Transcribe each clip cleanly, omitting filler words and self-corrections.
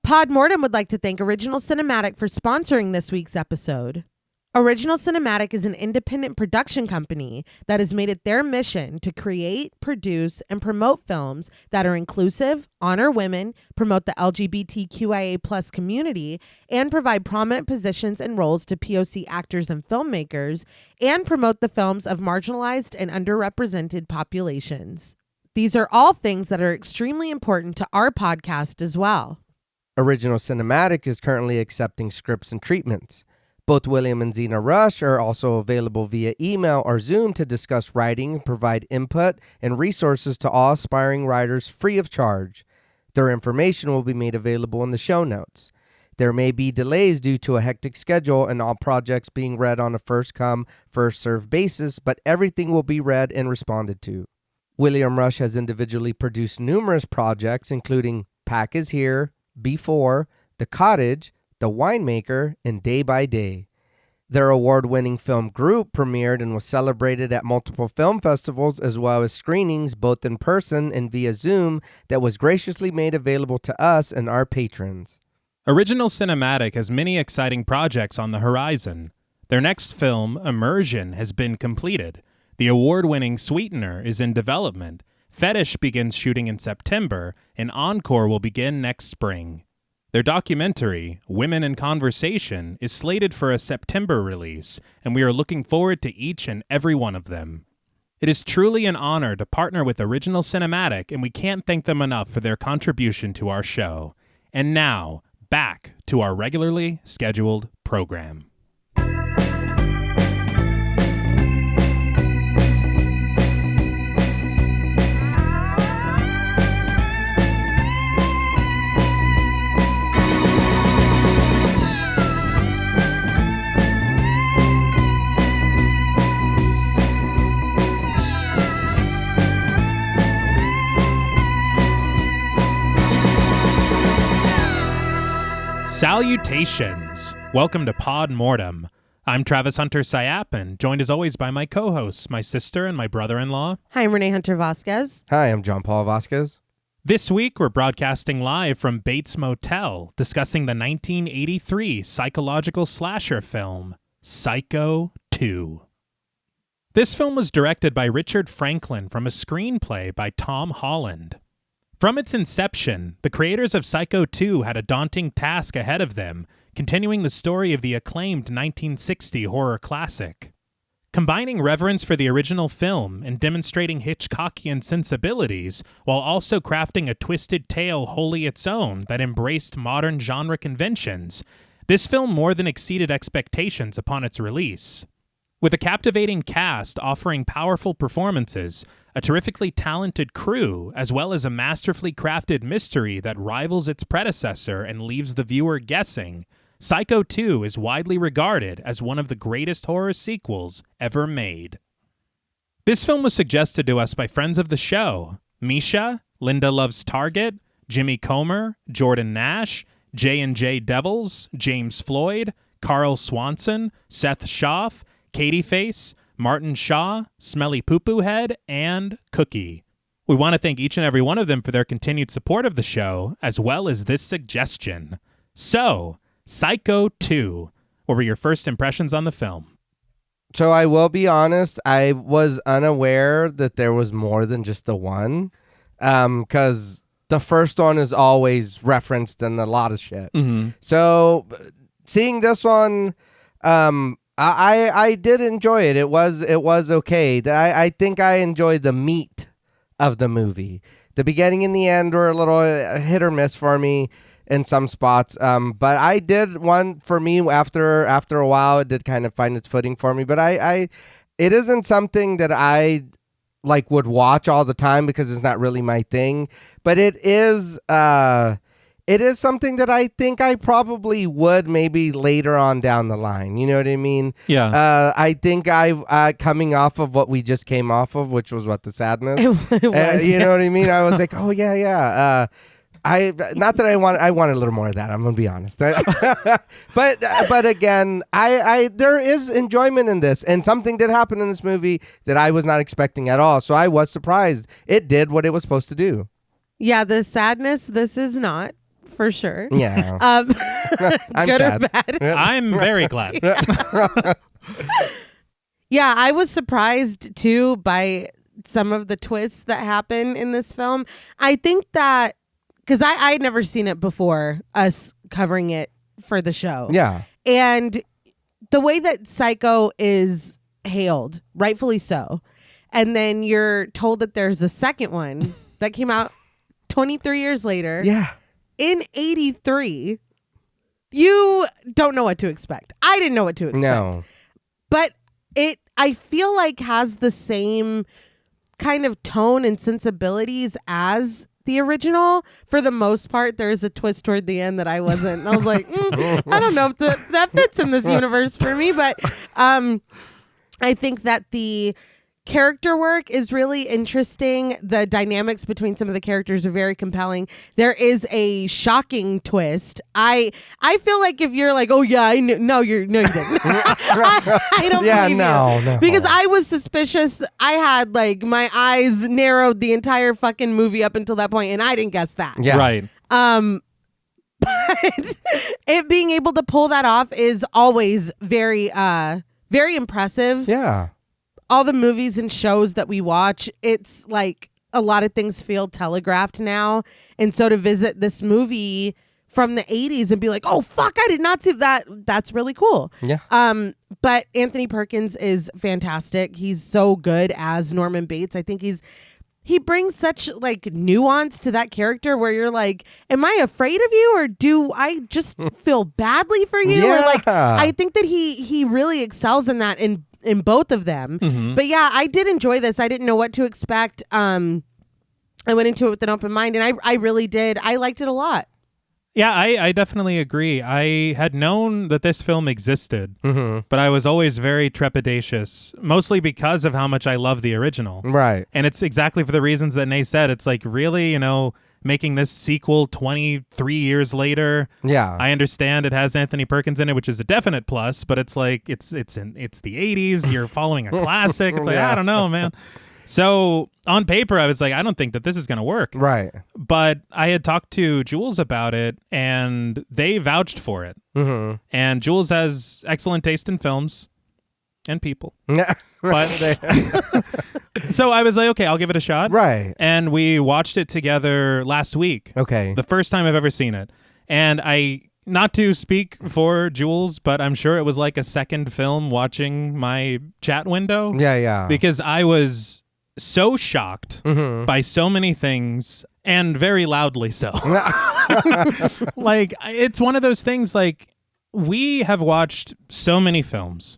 Mortem would like to thank Original Cinematic for sponsoring this week's episode. Original Cinematic is an independent production company that has made it their mission to create, produce, and promote films that are inclusive, honor women, promote the LGBTQIA+ community, and provide prominent positions and roles to POC actors and filmmakers, and promote the films of marginalized and underrepresented populations. These are all things that are extremely important to our podcast as well. Original Cinematic is currently accepting scripts and treatments. Both William and Xxena Rush are also available via email or Zoom to discuss writing and provide input and resources to all aspiring writers free of charge. Their information will be made available in the show notes. There may be delays due to a hectic schedule and all projects being read on a first-come, first-served basis, but everything will be read and responded to. William Rush has individually produced numerous projects, including Pack is Here, Before, The Cottage, The Winemaker, and Day by Day. Their award-winning film Group premiered and was celebrated at multiple film festivals as well as screenings both in person and via Zoom that was graciously made available to us and our patrons. Original Cinematic has many exciting projects on the horizon. Their next film, Immersion, has been completed. The award-winning Sweetener is in development. Fetish begins shooting in September, and Encore will begin next spring. Their documentary, Women in Conversation, is slated for a September release, and we are looking forward to each and every one of them. It is truly an honor to partner with Original Cinematic, and we can't thank them enough for their contribution to our show. And now, back to our regularly scheduled program. Salutations! Welcome to Pod Mortem. I'm Travis Hunter-Sayapin, joined as always by my co-hosts, my sister and my brother-in-law. Hi, I'm Reneé Hunter-Vasquez. Hi, I'm John Paul Vasquez. This week, we're broadcasting live from Bates Motel, discussing the 1983 psychological slasher film, Psycho 2. This film was directed by Richard Franklin from a screenplay by Tom Holland. From its inception, the creators of Psycho 2 had a daunting task ahead of them, continuing the story of the acclaimed 1960 horror classic. Combining reverence for the original film and demonstrating Hitchcockian sensibilities, while also crafting a twisted tale wholly its own that embraced modern genre conventions, this film more than exceeded expectations upon its release. With a captivating cast offering powerful performances, a terrifically talented crew, as well as a masterfully crafted mystery that rivals its predecessor and leaves the viewer guessing, Psycho 2 is widely regarded as one of the greatest horror sequels ever made. This film was suggested to us by friends of the show: Misha, Linda Loves Target, Jimmy Comer, Jordan Nash, J&J Devils, James Floyd, Carl Swanson, Seth Schaff, Katie Face, Martin Shaw, Smelly Poo Poo Head, and Cookie. We want to thank each and every one of them for their continued support of the show, as well as this suggestion. So, Psycho 2. What were your first impressions on the film? So I will be honest, I was unaware that there was more than just the one, because the first one is always referenced in a lot of shit. Mm-hmm. So seeing this one, I did enjoy it. It was okay. I think I enjoyed the meat of the movie. The beginning and the end were a little hit or miss for me in some spots. But I did one for me after a while. It did kind of find its footing for me. But it isn't something that I like would watch all the time because it's not really my thing. But it is something that I think I probably would maybe later on down the line. You know what I mean? Yeah. I think coming off of what we just came off of, which was what, the sadness. It was, you know what I mean? I was like, oh yeah. Not that I want a little more of that. I'm gonna be honest. But again, there is enjoyment in this, and something did happen in this movie that I was not expecting at all. So I was surprised. It did what it was supposed to do. Yeah, the sadness, this is not for sure. Yeah. I'm Good sad. or bad. I'm very glad. Yeah, I was surprised too by some of the twists that happen in this film. I think that because I had never seen it before us covering it for the show. Yeah. And the way that Psycho is hailed, rightfully so, and then you're told that there's a second one that came out 23 years later. Yeah. In 83, you don't know what to expect. I didn't know what to expect. No. But it, I feel like, has the same kind of tone and sensibilities as the original. For the most part, there's a twist toward the end that I was like, I don't know if that fits in this universe for me. But I think that the character work is really interesting. The dynamics between some of the characters are very compelling. There is a shocking twist. I feel like if you're like, oh yeah, I knew, no, you didn't. I don't believe you. Because I was suspicious. I had like my eyes narrowed the entire fucking movie up until that point, and I didn't guess that. Yeah. Right. But it being able to pull that off is always very very impressive. Yeah. All the movies and shows that we watch, it's like a lot of things feel telegraphed now. And so to visit this movie from the 80s and be like, oh, fuck, I did not see that. That's really cool. Yeah. But Anthony Perkins is fantastic. He's so good as Norman Bates. I think he brings such like nuance to that character where you're like, am I afraid of you or do I just feel badly for you? Yeah. Or like, I think that he really excels in that in both of them. Mm-hmm. But yeah, I did enjoy this. I didn't know what to expect. I went into it with an open mind, and I really did. I liked it a lot. Yeah, I definitely agree. I had known that this film existed, but I was always very trepidatious, mostly because of how much I love the original. Right. And it's exactly for the reasons that Nay said. It's like, really, making this sequel 23 years later. Yeah. I understand it has Anthony Perkins in it, which is a definite plus, but it's like it's the 80s. You're following a classic. It's like, Yeah. I don't know, man. So on paper, I was like, I don't think that this is going to work. Right. But I had talked to Jules about it, and they vouched for it. Mm-hmm. And Jules has excellent taste in films and people. Yeah. But so I was like, okay, I'll give it a shot. Right. And we watched it together last week. Okay. The first time I've ever seen it. And not to speak for Jules, but I'm sure it was like a second film watching my chat window. Yeah. Because I was so shocked by so many things, and very loudly so. Like, it's one of those things, like, we have watched so many films,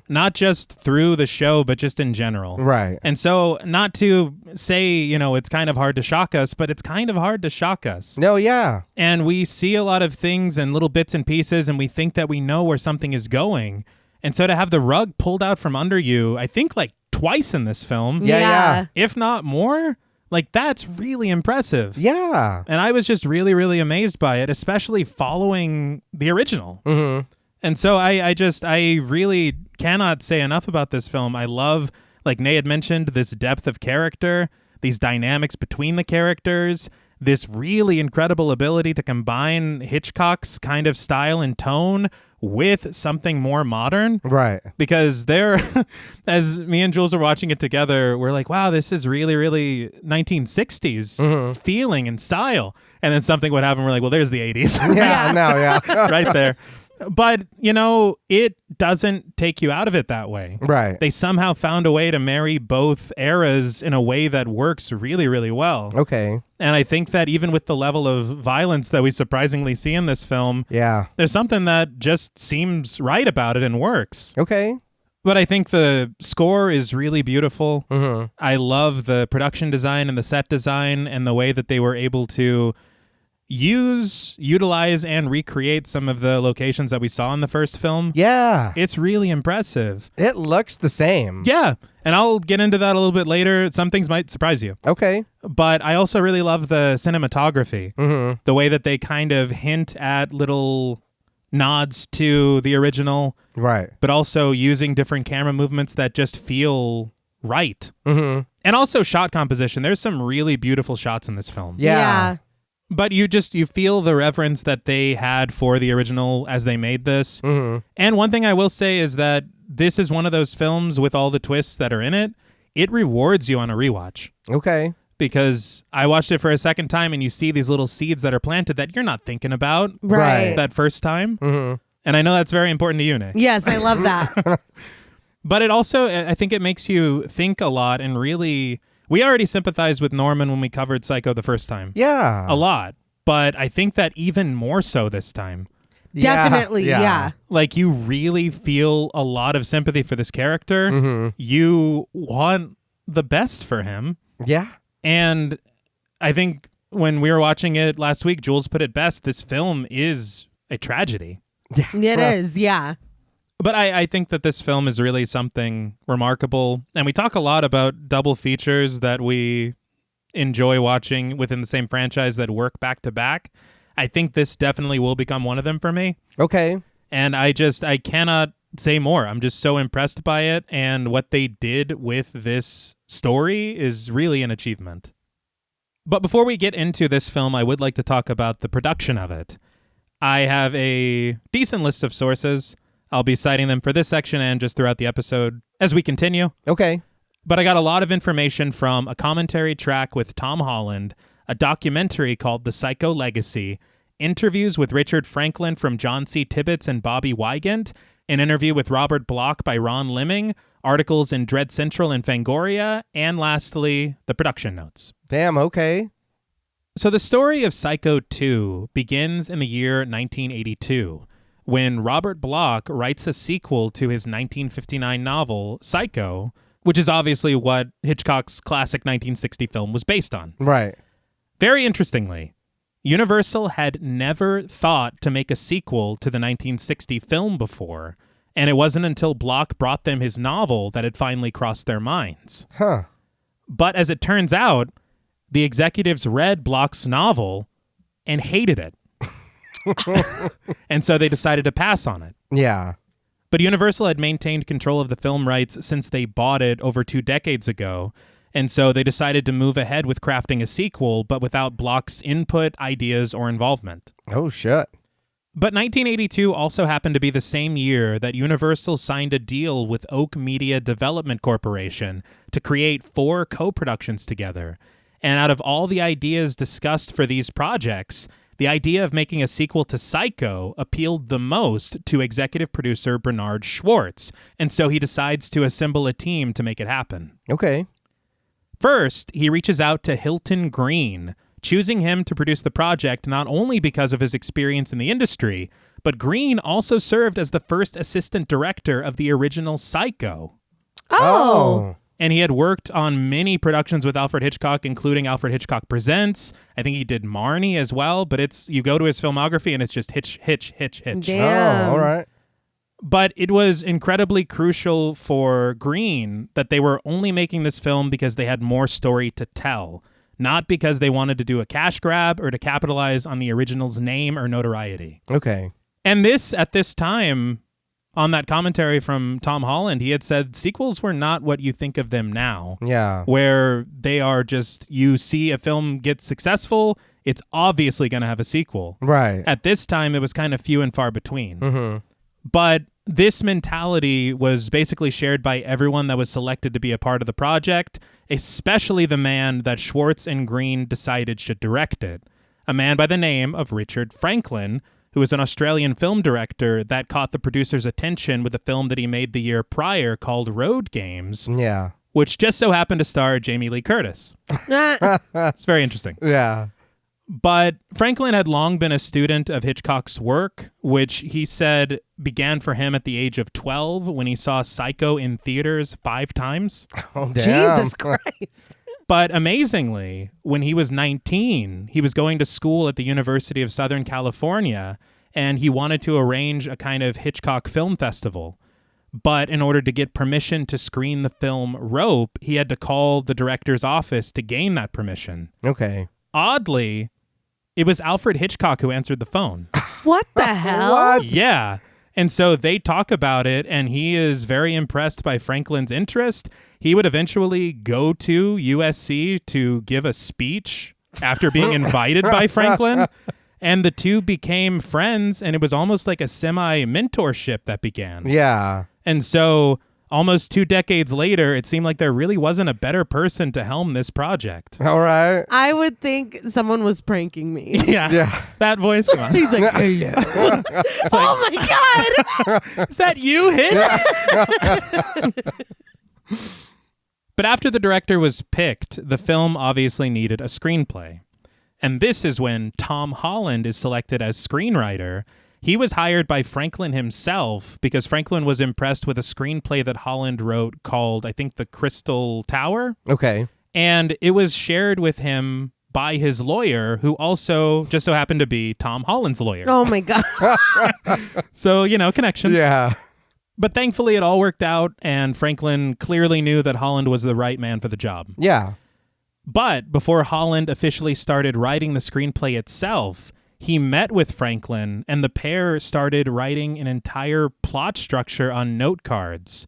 not just through the show, but just in general. Right. And so, not to say, it's kind of hard to shock us, but it's kind of hard to shock us. No, yeah. And we see a lot of things and little bits and pieces, and we think that we know where something is going. And so to have the rug pulled out from under you, I think like twice in this film, Yeah. if not more, like that's really impressive. Yeah. And I was just really, really amazed by it, especially following the original. And so I really cannot say enough about this film. I love, like Nay had mentioned, this depth of character, these dynamics between the characters, this really incredible ability to combine Hitchcock's kind of style and tone with something more modern. Right. Because as me and Jules are watching it together, we're like, wow, this is really, really 1960s feeling and style. And then something would happen. We're like, well, there's the 80s. Yeah. Right there. But, it doesn't take you out of it that way. Right. They somehow found a way to marry both eras in a way that works really, really well. Okay. And I think that even with the level of violence that we surprisingly see in this film, Yeah. there's something that just seems right about it and works. Okay. But I think the score is really beautiful. I love the production design and the set design and the way that they were able to utilize, and recreate some of the locations that we saw in the first film. Yeah. It's really impressive. It looks the same. Yeah. And I'll get into that a little bit later. Some things might surprise you. Okay. But I also really love the cinematography. The way that they kind of hint at little nods to the original. Right. But also using different camera movements that just feel right. And also shot composition. There's some really beautiful shots in this film. Yeah. But you feel the reverence that they had for the original as they made this. Mm-hmm. And one thing I will say is that this is one of those films with all the twists that are in it. It rewards you on a rewatch. Okay. Because I watched it for a second time and you see these little seeds that are planted that you're not thinking about Right. that first time. Mm-hmm. And I know that's very important to you, Nick. Yes, I love that. But it also, I think it makes you think a lot and really, we already sympathized with Norman when we covered Psycho the first time. Yeah. A lot. But I think that even more so this time. Definitely, yeah. Like, you really feel a lot of sympathy for this character. Mm-hmm. You want the best for him. Yeah. And I think when we were watching it last week, Jules put it best. This film is a tragedy. Yeah. It is, yeah. But I think that this film is really something remarkable. And we talk a lot about double features that we enjoy watching within the same franchise that work back to back. I think this definitely will become one of them for me. Okay. And I cannot say more. I'm just so impressed by it. And what they did with this story is really an achievement. But before we get into this film, I would like to talk about the production of it. I have a decent list of sources. I'll be citing them for this section and just throughout the episode as we continue. Okay. But I got a lot of information from a commentary track with Tom Holland, a documentary called The Psycho Legacy, interviews with Richard Franklin from John C. Tibbets and Bobby Wygant, an interview with Robert Bloch by Ron Liming, articles in Dread Central and Fangoria, and lastly, the production notes. Damn, okay. So the story of Psycho 2 begins in the year 1982, when Robert Bloch writes a sequel to his 1959 novel, Psycho, which is obviously what Hitchcock's classic 1960 film was based on. Right. Very interestingly, Universal had never thought to make a sequel to the 1960 film before, and it wasn't until Bloch brought them his novel that it finally crossed their minds. Huh. But as it turns out, the executives read Bloch's novel and hated it. And so they decided to pass on it. Yeah. But Universal had maintained control of the film rights since they bought it over 2 decades ago, and so they decided to move ahead with crafting a sequel, but without Bloch's input, ideas, or involvement. Oh, shit. But 1982 also happened to be the same year that Universal signed a deal with Oak Media Development Corporation to create 4 co-productions together. And out of all the ideas discussed for these projects, the idea of making a sequel to Psycho appealed the most to executive producer Bernard Schwartz, and so he decides to assemble a team to make it happen. Okay. First, he reaches out to Hilton Green, choosing him to produce the project not only because of his experience in the industry, but Green also served as the first assistant director of the original Psycho. Oh. And he had worked on many productions with Alfred Hitchcock, including Alfred Hitchcock Presents. I think he did Marnie as well, but you go to his filmography and it's just Hitch. Damn. Oh, all right. But it was incredibly crucial for Green that they were only making this film because they had more story to tell, not because they wanted to do a cash grab or to capitalize on the original's name or notoriety. Okay. And at this time, on that commentary from Tom Holland, he had said sequels were not what you think of them now. Yeah. Where they are just, you see a film get successful, it's obviously going to have a sequel. Right. At this time, it was kind of few and far between. Mm-hmm. But this mentality was basically shared by everyone that was selected to be a part of the project, especially the man that Schwartz and Green decided should direct it, a man by the name of Richard Franklin, who was an Australian film director that caught the producer's attention with a film that he made the year prior called Road Games, Yeah. which just so happened to star Jamie Lee Curtis. It's very interesting. Yeah. But Franklin had long been a student of Hitchcock's work, which he said began for him at the age of 12 when he saw Psycho in theaters 5 times. Oh, damn. Jesus Christ. But amazingly, when he was 19, he was going to school at the University of Southern California, and he wanted to arrange a kind of Hitchcock film festival. But in order to get permission to screen the film Rope, he had to call the director's office to gain that permission. Okay. Oddly, it was Alfred Hitchcock who answered the phone. What the hell? What? Yeah. And so they talk about it, and he is very impressed by Franklin's interest. He would eventually go to USC to give a speech after being invited by Franklin. And the two became friends, and it was almost like a semi-mentorship that began. Yeah. And so almost 2 decades later, it seemed like there really wasn't a better person to helm this project. All right. I would think someone was pranking me. Yeah. That voice, come on. He's like, hey, yeah. Oh my God. Is that you, Hitch? But after the director was picked, the film obviously needed a screenplay. And this is when Tom Holland is selected as screenwriter. He was hired by Franklin himself because Franklin was impressed with a screenplay that Holland wrote called, I think, The Crystal Tower. Okay. And it was shared with him by his lawyer, who also just so happened to be Tom Holland's lawyer. Oh my God. So, connections. Yeah. But thankfully it all worked out, and Franklin clearly knew that Holland was the right man for the job. Yeah. But before Holland officially started writing the screenplay itself, he met with Franklin, and the pair started writing an entire plot structure on note cards.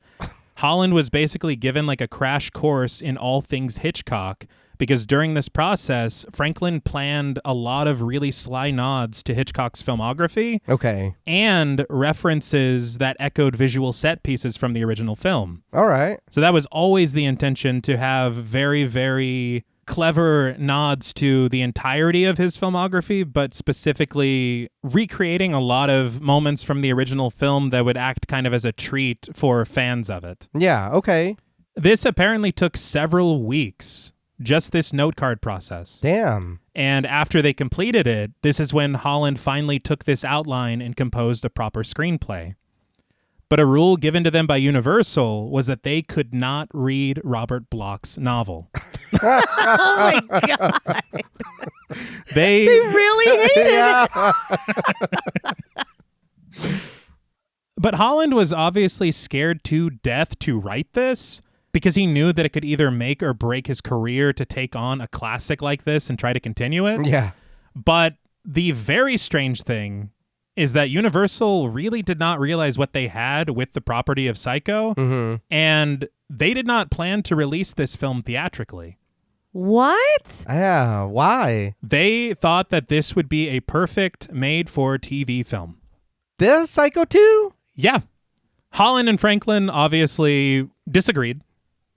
Holland was basically given like a crash course in all things Hitchcock, because during this process, Franklin planned a lot of really sly nods to Hitchcock's filmography. Okay. And references that echoed visual set pieces from the original film. All right. So that was always the intention, to have very, very clever nods to the entirety of his filmography, but specifically recreating a lot of moments from the original film that would act kind of as a treat for fans of it. Yeah. Okay. This apparently took several weeks, just this note card process. Damn. And after they completed it, this is when Holland finally took this outline and composed a proper screenplay. But a rule given to them by Universal was that they could not read Robert Bloch's novel. Oh my God. They really hated it. But Holland was obviously scared to death to write this, because he knew that it could either make or break his career to take on a classic like this and try to continue it. Yeah. But the very strange thing is that Universal really did not realize what they had with the property of Psycho, and they did not plan to release this film theatrically. What? Yeah. Why? They thought that this would be a perfect made-for-TV film. This Psycho 2? Yeah. Holland and Franklin obviously disagreed,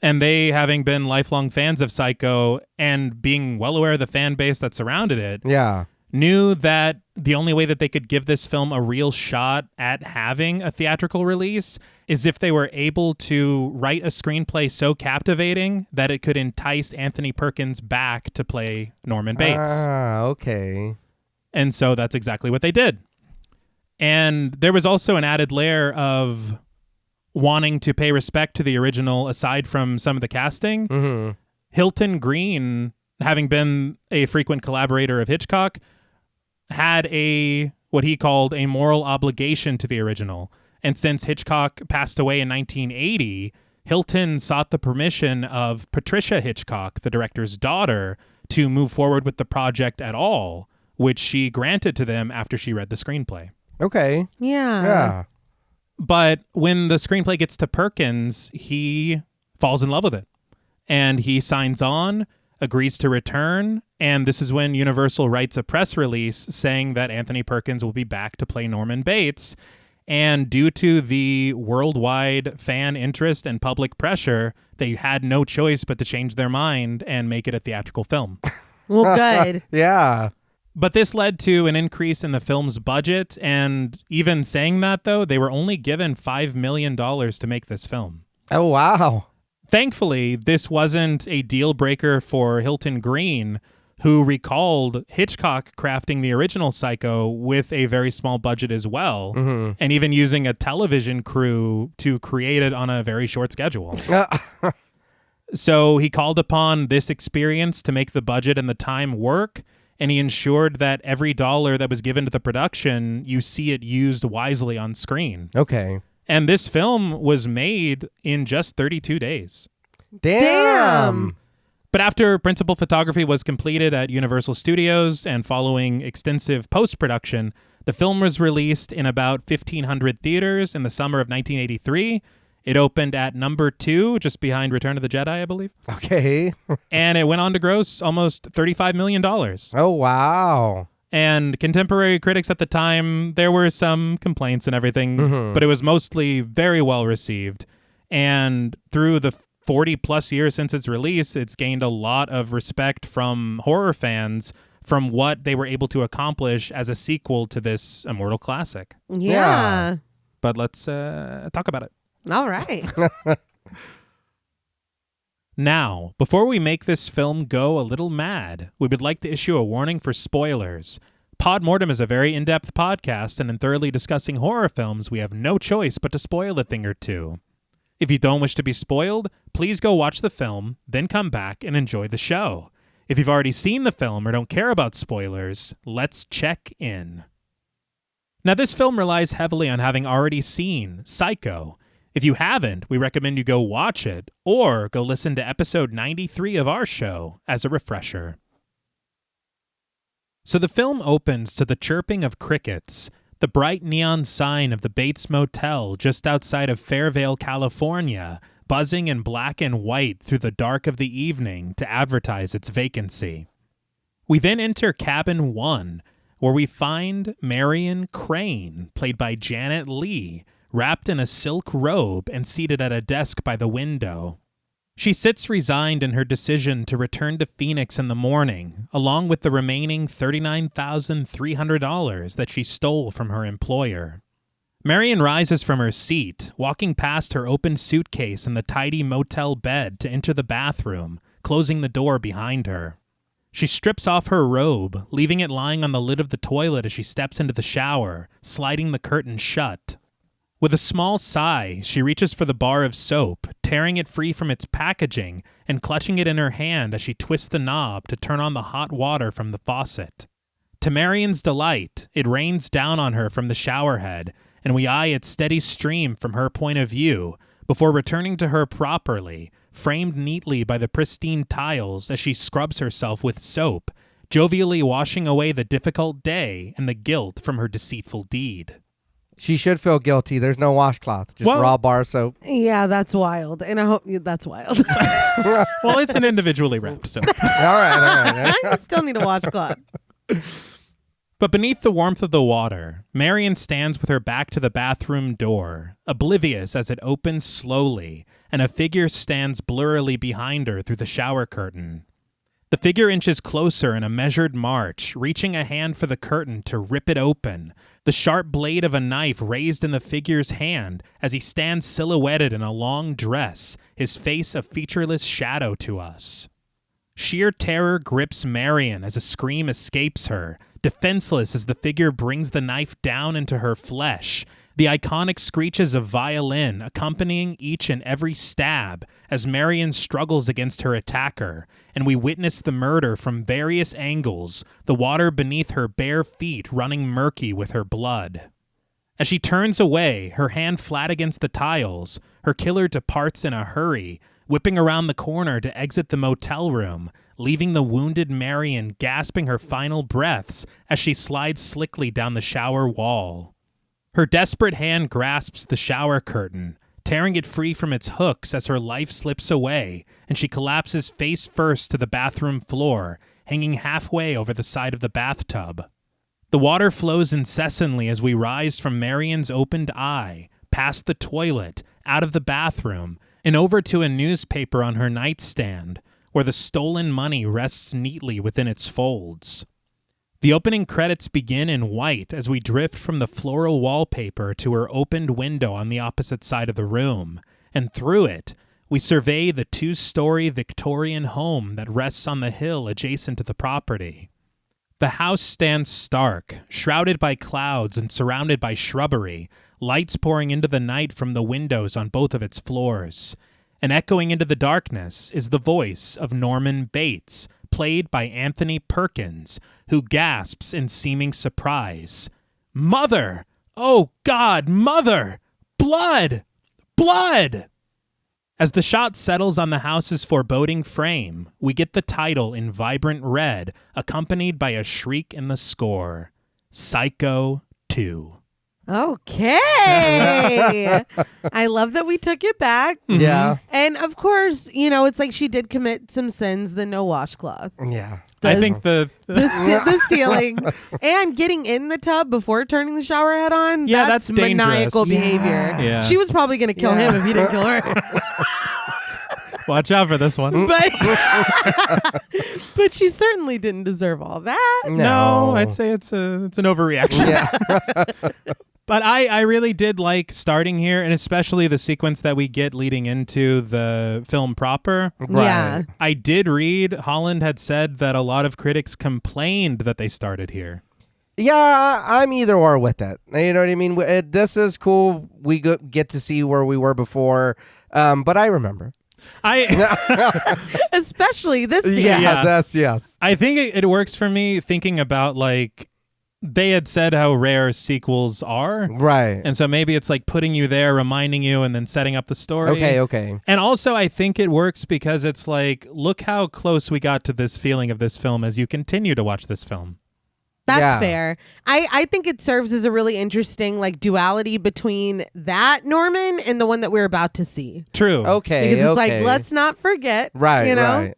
and they, having been lifelong fans of Psycho and being well aware of the fan base that surrounded it, Yeah. knew that the only way that they could give this film a real shot at having a theatrical release is if they were able to write a screenplay so captivating that it could entice Anthony Perkins back to play Norman Bates. Ah, okay. And so that's exactly what they did. And there was also an added layer of wanting to pay respect to the original aside from some of the casting. Mm-hmm. Hilton Green, having been a frequent collaborator of Hitchcock, had what he called a moral obligation to the original. And since Hitchcock passed away in 1980, Hilton sought the permission of Patricia Hitchcock, the director's daughter, to move forward with the project at all, which she granted to them after she read the screenplay. Okay. Yeah. Yeah. But when the screenplay gets to Perkins, he falls in love with it. And he signs on, agrees to return, and this is when Universal writes a press release saying that Anthony Perkins will be back to play Norman Bates. And due to the worldwide fan interest and public pressure, they had no choice but to change their mind and make it a theatrical film. Well, good. Yeah. But this led to an increase in the film's budget, and even saying that, though, they were only given $5 million to make this film. Oh, wow. Thankfully, this wasn't a deal breaker for Hilton Green, who recalled Hitchcock crafting the original Psycho with a very small budget as well, and even using a television crew to create it on a very short schedule. So he called upon this experience to make the budget and the time work, and he ensured that every dollar that was given to the production, you see it used wisely on screen. Okay. And this film was made in just 32 days. Damn. But after principal photography was completed at Universal Studios and following extensive post-production, the film was released in about 1,500 theaters in the summer of 1983, It opened at number 2, just behind Return of the Jedi, I believe. Okay. And it went on to gross almost $35 million. Oh, wow. And contemporary critics at the time, there were some complaints and everything, but it was mostly very well received. And through the 40 plus years since its release, it's gained a lot of respect from horror fans from what they were able to accomplish as a sequel to this immortal classic. Yeah. But let's talk about it. All right. Now, before we make this film go a little mad, we would like to issue a warning for spoilers. Mortem is a very in-depth podcast, and in thoroughly discussing horror films, we have no choice but to spoil a thing or two. If you don't wish to be spoiled, please go watch the film, then come back and enjoy the show. If you've already seen the film or don't care about spoilers, let's check in. Now, this film relies heavily on having already seen Psycho. If you haven't, we recommend you go watch it or go listen to episode 93 of our show as a refresher. So the film opens to the chirping of crickets, the bright neon sign of the Bates Motel just outside of Fairvale, California, buzzing in black and white through the dark of the evening to advertise its vacancy. We then enter Cabin 1, where we find Marion Crane, played by Janet Leigh, wrapped in a silk robe and seated at a desk by the window. She sits resigned in her decision to return to Phoenix in the morning, along with the remaining $39,300 that she stole from her employer. Marion rises from her seat, walking past her open suitcase and the tidy motel bed to enter the bathroom, closing the door behind her. She strips off her robe, leaving it lying on the lid of the toilet as she steps into the shower, sliding the curtain shut. With a small sigh, she reaches for the bar of soap, tearing it free from its packaging and clutching it in her hand as she twists the knob to turn on the hot water from the faucet. To Marion's delight, it rains down on her from the shower head, and we eye its steady stream from her point of view before returning to her properly, framed neatly by the pristine tiles as she scrubs herself with soap, jovially washing away the difficult day and the guilt from her deceitful deed. She should feel guilty. There's no washcloth, just raw bar soap. Yeah, that's wild. And I hope that's wild. Well, it's an individually wrapped soap. All right. I still need a washcloth. But beneath the warmth of the water, Marion stands with her back to the bathroom door, oblivious as it opens slowly, and a figure stands blurrily behind her through the shower curtain. The figure inches closer in a measured march, reaching a hand for the curtain to rip it open, the sharp blade of a knife raised in the figure's hand as he stands silhouetted in a long dress, his face a featureless shadow to us. Sheer terror grips Marion as a scream escapes her, defenseless as the figure brings the knife down into her flesh, the iconic screeches of violin accompanying each and every stab as Marion struggles against her attacker, and we witness the murder from various angles, the water beneath her bare feet running murky with her blood. As she turns away, her hand flat against the tiles, her killer departs in a hurry, whipping around the corner to exit the motel room, leaving the wounded Marion gasping her final breaths as she slides slickly down the shower wall. Her desperate hand grasps the shower curtain, tearing it free from its hooks as her life slips away, and she collapses face first to the bathroom floor, hanging halfway over the side of the bathtub. The water flows incessantly as we rise from Marion's opened eye, past the toilet, out of the bathroom, and over to a newspaper on her nightstand, where the stolen money rests neatly within its folds. The opening credits begin in white as we drift from the floral wallpaper to her opened window on the opposite side of the room, and through it, we survey the 2-story Victorian home that rests on the hill adjacent to the property. The house stands stark, shrouded by clouds and surrounded by shrubbery, lights pouring into the night from the windows on both of its floors. And echoing into the darkness is the voice of Norman Bates, played by Anthony Perkins, who gasps in seeming surprise. "Mother! Oh, God, Mother! Blood! Blood!" As the shot settles on the house's foreboding frame, we get the title in vibrant red, accompanied by a shriek in the score. Psycho 2. Okay. I love that we took it back. Yeah. And of course, it's like she did commit some sins, the no washcloth. Yeah. I think the stealing and getting in the tub before turning the shower head on. Yeah, that's maniacal dangerous. behavior. Yeah. She was probably going to kill him if he didn't kill her. Watch out for this one. But she certainly didn't deserve all that. No, I'd say it's an overreaction. Yeah. But I really did like starting here, and especially the sequence that we get leading into the film proper. Right. Yeah. I did read Holland had said that a lot of critics complained that they started here. Yeah, I'm either or with it. You know what I mean? This is cool. We get to see where we were before, but I remember. Especially this scene. Yeah. That's yes. I think it works for me thinking about like they had said how rare sequels are. Right. And so maybe it's like putting you there, reminding you, and then setting up the story. Okay. And also I think it works because it's like, look how close we got to this feeling of this film as you continue to watch this film. That's fair. I think it serves as a really interesting like duality between that Norman and the one that we're about to see. True. Okay. Because it's like, let's not forget. Right. Right.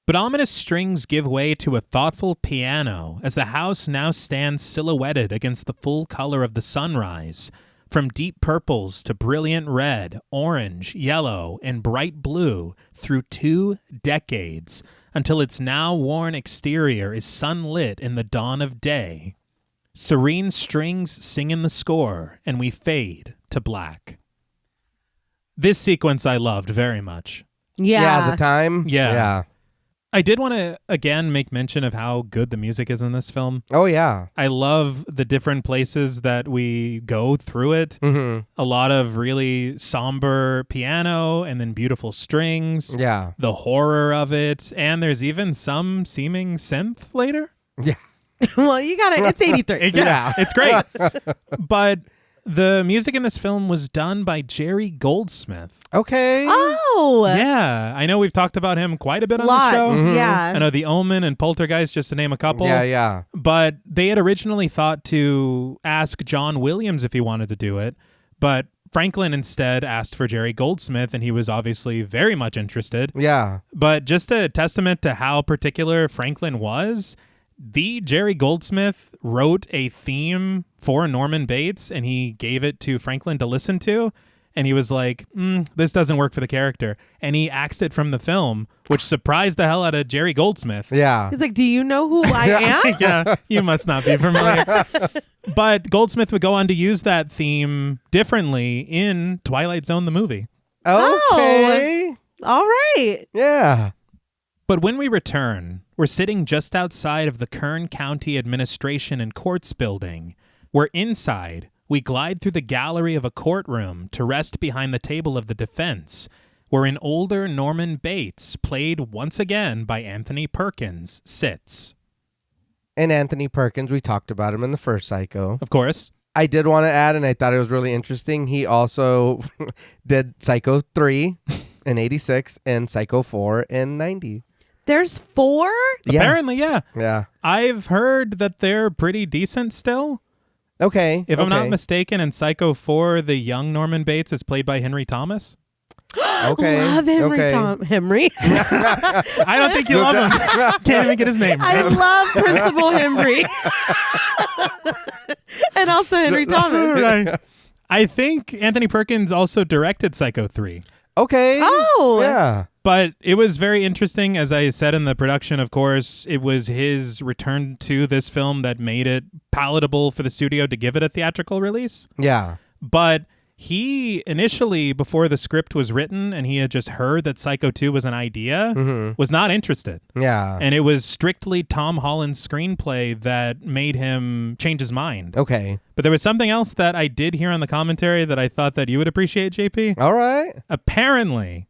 But ominous strings give way to a thoughtful piano as the house now stands silhouetted against the full color of the sunrise, from deep purples to brilliant red, orange, yellow, and bright blue through 2 decades, until its now worn exterior is sunlit in the dawn of day. Serene strings sing in the score, and we fade to black. This sequence I loved very much. Yeah. The time. Yeah. I did want to, again, make mention of how good the music is in this film. Oh, yeah. I love the different places that we go through it. Mm-hmm. A lot of really somber piano and then beautiful strings. Yeah. The horror of it. And there's even some seeming synth later. Yeah. Well, you got it. It's 83. Yeah. It's great. But the music in this film was done by Jerry Goldsmith. Okay. Oh. Yeah. I know we've talked about him quite a bit on Lots. the show. Mm-hmm. Yeah. I know The Omen and Poltergeist, just to name a couple. Yeah. But they had originally thought to ask John Williams if he wanted to do it. But Franklin instead asked for Jerry Goldsmith, and he was obviously very much interested. Yeah. But just a testament to how particular Franklin was, the Jerry Goldsmith wrote a theme for Norman Bates, and he gave it to Franklin to listen to. And he was like, this doesn't work for the character. And he axed it from the film, which surprised the hell out of Jerry Goldsmith. Yeah. He's like, do you know who I am? Yeah, you must not be familiar. But Goldsmith would go on to use that theme differently in Twilight Zone, the movie. Okay. All right. Yeah. But when we return, we're sitting just outside of the Kern County Administration and Courts building, where inside we glide through the gallery of a courtroom to rest behind the table of the defense, where an older Norman Bates, played once again by Anthony Perkins, sits. And Anthony Perkins, we talked about him in the first Psycho. Of course. I did want to add, and I thought it was really interesting, he also did Psycho 3 in 86 and Psycho 4 in 90. There's 4? Apparently, yeah. Yeah. I've heard that they're pretty decent still. Okay. If I'm not mistaken, in Psycho 4, the young Norman Bates is played by Henry Thomas. Okay. Love Henry. Okay. Henry. I don't think you love him. Can't even get his name I right. love Principal Henry. And also Henry Thomas. Right. I think Anthony Perkins also directed Psycho 3. Okay. Oh. Yeah. But it was very interesting, as I said in the production, of course. It was his return to this film that made it palatable for the studio to give it a theatrical release. Yeah. But he initially, before the script was written and he had just heard that Psycho 2 was an idea, was not interested. Yeah. And it was strictly Tom Holland's screenplay that made him change his mind. Okay. But there was something else that I did hear on the commentary that I thought that you would appreciate, JP. All right. Apparently,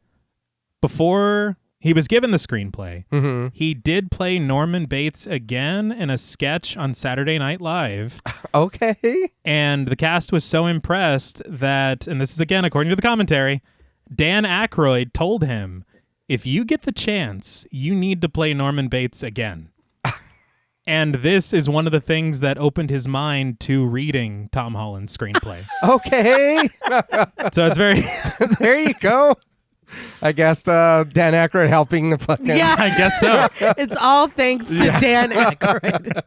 before he was given the screenplay, he did play Norman Bates again in a sketch on Saturday Night Live. Okay. And the cast was so impressed that, and this is again according to the commentary, Dan Aykroyd told him, if you get the chance, you need to play Norman Bates again. And this is one of the things that opened his mind to reading Tom Holland's screenplay. Okay. So it's very... There you go. I guess Dan Aykroyd helping the fucking... Yeah. I guess so. It's all thanks to Dan Aykroyd.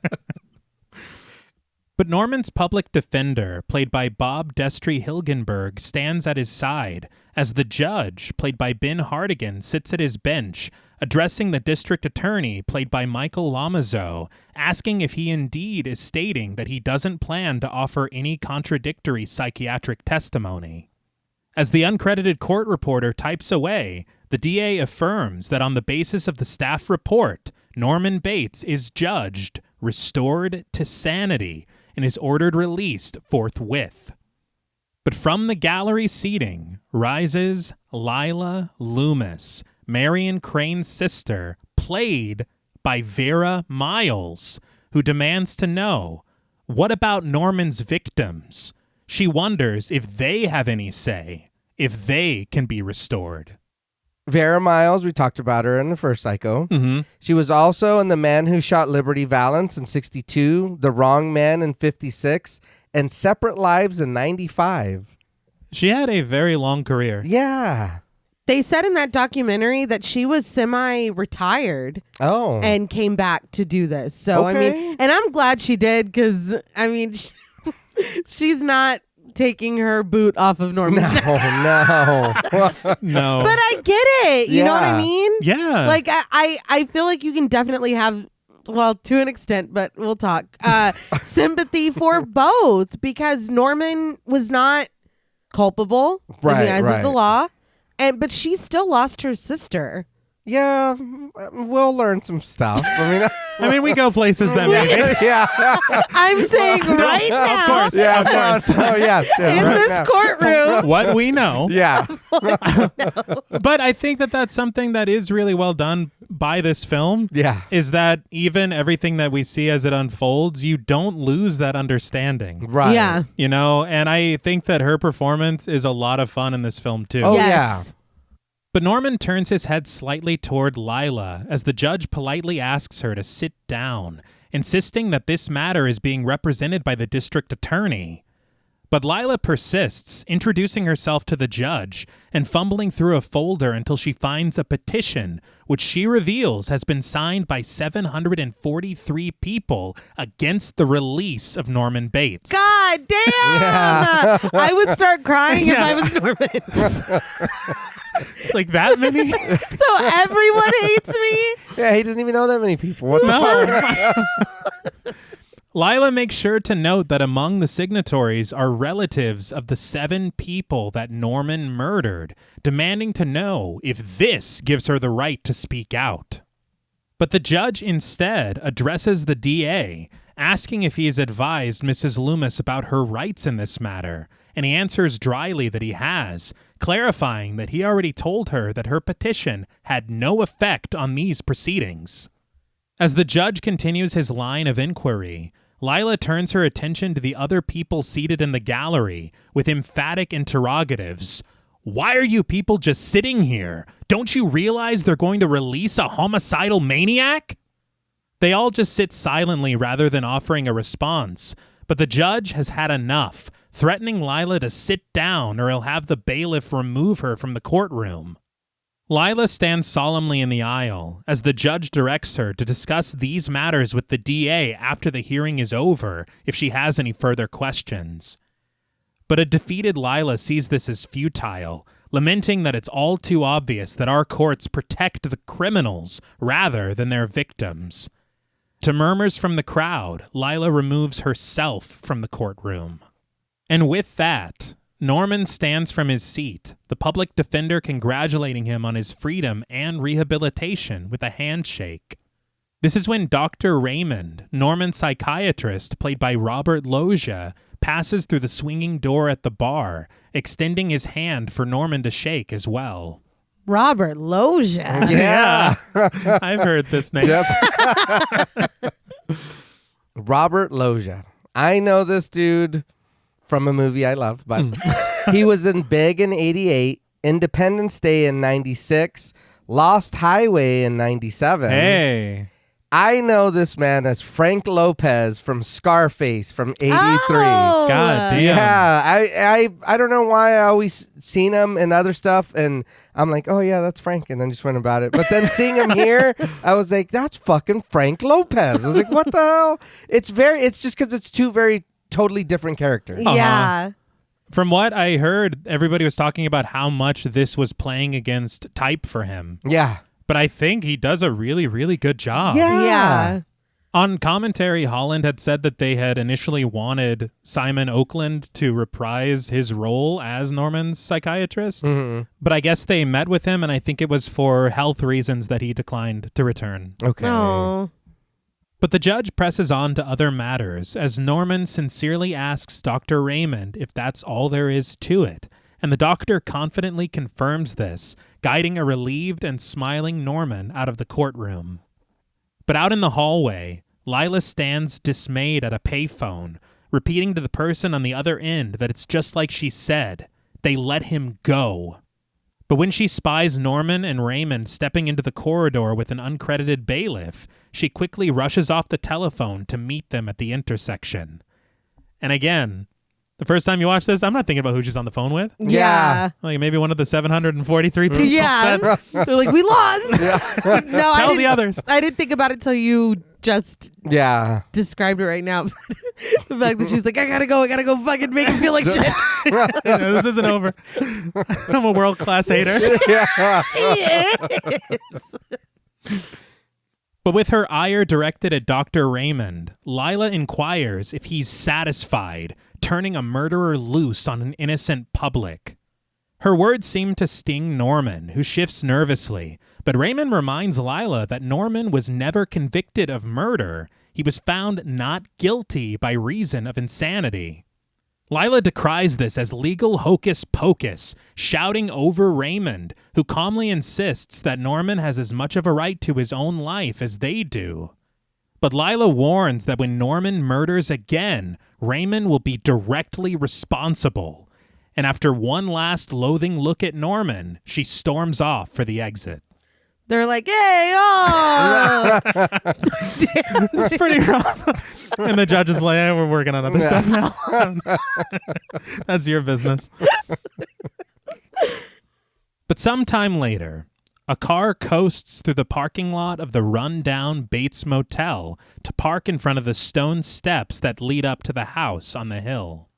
But Norman's public defender, played by Bob Destry-Hilgenberg, stands at his side as the judge, played by Ben Hardigan, sits at his bench, addressing the district attorney, played by Michael Lamazo, asking if he indeed is stating that he doesn't plan to offer any contradictory psychiatric testimony. As the uncredited court reporter types away, the DA affirms that on the basis of the staff report, Norman Bates is judged, restored to sanity, and is ordered released forthwith. But from the gallery seating rises Lila Loomis, Marion Crane's sister, played by Vera Miles, who demands to know, what about Norman's victims? She wonders if they have any say, if they can be restored. Vera Miles, we talked about her in the first Psycho. Mm-hmm. She was also in The Man Who Shot Liberty Valance in 62, The Wrong Man in 56, and Separate Lives in 95. She had a very long career. Yeah. They said in that documentary that she was semi-retired Oh. and came back to do this. So, I Okay. mean, and I'm glad she did because, I mean, she's not taking her boot off of Norman's neck. No. No. But I get it. You know what I Yeah. mean? Yeah. Like, I feel like you can definitely have, well, to an extent, but we'll talk, sympathy for both because Norman was not culpable in Right, the eyes of the right. law. But she still lost her sister. Yeah, we'll learn some stuff. I mean, we go places that maybe. Yeah. I'm saying right now, Of course. Yeah, Of course. Oh, yes. in this courtroom. What we know. Yeah. But I think that that's something that is really well done by this film. Yeah. Is that even everything that we see as it unfolds, you don't lose that understanding. Right. Yeah. You know, and I think that her performance is a lot of fun in this film too. Oh, Yes. But Norman turns his head slightly toward Lila as the judge politely asks her to sit down, insisting that this matter is being represented by the district attorney. But Lila persists, introducing herself to the judge and fumbling through a folder until she finds a petition, which she reveals has been signed by 743 people against the release of Norman Bates. God damn! Yeah. I would start crying if Yeah. I was Norman. It's like that many? So everyone hates me? Yeah, he doesn't even know that many people. What the fuck? No. Lila makes sure to note that among the signatories are relatives of the 7 people that Norman murdered, demanding to know if this gives her the right to speak out. But the judge instead addresses the DA, asking if he has advised Mrs. Loomis about her rights in this matter, and he answers dryly that he has, clarifying that he already told her that her petition had no effect on these proceedings. As the judge continues his line of inquiry, Lila turns her attention to the other people seated in the gallery with emphatic interrogatives. Why are you people just sitting here? Don't you realize they're going to release a homicidal maniac? They all just sit silently rather than offering a response, but the judge has had enough, threatening Lila to sit down or he'll have the bailiff remove her from the courtroom. Lila stands solemnly in the aisle as the judge directs her to discuss these matters with the DA after the hearing is over if she has any further questions. But a defeated Lila sees this as futile, lamenting that it's all too obvious that our courts protect the criminals rather than their victims. To murmurs from the crowd, Lila removes herself from the courtroom. And with that, Norman stands from his seat, the public defender congratulating him on his freedom and rehabilitation with a handshake. This is when Dr. Raymond, Norman's psychiatrist, played by Robert Loggia, passes through the swinging door at the bar, extending his hand for Norman to shake as well. Robert Loggia. Yeah. I've heard this name. Robert Loggia. I know this dude from a movie I love, but he was in Big in 88, Independence Day in 96, Lost Highway in 97. Hey. I know this man as Frank Lopez from Scarface from '83. Oh, God damn. Yeah, I don't know why I always seen him in other stuff, and I'm like, oh yeah, that's Frank, and then just went about it. But then seeing him here, I was like, that's fucking Frank Lopez. I was like, what the hell? It's just because it's two very totally different characters. Yeah. From what I heard, everybody was talking about how much this was playing against type for him. Yeah. But I think he does a really, really good job. Yeah. On commentary, Holland had said that they had initially wanted Simon Oakland to reprise his role as Norman's psychiatrist. Mm-hmm. But I guess they met with him, and I think it was for health reasons that he declined to return. Okay. Oh. But the judge presses on to other matters as Norman sincerely asks Dr. Raymond if that's all there is to it. And the doctor confidently confirms this, guiding a relieved and smiling Norman out of the courtroom. But out in the hallway, Lila stands dismayed at a payphone, repeating to the person on the other end that it's just like she said. They let him go. But when she spies Norman and Raymond stepping into the corridor with an uncredited bailiff, she quickly rushes off the telephone to meet them at the intersection. And again, the first time you watch this, I'm not thinking about who she's on the phone with. Yeah. Like maybe one of the 743 people. Yeah. They're like, we lost. No, Tell the others. I didn't think about it till you just described it right now. The fact that she's like, I gotta go fucking make him feel like shit. This isn't over. I'm a world-class hater. But with her ire directed at Dr. Raymond, Lila inquires if he's satisfied, turning a murderer loose on an innocent public. Her words seem to sting Norman, who shifts nervously, but Raymond reminds Lila that Norman was never convicted of murder. He was found not guilty by reason of insanity. Lila decries this as legal hocus pocus, shouting over Raymond, who calmly insists that Norman has as much of a right to his own life as they do. But Lila warns that when Norman murders again, Raymond will be directly responsible. And after one last loathing look at Norman, she storms off for the exit. They're like, hey, oh! It's pretty rough. And the judge is like, hey, we're working on other stuff now. That's your business. But sometime later, a car coasts through the parking lot of the run-down Bates Motel to park in front of the stone steps that lead up to the house on the hill.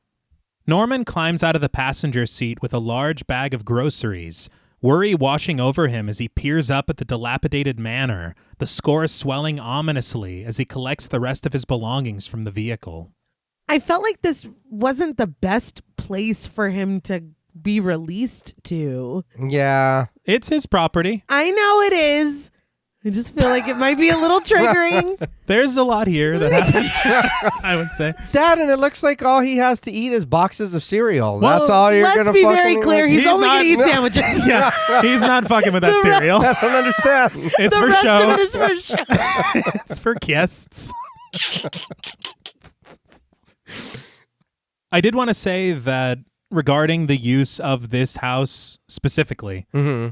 Norman climbs out of the passenger seat with a large bag of groceries, worry washing over him as he peers up at the dilapidated manor, the score swelling ominously as he collects the rest of his belongings from the vehicle. I felt like this wasn't the best place for him to be released to. Yeah. It's his property. I know it is. I just feel like it might be a little triggering. There's a lot here that happened, I would say. Dad, and it looks like all he has to eat is boxes of cereal. Well, that's all you're going to Let's be very clear. He's only going to eat sandwiches. Yeah, he's not fucking with that cereal. I don't understand. It's The for rest show. of it is for show. It's for guests. I did want to say that regarding the use of this house specifically,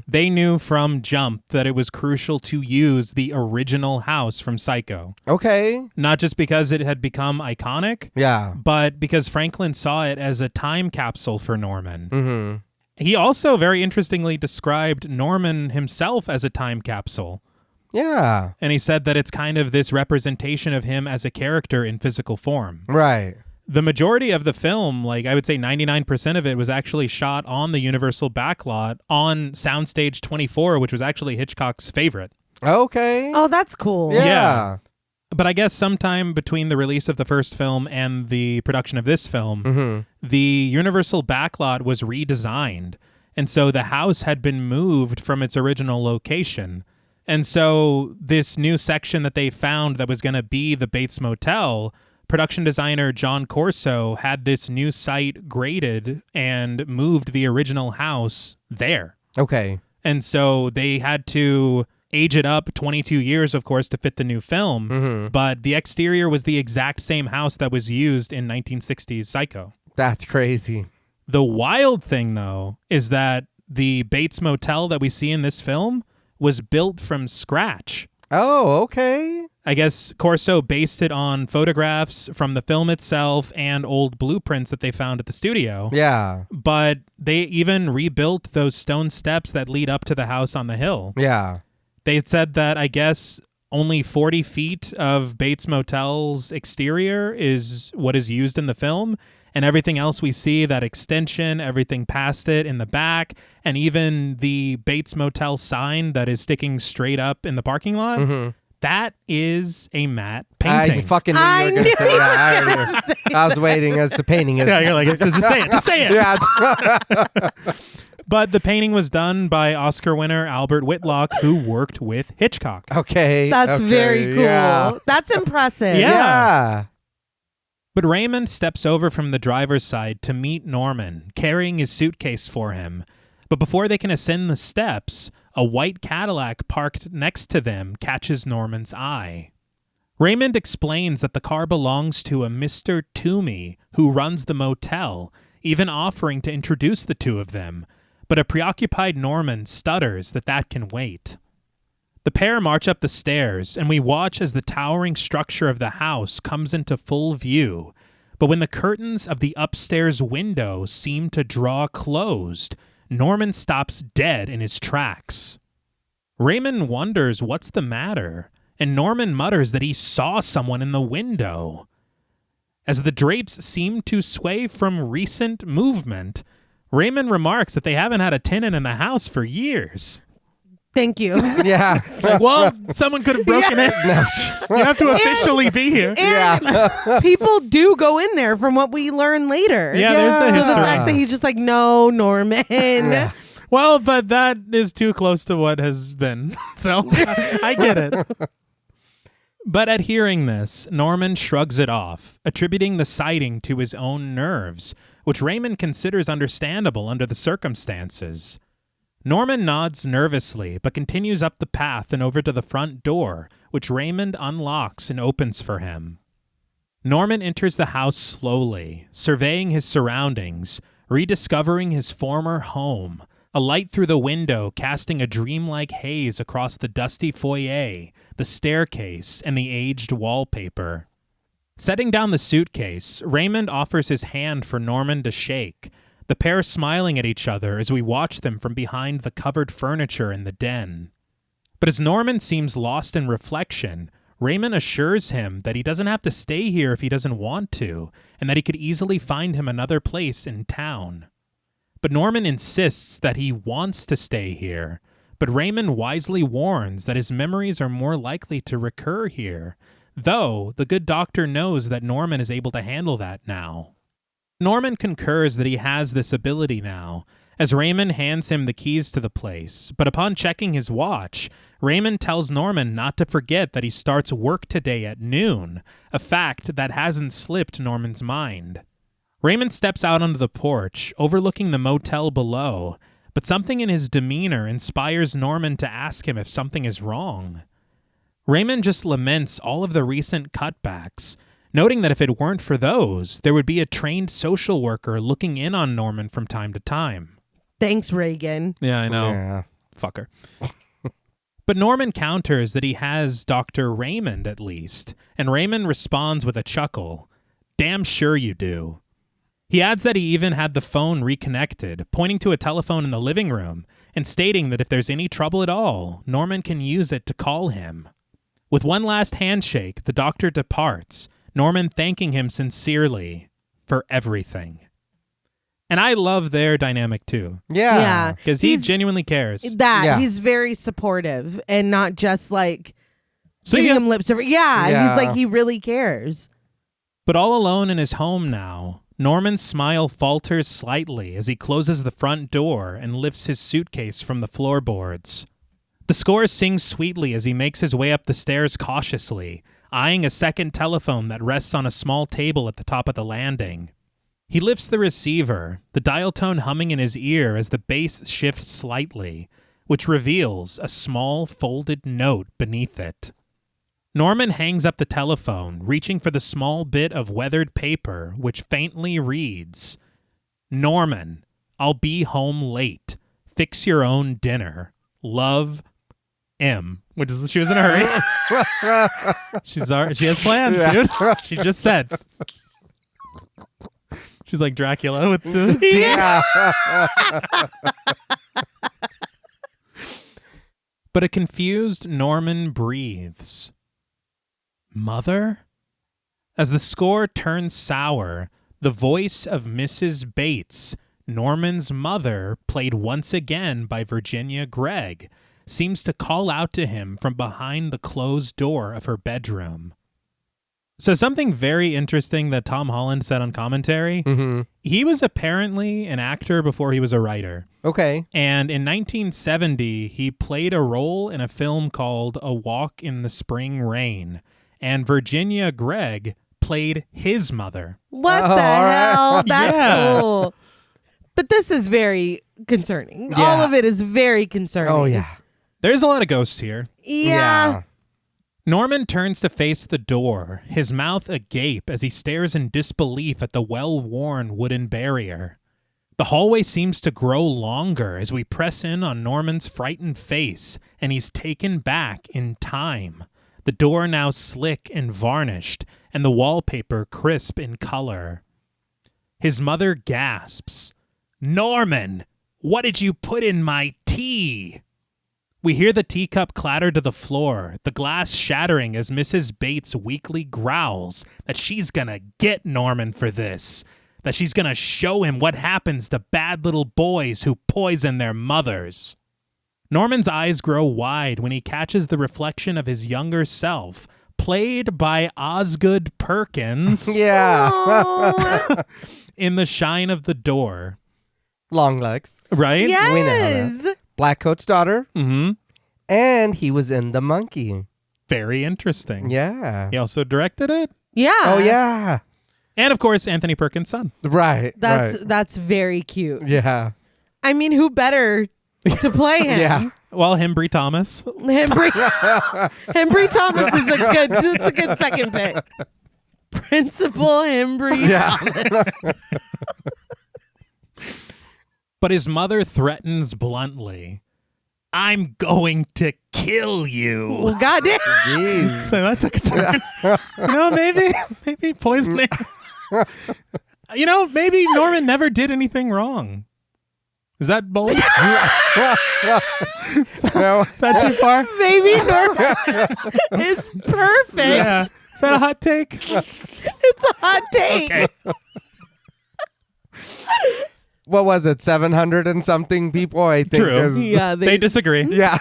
they knew from jump that it was crucial to use the original house from Psycho. Okay. Not just because it had become iconic, Yeah. but because Franklin saw it as a time capsule for Norman. Mm-hmm. He also very interestingly described Norman himself as a time capsule. Yeah. And he said that it's kind of this representation of him as a character in physical form. Right. The majority of the film, like I would say 99% of it, was actually shot on the Universal backlot on Soundstage 24, which was actually Hitchcock's favorite. Okay. Oh, that's cool. Yeah. But I guess sometime between the release of the first film and the production of this film, the Universal backlot was redesigned. And so the house had been moved from its original location. And so this new section that they found that was going to be the Bates Motel, production designer John Corso had this new site graded and moved the original house there. Okay. And so they had to age it up 22 years, of course, to fit the new film. But the exterior was the exact same house that was used in 1960s Psycho. That's crazy. The wild thing, though, is that the Bates Motel that we see in this film was built from scratch. Oh, okay. I guess Corso based it on photographs from the film itself and old blueprints that they found at the studio. Yeah. But they even rebuilt those stone steps that lead up to the house on the hill. Yeah. They said that, I guess, only 40 feet of Bates Motel's exterior is what is used in the film. And everything else we see, that extension, everything past it in the back, and even the Bates Motel sign that is sticking straight up in the parking lot, that is a matte painting. I fucking knew you were going to say that. I was waiting as the painting is. Yeah, you're like, just say it. Just say it. Yeah. But the painting was done by Oscar winner Albert Whitlock, who worked with Hitchcock. Okay. That's very cool. Yeah. That's impressive. Yeah. But Raymond steps over from the driver's side to meet Norman, carrying his suitcase for him. But before they can ascend the steps, a white Cadillac parked next to them catches Norman's eye. Raymond explains that the car belongs to a Mr. Toomey, who runs the motel, even offering to introduce the two of them. But a preoccupied Norman stutters that can wait. The pair march up the stairs, and we watch as the towering structure of the house comes into full view. But when the curtains of the upstairs window seem to draw closed, Norman stops dead in his tracks. Raymond wonders what's the matter, and Norman mutters that he saw someone in the window. As the drapes seem to sway from recent movement, Raymond remarks that they haven't had a tenant in the house for years. Thank you. Yeah. Like, well, someone could have broken in. You have to officially be here. And people do go in there from what we learn later. Yeah, there's a So history. the fact that he's just like, no, Norman. Yeah. Well, but that is too close to what has been. So I get it. But at hearing this, Norman shrugs it off, attributing the sighting to his own nerves, which Raymond considers understandable under the circumstances. Norman nods nervously, but continues up the path and over to the front door, which Raymond unlocks and opens for him. Norman enters the house slowly, surveying his surroundings, rediscovering his former home, a light through the window casting a dreamlike haze across the dusty foyer, the staircase, and the aged wallpaper. Setting down the suitcase, Raymond offers his hand for Norman to shake, the pair smiling at each other as we watch them from behind the covered furniture in the den. But as Norman seems lost in reflection, Raymond assures him that he doesn't have to stay here if he doesn't want to, and that he could easily find him another place in town. But Norman insists that he wants to stay here, but Raymond wisely warns that his memories are more likely to recur here, though the good doctor knows that Norman is able to handle that now. Norman concurs that he has this ability now, as Raymond hands him the keys to the place, but upon checking his watch, Raymond tells Norman not to forget that he starts work today at noon, a fact that hasn't slipped Norman's mind. Raymond steps out onto the porch, overlooking the motel below, but something in his demeanor inspires Norman to ask him if something is wrong. Raymond just laments all of the recent cutbacks, noting that if it weren't for those, there would be a trained social worker looking in on Norman from time to time. Thanks, Reagan. Yeah, I know. Yeah. Fucker. But Norman counters that he has Dr. Raymond at least, and Raymond responds with a chuckle. Damn sure you do. He adds that he even had the phone reconnected, pointing to a telephone in the living room, and stating that if there's any trouble at all, Norman can use it to call him. With one last handshake, the doctor departs, Norman thanking him sincerely for everything. And I love their dynamic too. Yeah. Because he genuinely cares. He's very supportive and not just like So giving yeah. him lip service. Yeah, Yeah. he's like, he really cares. But all alone in his home now, Norman's smile falters slightly as he closes the front door and lifts his suitcase from the floorboards. The score sings sweetly as he makes his way up the stairs cautiously, eyeing a second telephone that rests on a small table at the top of the landing. He lifts the receiver, the dial tone humming in his ear as the bass shifts slightly, which reveals a small folded note beneath it. Norman hangs up the telephone, reaching for the small bit of weathered paper, which faintly reads, Norman, I'll be home late. Fix your own dinner. Love, M, which is she was in a hurry. She has plans, dude. She just said. She's like Dracula with the Yeah. But a confused Norman breathes. Mother? As the score turns sour, the voice of Mrs. Bates, Norman's mother, played once again by Virginia Gregg, seems to call out to him from behind the closed door of her bedroom. So something very interesting that Tom Holland said on commentary, he was apparently an actor before he was a writer. Okay. And in 1970, he played a role in a film called A Walk in the Spring Rain. And Virginia Gregg played his mother. What the hell? That's cool. But this is very concerning. Yeah. All of it is very concerning. Oh, yeah. There's a lot of ghosts here. Yeah. Norman turns to face the door, his mouth agape as he stares in disbelief at the well-worn wooden barrier. The hallway seems to grow longer as we press in on Norman's frightened face, and he's taken back in time. The door now slick and varnished, and the wallpaper crisp in color. His mother gasps, "Norman, what did you put in my tea?" We hear the teacup clatter to the floor, the glass shattering as Mrs. Bates weakly growls that she's gonna get Norman for this, that she's gonna show him what happens to bad little boys who poison their mothers. Norman's eyes grow wide when he catches the reflection of his younger self, played by Osgood Perkins, Yeah. in the shine of the door. Long legs. Right? Yes. We know that. Blackcoat's daughter. Mm-hmm. And he was in The Monkey. Very interesting. Yeah. He also directed it. Yeah. Oh, yeah. And, of course, Anthony Perkins' son. Right. That's very cute. Yeah. I mean, who better to play him? Yeah. Well, Hembry Thomas. Hembry Thomas is a good second pick. Principal Hembry Thomas. But his mother threatens bluntly, "I'm going to kill you." Well, goddamn. Jeez. So that took a turn. Maybe poisoning. Maybe Norman never did anything wrong. Is that bold? Is that too far? Maybe Norman is perfect. Yeah. Is that a hot take? It's a hot take. Okay. What was it? 700 and something people, I think. True. Yeah, They disagree. Yeah.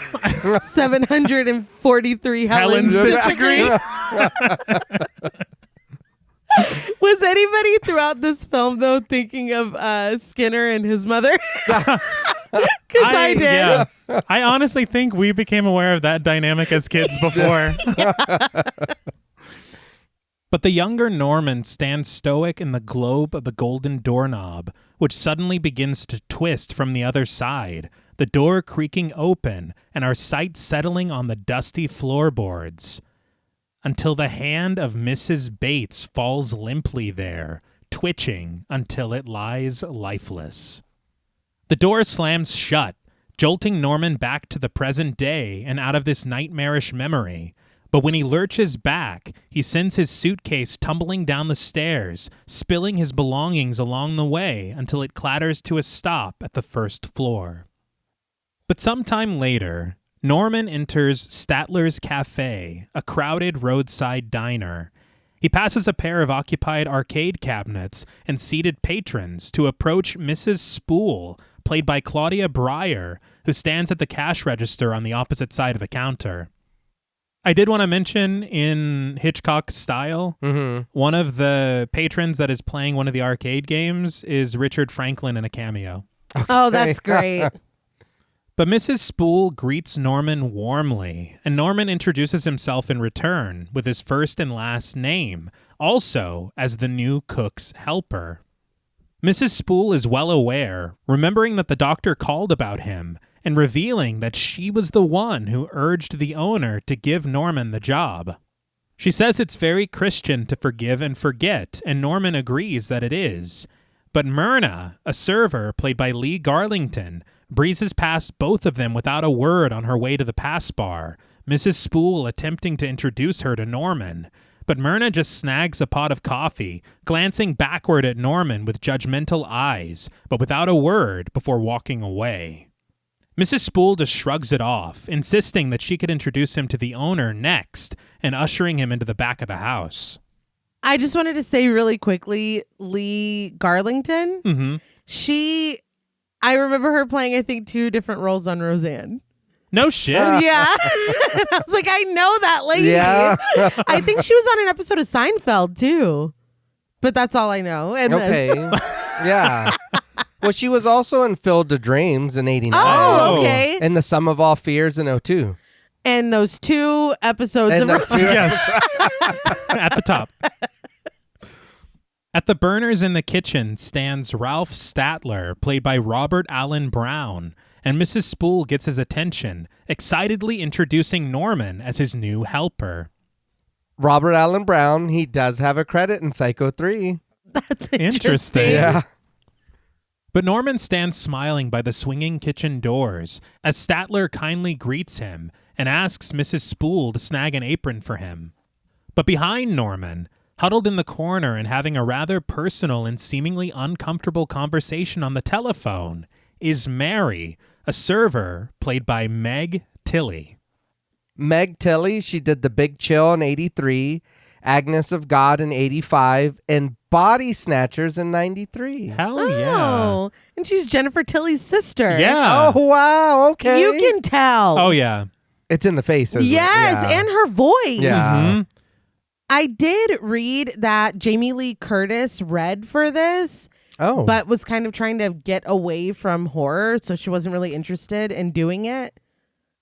743 Helens Helens disagree. Was anybody throughout this film, though, thinking of Skinner and his mother? Because I did. Yeah. I honestly think we became aware of that dynamic as kids before. But the younger Norman stands stoic in the globe of the golden doorknob, which suddenly begins to twist from the other side, the door creaking open and our sight settling on the dusty floorboards, until the hand of Mrs. Bates falls limply there, twitching until it lies lifeless. The door slams shut, jolting Norman back to the present day and out of this nightmarish memory. But when he lurches back, he sends his suitcase tumbling down the stairs, spilling his belongings along the way until it clatters to a stop at the first floor. But sometime later, Norman enters Statler's Cafe, a crowded roadside diner. He passes a pair of occupied arcade cabinets and seated patrons to approach Mrs. Spool, played by Claudia Breyer, who stands at the cash register on the opposite side of the counter. I did want to mention, in Hitchcock's style, one of the patrons that is playing one of the arcade games is Richard Franklin in a cameo. Oh, that's great. But Mrs. Spool greets Norman warmly, and Norman introduces himself in return with his first and last name, also as the new cook's helper. Mrs. Spool is well aware, remembering that the doctor called about him, and revealing that she was the one who urged the owner to give Norman the job. She says it's very Christian to forgive and forget, and Norman agrees that it is. But Myrna, a server played by Lee Garlington, breezes past both of them without a word on her way to the pass bar, Mrs. Spool attempting to introduce her to Norman. But Myrna just snags a pot of coffee, glancing backward at Norman with judgmental eyes, but without a word before walking away. Mrs. Spool just shrugs it off, insisting that she could introduce him to the owner next, and ushering him into the back of the house. I just wanted to say really quickly, Lee Garlington, Mm-hmm. I remember her playing, I think, 2 different roles on Roseanne. No shit. Yeah. I was like, I know that lady. Yeah. I think she was on an episode of Seinfeld, too. But that's all I know. And Okay. Yeah. Well, she was also in Field of Dreams in 89. Oh, okay. And The Sum of All Fears in 02. And those 2 episodes And of those two- Yes. At the top. At the burners in the kitchen stands Ralph Statler, played by Robert Allen Brown, and Mrs. Spool gets his attention, excitedly introducing Norman as his new helper. Robert Allen Brown, he does have a credit in Psycho 3. That's Interesting. Yeah. But Norman stands smiling by the swinging kitchen doors as Statler kindly greets him and asks Mrs. Spool to snag an apron for him. But behind Norman, huddled in the corner and having a rather personal and seemingly uncomfortable conversation on the telephone, is Mary, a server played by Meg Tilly. Meg Tilly, she did The Big Chill in 83, Agnes of God in 85, and Body Snatchers in 93. Hell Oh, and she's Jennifer Tilly's sister. yeah. Yeah. Oh, wow. Okay. You can tell. Oh, yeah. It's in the face, isn't it? Yes, Yeah. and her voice. Yeah. Mhm. I did read that Jamie Lee Curtis read for this, Oh. but was kind of trying to get away from horror, so she wasn't really interested in doing it.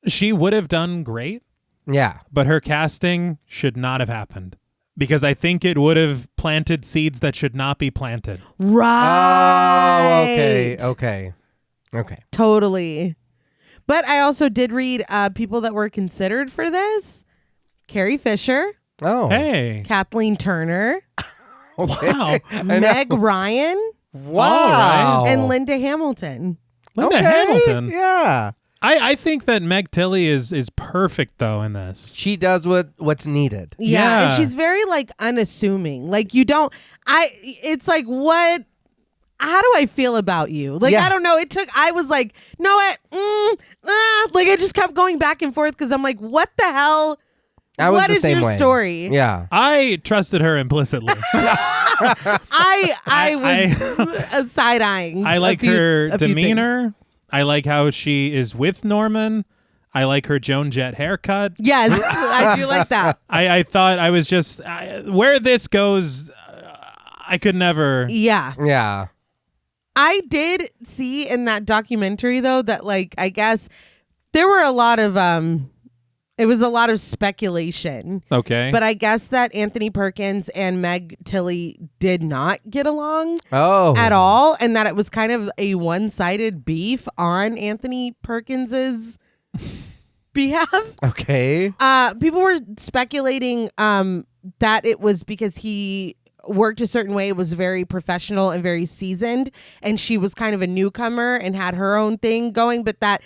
She would have done great, Yeah. but her casting should not have happened because I think it would have planted seeds that should not be planted. Right. Oh, okay. Okay. Okay. Totally. But I also did read people that were considered for this. Carrie Fisher, Oh. Hey. Kathleen Turner, Okay. Wow. I know. Meg Ryan, Wow. and Linda Hamilton. Linda Okay. Hamilton. Yeah. I think that Meg Tilly is perfect, though, in this. She does what's needed. Yeah, and Yeah. she's very like unassuming. Like you don't it's like what how do I feel about you? Like Yeah. I don't know. I was like, no like I just kept going back and forth because I'm like, what the hell? I was What the is same your way. story? Yeah. I trusted her implicitly. I was side eyeing. I like her demeanor. I like how she is with Norman. I like her Joan Jett haircut. Yes, I do like that. I thought I was just where this goes. I could never. Yeah. Yeah. I did see in that documentary though that like I guess there were a lot of it was a lot of speculation. Okay. But I guess that Anthony Perkins and Meg Tilly did not get along Oh. at all, and that it was kind of a one-sided beef on Anthony Perkins's behalf. Okay. People were speculating that it was because he worked a certain way, was very professional and very seasoned, and she was kind of a newcomer and had her own thing going, but that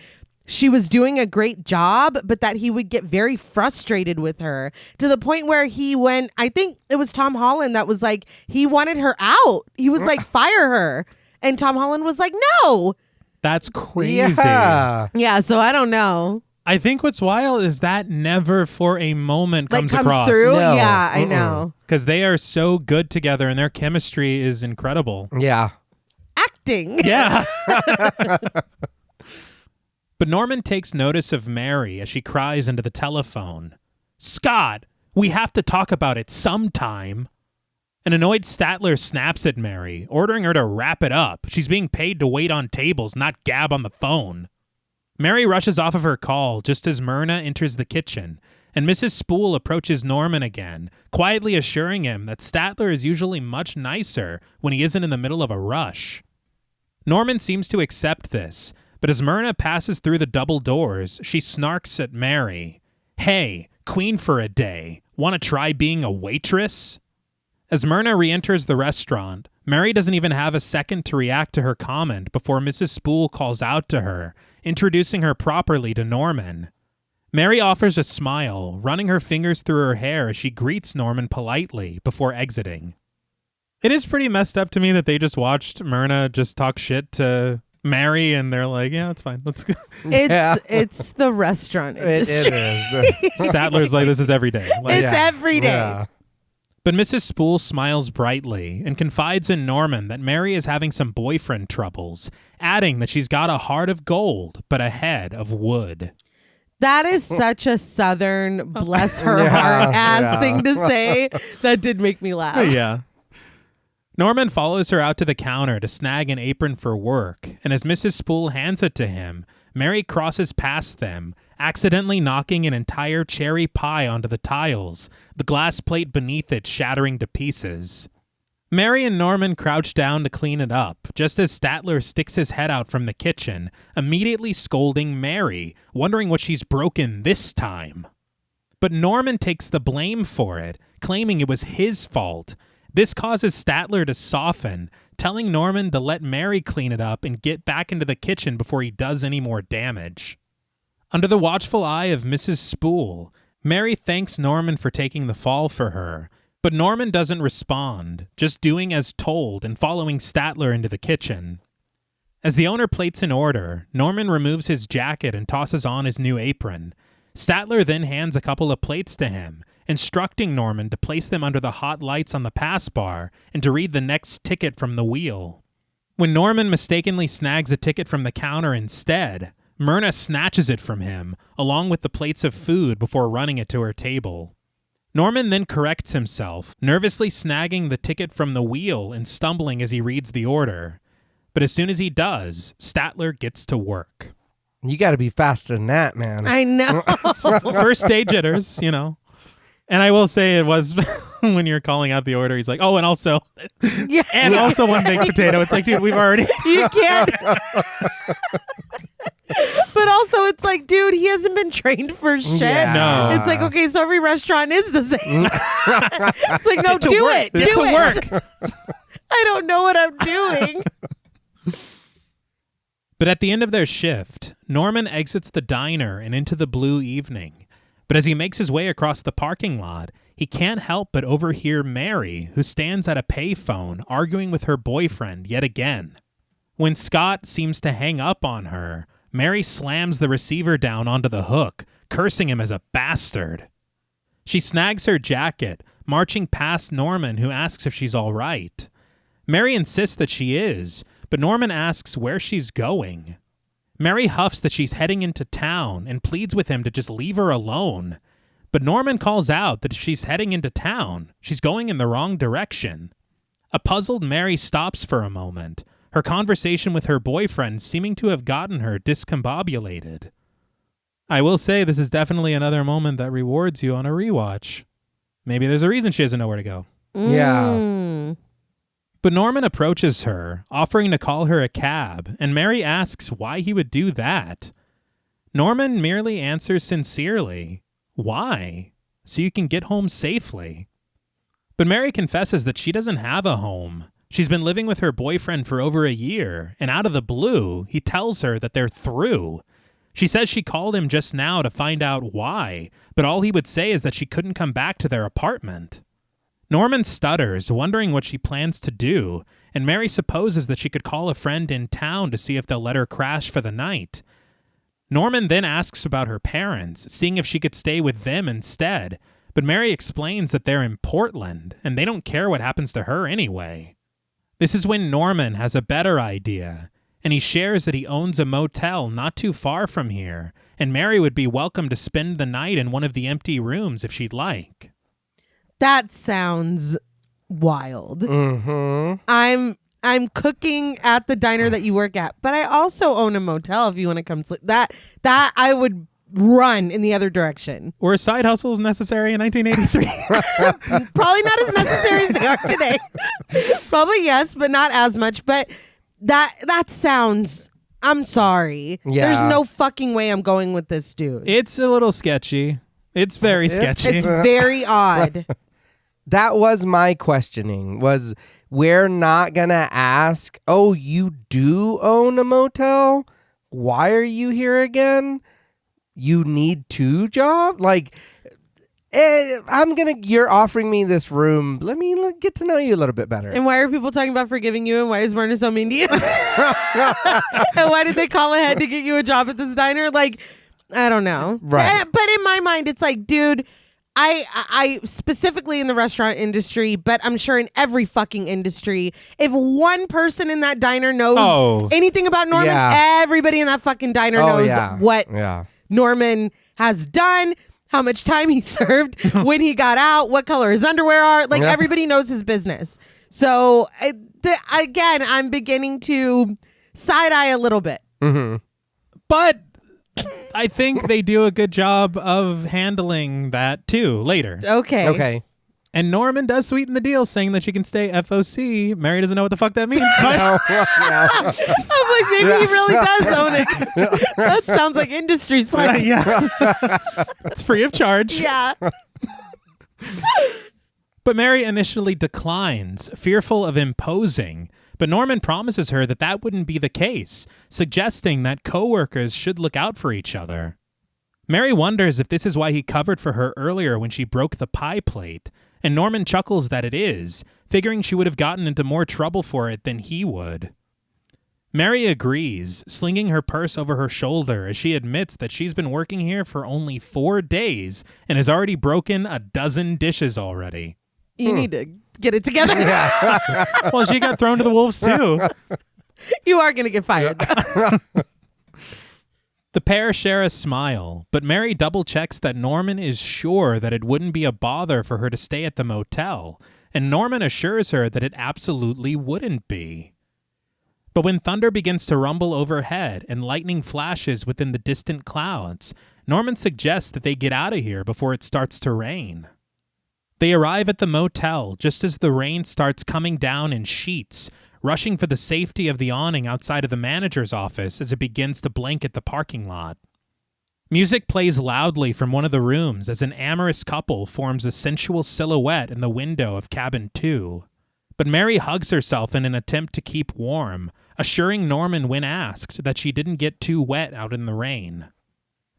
she was doing a great job, but that he would get very frustrated with her to the point where he went, I think it was Tom Holland that was like, he wanted her out. He was like, fire her. And Tom Holland was like, no. That's crazy. Yeah. Yeah, so I don't know. I think what's wild is that never for a moment Like comes across. through. No. Yeah, I know. Because they are so good together and their chemistry is incredible. Yeah. Acting. Yeah. But Norman takes notice of Mary as she cries into the telephone. Scott, we have to talk about it sometime. An annoyed Statler snaps at Mary, ordering her to wrap it up. She's being paid to wait on tables, not gab on the phone. Mary rushes off of her call just as Myrna enters the kitchen, and Mrs. Spool approaches Norman again, quietly assuring him that Statler is usually much nicer when he isn't in the middle of a rush. Norman seems to accept this, but as Myrna passes through the double doors, she snarks at Mary. Hey, queen for a day, want to try being a waitress? As Myrna re-enters the restaurant, Mary doesn't even have a second to react to her comment before Mrs. Spool calls out to her, introducing her properly to Norman. Mary offers a smile, running her fingers through her hair as she greets Norman politely before exiting. It is pretty messed up to me that they just watched Myrna just talk shit to Mary, and they're like, yeah, it's fine. Let's go. It's the restaurant industry. It is. Statler's like, this is every day. Like, It's every day. Yeah. But Mrs. Spool smiles brightly and confides in Norman that Mary is having some boyfriend troubles, adding that she's got a heart of gold, but a head of wood. That is such a Southern, bless her heart ass thing to say. That did make me laugh. Yeah. Norman follows her out to the counter to snag an apron for work, and as Mrs. Spool hands it to him, Mary crosses past them, accidentally knocking an entire cherry pie onto the tiles, the glass plate beneath it shattering to pieces. Mary and Norman crouch down to clean it up, just as Statler sticks his head out from the kitchen, immediately scolding Mary, wondering what she's broken this time. But Norman takes the blame for it, claiming it was his fault. This causes Statler to soften, telling Norman to let Mary clean it up and get back into the kitchen before he does any more damage. Under the watchful eye of Mrs. Spool, Mary thanks Norman for taking the fall for her, but Norman doesn't respond, just doing as told and following Statler into the kitchen. As the owner plates an order, Norman removes his jacket and tosses on his new apron. Statler then hands a couple of plates to him, instructing Norman to place them under the hot lights on the pass bar and to read the next ticket from the wheel. When Norman mistakenly snags a ticket from the counter instead, Myrna snatches it from him, along with the plates of food before running it to her table. Norman then corrects himself, nervously snagging the ticket from the wheel and stumbling as he reads the order. But as soon as he does, Statler gets to work. You got to be faster than that, man. I know. First day jitters, you know. And I will say it was when you're calling out the order, he's like, oh, and also one baked potato. It's like, dude, we've already. You can't. But also, it's like, dude, he hasn't been trained for shit. Yeah. No. It's like, okay, so every restaurant is the same. It's like, no, do it. Do Get to it. work. I don't know what I'm doing. But at the end of their shift, Norman exits the diner and into the blue evening. But as he makes his way across the parking lot, he can't help but overhear Mary, who stands at a payphone arguing with her boyfriend yet again. When Scott seems to hang up on her, Mary slams the receiver down onto the hook, cursing him as a bastard. She snags her jacket, marching past Norman, who asks if she's all right. Mary insists that she is, but Norman asks where she's going. Mary huffs that she's heading into town and pleads with him to just leave her alone. But Norman calls out that if she's heading into town, she's going in the wrong direction. A puzzled Mary stops for a moment, her conversation with her boyfriend seeming to have gotten her discombobulated. I will say this is definitely another moment that rewards you on a rewatch. Maybe there's a reason she doesn't know where to go. Yeah. But Norman approaches her, offering to call her a cab, and Mary asks why he would do that. Norman merely answers sincerely, "Why? So you can get home safely." But Mary confesses that she doesn't have a home. She's been living with her boyfriend for over a year, and out of the blue, he tells her that they're through. She says she called him just now to find out why, but all he would say is that she couldn't come back to their apartment. Norman stutters, wondering what she plans to do, and Mary supposes that she could call a friend in town to see if they'll let her crash for the night. Norman then asks about her parents, seeing if she could stay with them instead, but Mary explains that they're in Portland, and they don't care what happens to her anyway. This is when Norman has a better idea, and he shares that he owns a motel not too far from here, and Mary would be welcome to spend the night in one of the empty rooms if she'd like. That sounds wild. Mm-hmm. I'm cooking at the diner that you work at, but I also own a motel if you want to come sleep. That I would run in the other direction. Were side hustles necessary in 1983? Probably not as necessary as they are today. Probably yes, but not as much. But that sounds, I'm sorry. Yeah. There's no fucking way I'm going with this dude. It's a little sketchy. It's very sketchy. It's very odd. That was my questioning, was we're not going to ask, oh, you do own a motel? Why are you here again? You need 2 jobs? Like, you're offering me this room. Let me get to know you a little bit better. And why are people talking about forgiving you? And why is Werner so mean to you? And why did they call ahead to get you a job at this diner? Like, I don't know. Right. But in my mind, it's like, dude, I specifically in the restaurant industry, but I'm sure in every fucking industry, if one person in that diner knows anything about Norman, everybody in that fucking diner knows what Norman has done, how much time he served, when he got out, what color his underwear are. Like, everybody knows his business. So, again, I'm beginning to side-eye a little bit. Mm-hmm. But I think they do a good job of handling that, too, later. Okay. And Norman does sweeten the deal, saying that she can stay FOC. Mary doesn't know what the fuck that means. But I'm like, maybe he really does own it. That sounds like industry slang. Yeah. It's free of charge. Yeah. But Mary initially declines, fearful of imposing. But Norman promises her that that wouldn't be the case, suggesting that coworkers should look out for each other. Mary wonders if this is why he covered for her earlier when she broke the pie plate, and Norman chuckles that it is, figuring she would have gotten into more trouble for it than he would. Mary agrees, slinging her purse over her shoulder as she admits that she's been working here for only 4 days and has already broken 12 dishes already. You need to get it together. Well, she got thrown to the wolves too. You are going to get fired. The pair share a smile, but Mary double-checks that Norman is sure that it wouldn't be a bother for her to stay at the motel, and Norman assures her that it absolutely wouldn't be. But when thunder begins to rumble overhead and lightning flashes within the distant clouds, Norman suggests that they get out of here before it starts to rain. They arrive at the motel just as the rain starts coming down in sheets, rushing for the safety of the awning outside of the manager's office as it begins to blanket the parking lot. Music plays loudly from one of the rooms as an amorous couple forms a sensual silhouette in the window of cabin 2. But Mary hugs herself in an attempt to keep warm, assuring Norman when asked that she didn't get too wet out in the rain.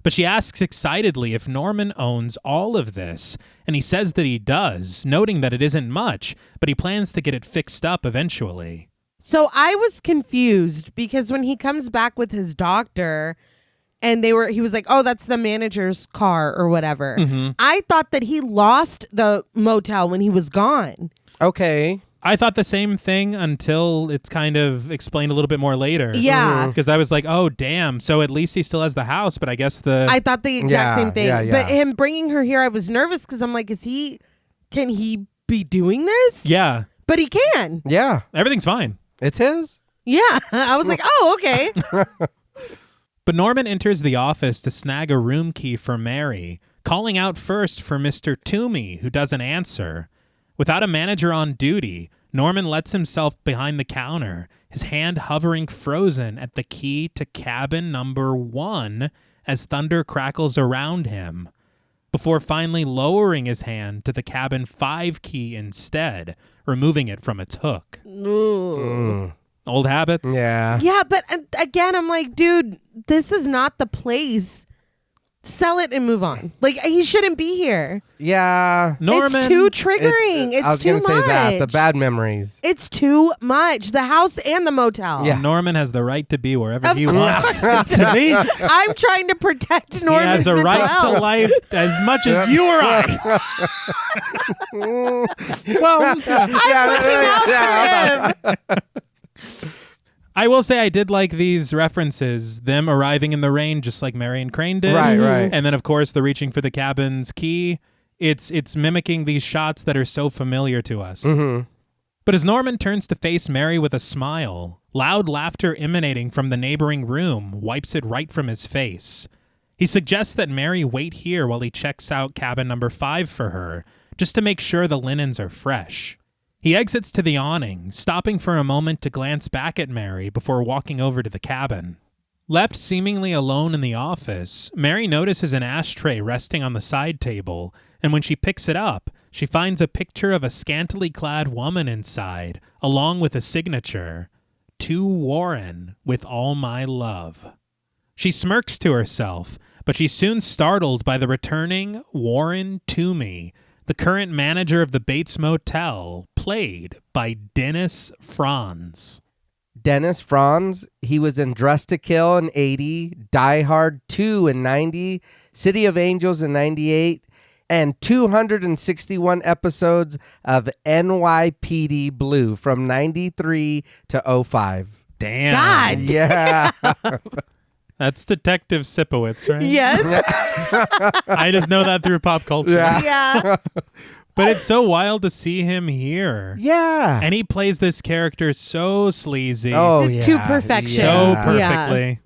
But she asks excitedly if Norman owns all of this, and he says that he does, noting that it isn't much, but he plans to get it fixed up eventually. So I was confused because when he comes back with his doctor and he was like, oh, that's the manager's car or whatever. Mm-hmm. I thought that he lost the motel when he was gone. Okay. I thought the same thing until it's kind of explained a little bit more later. Yeah. Because I was like, oh, damn. So at least he still has the house, but I guess I thought the exact same thing. Yeah. But him bringing her here, I was nervous because I'm like, can he be doing this? Yeah. But he can. Yeah. Everything's fine. It's his. Yeah. I was like, oh, okay. But Norman enters the office to snag a room key for Mary, calling out first for Mr. Toomey, who doesn't answer. Without a manager on duty, Norman lets himself behind the counter, his hand hovering frozen at the key to cabin number 1 as thunder crackles around him, before finally lowering his hand to the cabin 5 key instead, removing it from its hook. Old habits? Yeah. Yeah, but again, I'm like, dude, this is not the place. Sell it and move on. Like, he shouldn't be here. Yeah. Norman, it's too triggering. It's too much. I was going to say that. The bad memories. It's too much. The house and the motel. Yeah. Norman has the right to be wherever Of he course. wants to be. I'm trying to protect He Norman's has a mental right health. to life as much as you or I. Well, I'm looking out for him. I will say I did like these references, them arriving in the rain just like Marion Crane did. Right. And then, of course, the reaching for the cabin's key. It's mimicking these shots that are so familiar to us. Mm-hmm. But as Norman turns to face Mary with a smile, loud laughter emanating from the neighboring room wipes it right from his face. He suggests that Mary wait here while he checks out cabin number 5 for her, just to make sure the linens are fresh. He exits to the awning, stopping for a moment to glance back at Mary before walking over to the cabin. Left seemingly alone in the office, Mary notices an ashtray resting on the side table, and when she picks it up, she finds a picture of a scantily clad woman inside, along with a signature, "To Warren, with all my love." She smirks to herself, but she's soon startled by the returning Warren Toomey, the current manager of the Bates Motel, played by Dennis Franz. Dennis Franz, he was in Dressed to Kill in 80, Die Hard 2 in 90, City of Angels in 98, and 261 episodes of NYPD Blue from 93 to 05. Damn. God. Yeah. That's Detective Sipowicz, right? Yes. I just know that through pop culture. Yeah. But it's so wild to see him here. Yeah. And he plays this character so sleazy. Oh, To yeah. perfection. So Yeah. perfectly.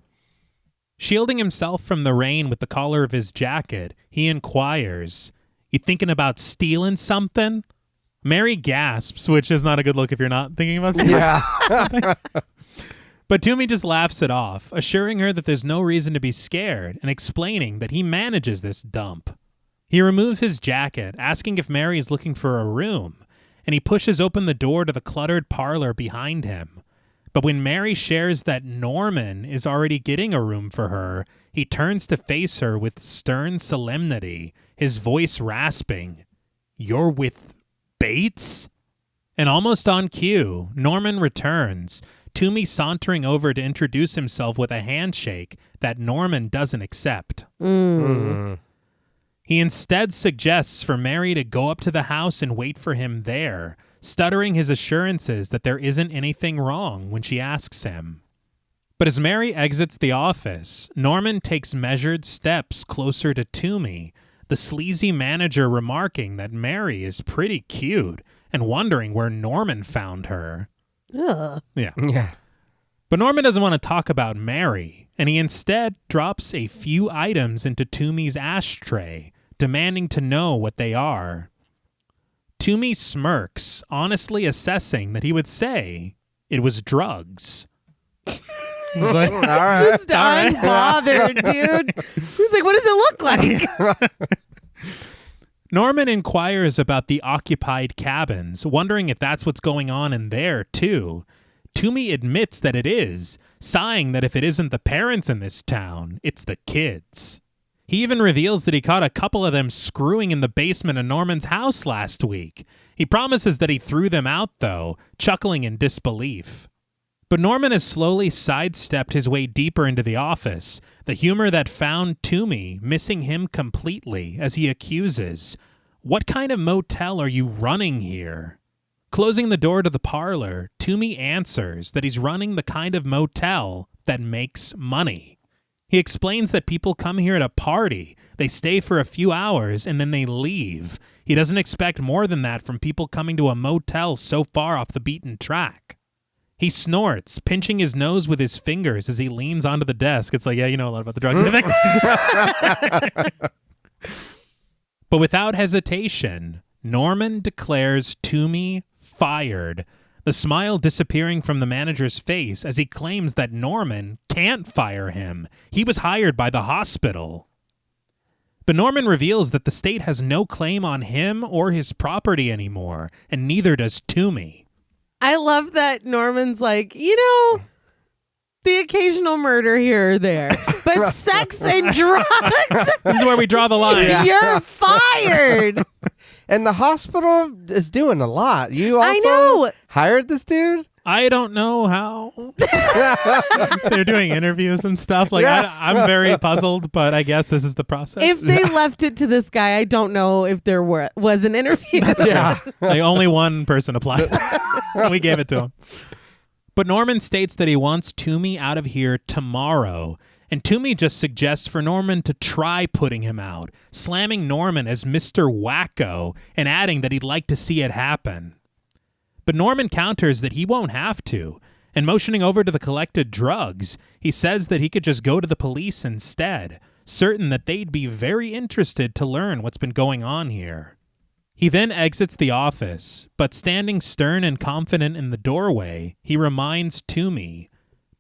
Shielding himself from the rain with the collar of his jacket, he inquires, "You thinking about stealing something?" Mary gasps, which is not a good look if you're not thinking about stealing. Yeah. But Toomey just laughs it off, assuring her that there's no reason to be scared and explaining that he manages this dump. He removes his jacket, asking if Mary is looking for a room, and he pushes open the door to the cluttered parlor behind him. But when Mary shares that Norman is already getting a room for her, he turns to face her with stern solemnity, his voice rasping, "You're with Bates?" And almost on cue, Norman returns, Toomey sauntering over to introduce himself with a handshake that Norman doesn't accept. He instead suggests for Mary to go up to the house and wait for him there, stuttering his assurances that there isn't anything wrong when she asks him. But as Mary exits the office, Norman takes measured steps closer to Toomey, the sleazy manager remarking that Mary is pretty cute and wondering where Norman found her. Ugh. Yeah. Yeah. But Norman doesn't want to talk about Mary, and he instead drops a few items into Toomey's ashtray, demanding to know what they are. Toomey smirks, honestly assessing that he would say it was drugs. He's like, All right. Just unbothered, dude. He's like, what does it look like? Norman inquires about the occupied cabins, wondering if that's what's going on in there, too. Toomey admits that it is, sighing that if it isn't the parents in this town, it's the kids. He even reveals that he caught a couple of them screwing in the basement of Norman's house last week. He promises that he threw them out, though, chuckling in disbelief. But Norman has slowly sidestepped his way deeper into the office, the humor that found Toomey missing him completely as he accuses, "What kind of motel are you running here?" Closing the door to the parlor, Toomey answers that he's running the kind of motel that makes money. He explains that people come here at a party, they stay for a few hours, and then they leave. He doesn't expect more than that from people coming to a motel so far off the beaten track. He snorts, pinching his nose with his fingers as he leans onto the desk. It's like, yeah, you know a lot about the drugs. But without hesitation, Norman declares Toomey fired, the smile disappearing from the manager's face as he claims that Norman can't fire him. He was hired by the hospital. But Norman reveals that the state has no claim on him or his property anymore, and neither does Toomey. I love that Norman's like, the occasional murder here or there, but sex and drugs, This is where we draw the line. Yeah. you're fired. And the hospital is doing a lot. You also I know. hired this dude? I don't know how. They're doing interviews and stuff. Like, Yeah. I'm very puzzled, but I guess this is the process. If they left it to this guy, I don't know if there was an interview. Yeah. Like, only one person applied. We gave it to him. But Norman states that he wants Toomey out of here tomorrow, and Toomey just suggests for Norman to try putting him out, slamming Norman as Mr. Wacko and adding that he'd like to see it happen. But Norman counters that he won't have to, and motioning over to the collected drugs, he says that he could just go to the police instead, certain that they'd be very interested to learn what's been going on here. He then exits the office, but standing stern and confident in the doorway, he reminds Toomey,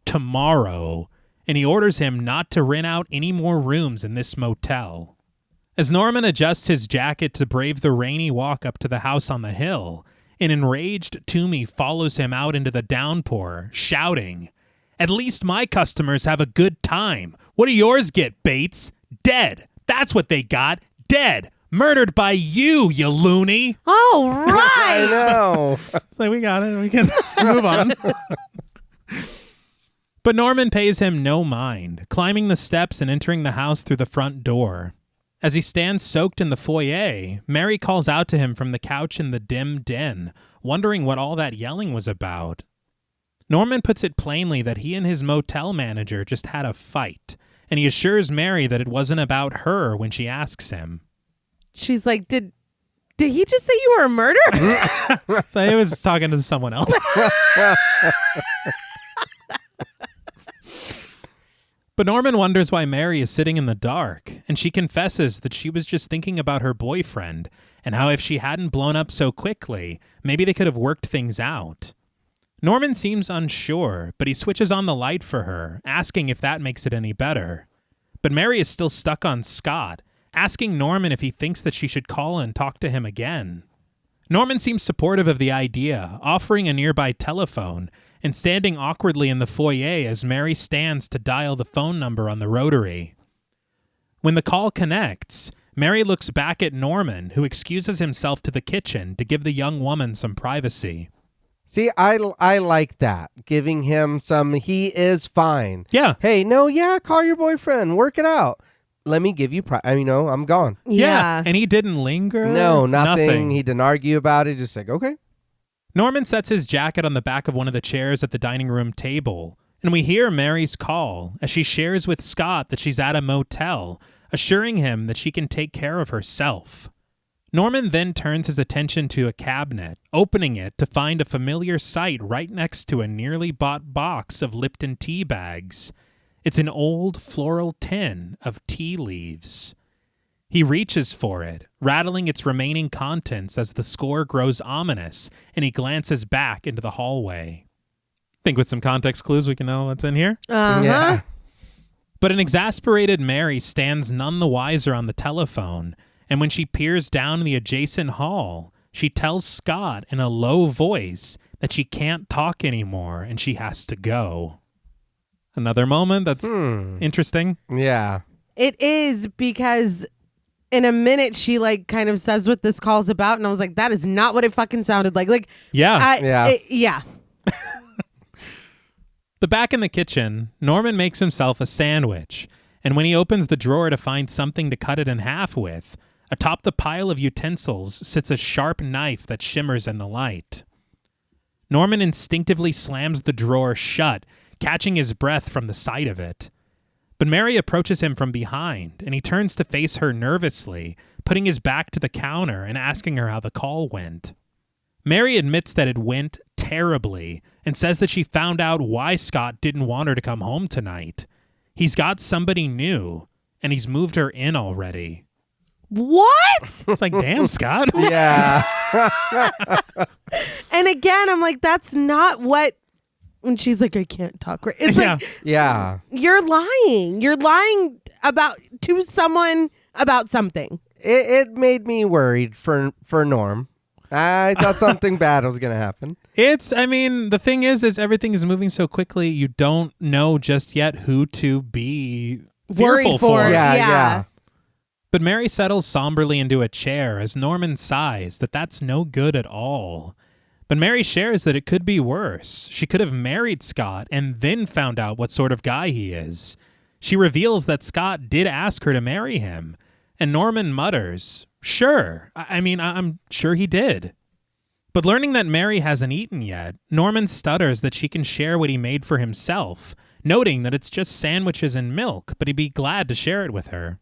tomorrow, and he orders him not to rent out any more rooms in this motel. As Norman adjusts his jacket to brave the rainy walk up to the house on the hill, an enraged Toomey follows him out into the downpour, shouting, "At least my customers have a good time. What do yours get, Bates? Dead. That's what they got. Dead. Murdered by you, you loony." Oh, right. I know. So we got it. We can move on. But Norman pays him no mind, climbing the steps and entering the house through the front door. As he stands soaked in the foyer, Mary calls out to him from the couch in the dim den, wondering what all that yelling was about. Norman puts it plainly that he and his motel manager just had a fight, and he assures Mary that it wasn't about her when she asks him. She's like, did he just say you were a murderer? So he was talking to someone else. But Norman wonders why Mary is sitting in the dark, and she confesses that she was just thinking about her boyfriend and how if she hadn't blown up so quickly, maybe they could have worked things out. Norman seems unsure, but he switches on the light for her, asking if that makes it any better. But Mary is still stuck on Scott, asking Norman if he thinks that she should call and talk to him again. Norman seems supportive of the idea, offering a nearby telephone and standing awkwardly in the foyer as Mary stands to dial the phone number on the rotary. When the call connects, Mary looks back at Norman, who excuses himself to the kitchen to give the young woman some privacy. See, I like that. Giving him some, he is fine. Yeah. Hey, call your boyfriend. Work it out. Let me give you, I'm gone. Yeah. And he didn't linger? No, nothing. He didn't argue about it. Just like, okay. Norman sets his jacket on the back of one of the chairs at the dining room table, and we hear Mary's call as she shares with Scott that she's at a motel, assuring him that she can take care of herself. Norman then turns his attention to a cabinet, opening it to find a familiar sight right next to a nearly bought box of Lipton tea bags. It's an old floral tin of tea leaves. He reaches for it, rattling its remaining contents as the score grows ominous, and he glances back into the hallway. Think with some context clues we can know what's in here? Uh-huh. Yeah. But an exasperated Mary stands none the wiser on the telephone, and when she peers down the adjacent hall, she tells Scott in a low voice that she can't talk anymore and she has to go. Another moment that's interesting. Yeah. It is, because in a minute she like kind of says what this call's about, and I was like, that is not what it fucking sounded like. Like, Yeah. Yeah. But back in the kitchen, Norman makes himself a sandwich, and when he opens the drawer to find something to cut it in half with, atop the pile of utensils sits a sharp knife that shimmers in the light. Norman instinctively slams the drawer shut, catching his breath from the sight of it. But Mary approaches him from behind, and he turns to face her nervously, putting his back to the counter and asking her how the call went. Mary admits that it went terribly and says that she found out why Scott didn't want her to come home tonight. He's got somebody new, and he's moved her in already. What? It's like, damn, Scott. Yeah. And again, I'm like, that's not what. When she's like, I can't talk right. It's like, Yeah. you're lying. You're lying to someone about something. It made me worried for Norm. I thought something bad was going to happen. The thing is everything is moving so quickly, you don't know just yet who to be Worried fearful for. for. Yeah. But Mary settles somberly into a chair as Norman sighs that that's no good at all. But Mary shares that it could be worse. She could have married Scott and then found out what sort of guy he is. She reveals that Scott did ask her to marry him, and Norman mutters, sure. I'm sure he did. But learning that Mary hasn't eaten yet, Norman stutters that she can share what he made for himself, noting that it's just sandwiches and milk, but he'd be glad to share it with her.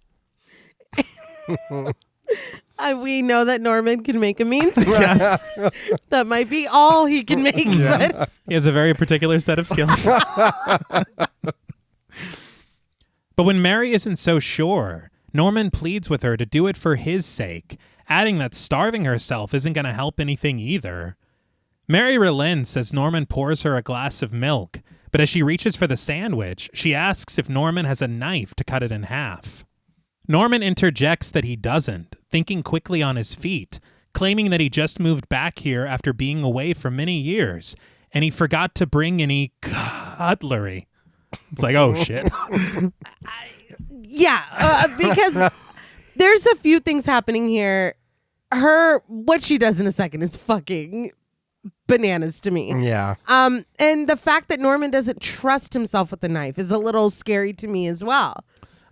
We know that Norman can make a mean sauce. Yes. That might be all he can make. But He has a very particular set of skills. But when Mary isn't so sure, Norman pleads with her to do it for his sake, adding that starving herself isn't going to help anything either. Mary relents as Norman pours her a glass of milk, but as she reaches for the sandwich, she asks if Norman has a knife to cut it in half. Norman interjects that he doesn't, thinking quickly on his feet, claiming that he just moved back here after being away for many years, and he forgot to bring any cutlery. It's like, oh, shit. Because there's a few things happening here. What she does in a second is fucking bananas to me. Yeah. And the fact that Norman doesn't trust himself with the knife is a little scary to me as well.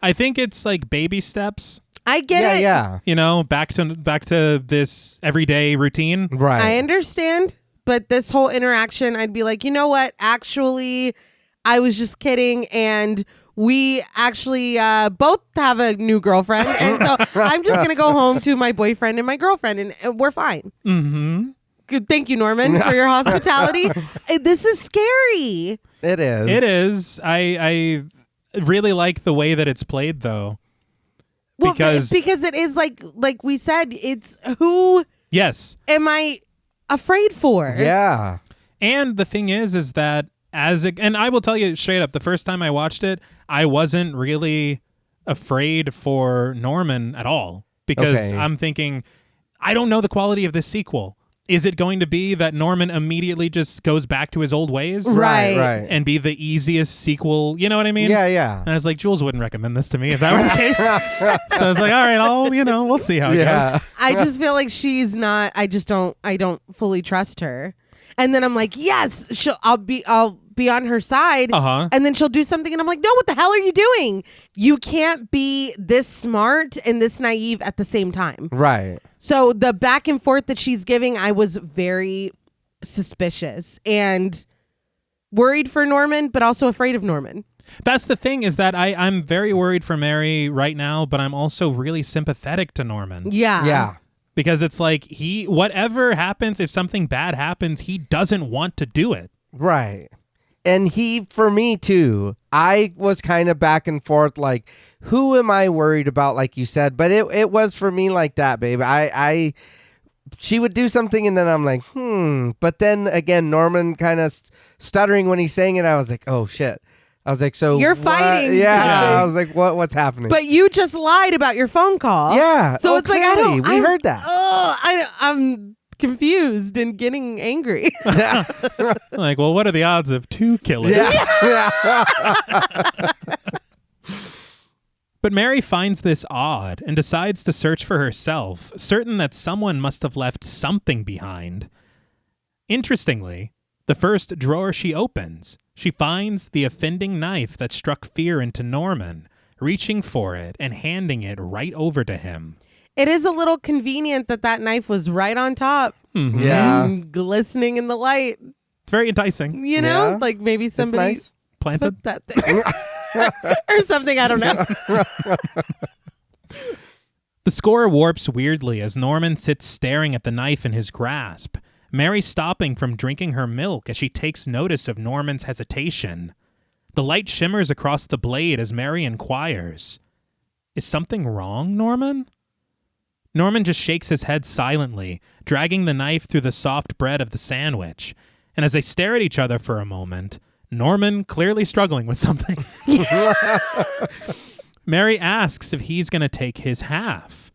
I think it's like baby steps. I get it. Yeah. You know, back to this everyday routine. Right. I understand. But this whole interaction, I'd be like, you know what? Actually, I was just kidding. And we actually both have a new girlfriend. And so I'm just going to go home to my boyfriend and my girlfriend, and we're fine. Mm-hmm. Good. Thank you, Norman, for your hospitality. This is scary. It is. It is. I really like the way that it's played, though. Well, because it is like we said, it's who yes. am I afraid for? Yeah. And the thing is that and I will tell you straight up, the first time I watched it, I wasn't really afraid for Norman at all because I'm thinking, I don't know the quality of this sequel. Is it going to be that Norman immediately just goes back to his old ways? Right. And be the easiest sequel? You know what I mean? Yeah. And I was like, Jules wouldn't recommend this to me if that were the case. So I was like, all right, we'll see how it goes. I just feel like she's not. I don't fully trust her. And then I'm like, yes, I'll be on her side. Uh-huh. And then she'll do something, and I'm like, no, what the hell are you doing? You can't be this smart and this naive at the same time. Right. So the back and forth that she's giving, I was very suspicious and worried for Norman, but also afraid of Norman. That's the thing, is that I'm very worried for Mary right now, but I'm also really sympathetic to Norman. Yeah. Because it's like whatever happens, if something bad happens, he doesn't want to do it. Right. And for me too, I was kind of back and forth, like, who am I worried about, like you said? But it was for me like that, babe. She would do something and then I'm like, But then again, Norman kind of stuttering when he's saying it. I was like, oh shit. I was like, so you're what? fighting. Yeah. I was like, what's happening? But you just lied about your phone call. Yeah. So it's like, we heard that. I'm confused and getting angry. Like, well, what are the odds of 2 killers? Yeah. But Mary finds this odd and decides to search for herself, certain that someone must have left something behind. Interestingly, the first drawer she opens, she finds the offending knife that struck fear into Norman, reaching for it and handing it right over to him. It is a little convenient that knife was right on top. Mm-hmm. Yeah. And glistening in the light. It's very enticing. You know? Yeah. Like maybe somebody nice. Planted? put that thing. Or something, I don't know. The score warps weirdly as Norman sits staring at the knife in his grasp, Mary stopping from drinking her milk as she takes notice of Norman's hesitation. The light shimmers across the blade as Mary inquires, "Is something wrong, Norman?" Norman just shakes his head silently, dragging the knife through the soft bread of the sandwich. And as they stare at each other for a moment, Norman clearly struggling with something. Mary asks if he's going to take his half.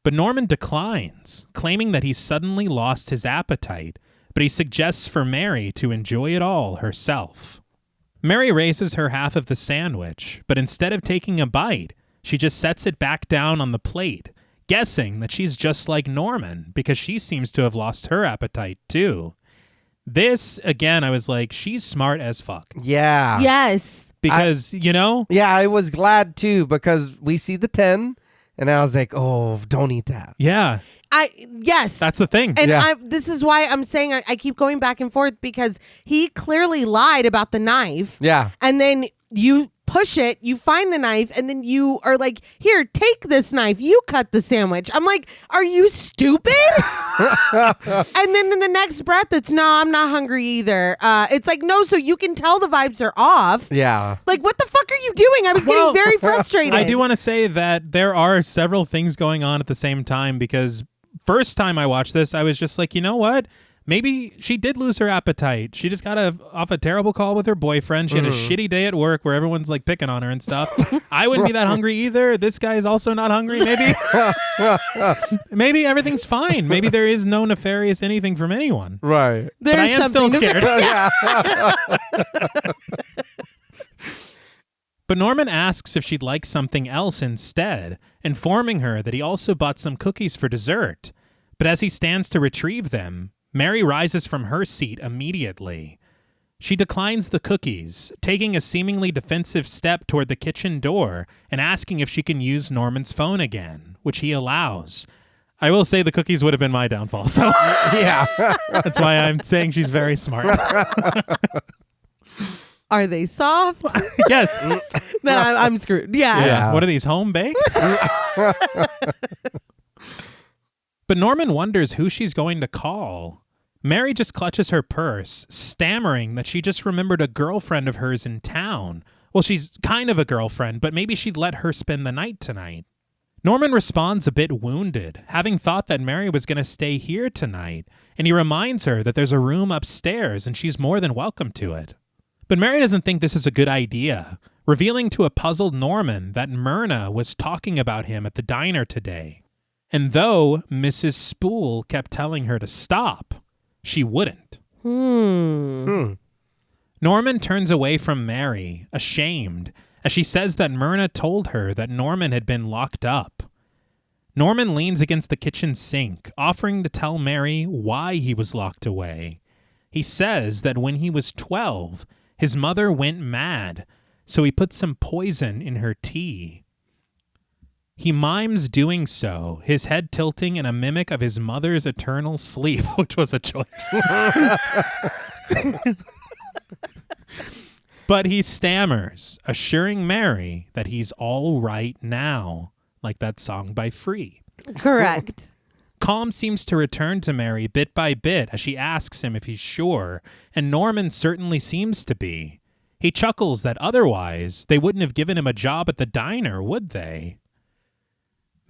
But Norman declines, claiming that he's suddenly lost his appetite, but he suggests for Mary to enjoy it all herself. Mary raises her half of the sandwich, but instead of taking a bite, she just sets it back down on the plate, guessing that she's just like Norman because she seems to have lost her appetite too. This, again, I was like, she's smart as fuck. Yeah. Yes. Because, Yeah, I was glad too because we see the 10 and I was like, oh, don't eat that. Yeah, Yes. that's the thing. And Yeah. this is why I'm saying I keep going back and forth because he clearly lied about the knife. Yeah. And then you push it, you find the knife, and then you are like, here, take this knife. You cut the sandwich. I'm like, are you stupid? And then in the next breath, it's, no, I'm not hungry either. It's like, no, so you can tell the vibes are off. Yeah. Like, what the fuck are you doing? I was getting very frustrated. I do want to say that there are several things going on at the same time because first time I watched this, I was just like, you know what? Maybe she did lose her appetite. She just got off a terrible call with her boyfriend. She had a shitty day at work where everyone's like picking on her and stuff. I wouldn't be that hungry either. This guy is also not hungry. Maybe everything's fine. Maybe there is no nefarious anything from anyone. Right. But I am still scared. But Norman asks if she'd like something else instead, informing her that he also bought some cookies for dessert. But as he stands to retrieve them, Mary rises from her seat immediately. She declines the cookies, taking a seemingly defensive step toward the kitchen door and asking if she can use Norman's phone again, which he allows. I will say the cookies would have been my downfall, so Yeah. that's why I'm saying she's very smart. Are they soft? Yes. Then I'm screwed. Yeah. Yeah. What are these, home baked? But Norman wonders who she's going to call. Mary just clutches her purse, stammering that she just remembered a girlfriend of hers in town. Well, she's kind of a girlfriend, but maybe she'd let her spend the night tonight. Norman responds a bit wounded, having thought that Mary was going to stay here tonight, and he reminds her that there's a room upstairs and she's more than welcome to it. But Mary doesn't think this is a good idea, revealing to a puzzled Norman that Myrna was talking about him at the diner today. And though Mrs. Spool kept telling her to stop, she wouldn't. Norman turns away from Mary, ashamed, as she says that Myrna told her that Norman had been locked up. Norman leans against the kitchen sink, offering to tell Mary why he was locked away. He says that when he was 12, his mother went mad, so he put some poison in her tea. He mimes doing so, his head tilting in a mimic of his mother's eternal sleep, which was a choice. But he stammers, assuring Mary that he's all right now, like that song by Free. Correct. Calm seems to return to Mary bit by bit as she asks him if he's sure, and Norman certainly seems to be. He chuckles that otherwise they wouldn't have given him a job at the diner, would they?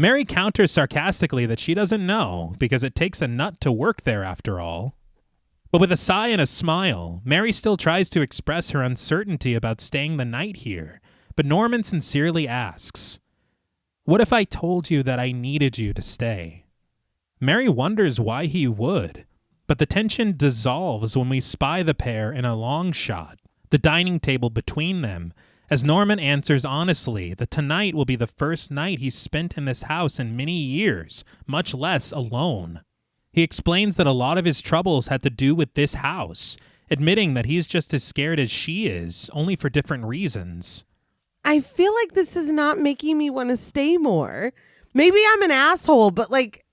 Mary counters sarcastically that she doesn't know, because it takes a nut to work there after all. But with a sigh and a smile, Mary still tries to express her uncertainty about staying the night here, but Norman sincerely asks, "What if I told you that I needed you to stay?" Mary wonders why he would, but the tension dissolves when we spy the pair in a long shot, the dining table between them, as Norman answers honestly that tonight will be the first night he's spent in this house in many years, much less alone. He explains that a lot of his troubles had to do with this house, admitting that he's just as scared as she is, only for different reasons. I feel like this is not making me want to stay more. Maybe I'm an asshole, but like,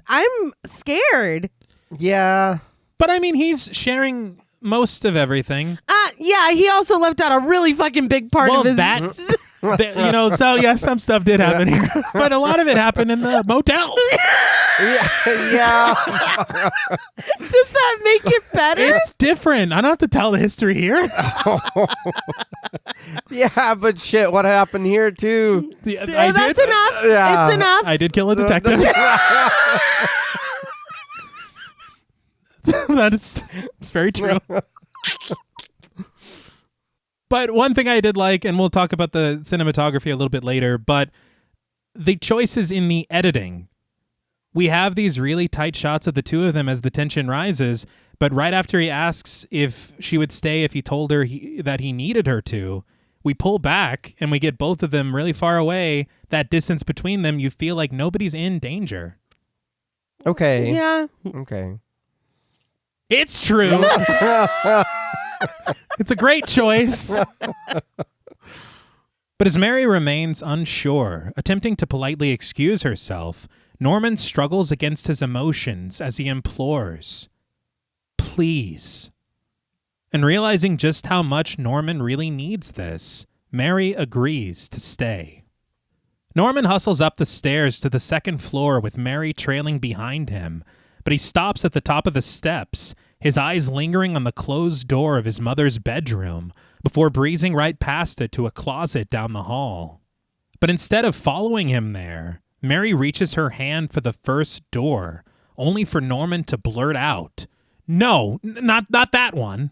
I'm scared. Yeah. But I mean, he's sharing most of everything. Yeah, he also left out a really fucking big part of his... So yeah, some stuff did happen here, but a lot of it happened in the motel. Yeah. Does that make it better? It's different. I don't have to tell the history here. Yeah, but shit, what happened here too? That's enough. Yeah. It's enough. I did kill a detective. It's very true. But one thing I did like, and we'll talk about the cinematography a little bit later, but the choices in the editing. We have these really tight shots of the two of them as the tension rises, but right after he asks if she would stay if he told her that he needed her to, we pull back and we get both of them really far away. That distance between them, you feel like nobody's in danger. Okay. Yeah. Okay. It's true. It's a great choice. But as Mary remains unsure, attempting to politely excuse herself, Norman struggles against his emotions as he implores, "Please." And realizing just how much Norman really needs this, Mary agrees to stay. Norman hustles up the stairs to the second floor with Mary trailing behind him, but he stops at the top of the steps, his eyes lingering on the closed door of his mother's bedroom, before breezing right past it to a closet down the hall. But instead of following him there, Mary reaches her hand for the first door, only for Norman to blurt out, No, not that one.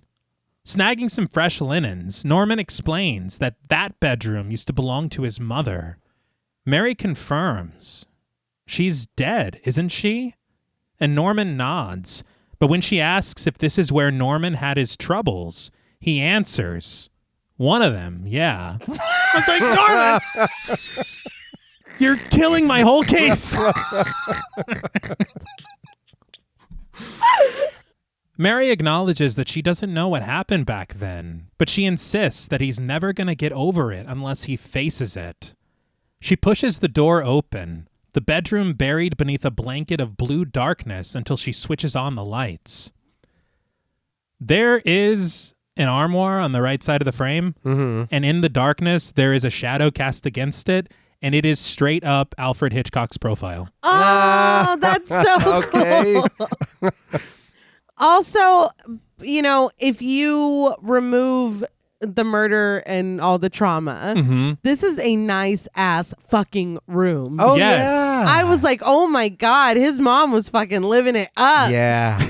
Snagging some fresh linens, Norman explains that bedroom used to belong to his mother. Mary confirms. She's dead, isn't she? And Norman nods. But when she asks if this is where Norman had his troubles, he answers, one of them, yeah. I was like, Norman! You're killing my whole case. Mary acknowledges that she doesn't know what happened back then, but she insists that he's never going to get over it unless he faces it. She pushes the door open, the bedroom buried beneath a blanket of blue darkness until she switches on the lights. There is an armoire on the right side of the frame, and in the darkness, there is a shadow cast against it, and it is straight up Alfred Hitchcock's profile. Oh, that's so cool. Also, if you remove the murder and all the trauma, this is a nice ass fucking room. Oh, yes. yeah. I was like, oh my God, his mom was fucking living it up. Yeah.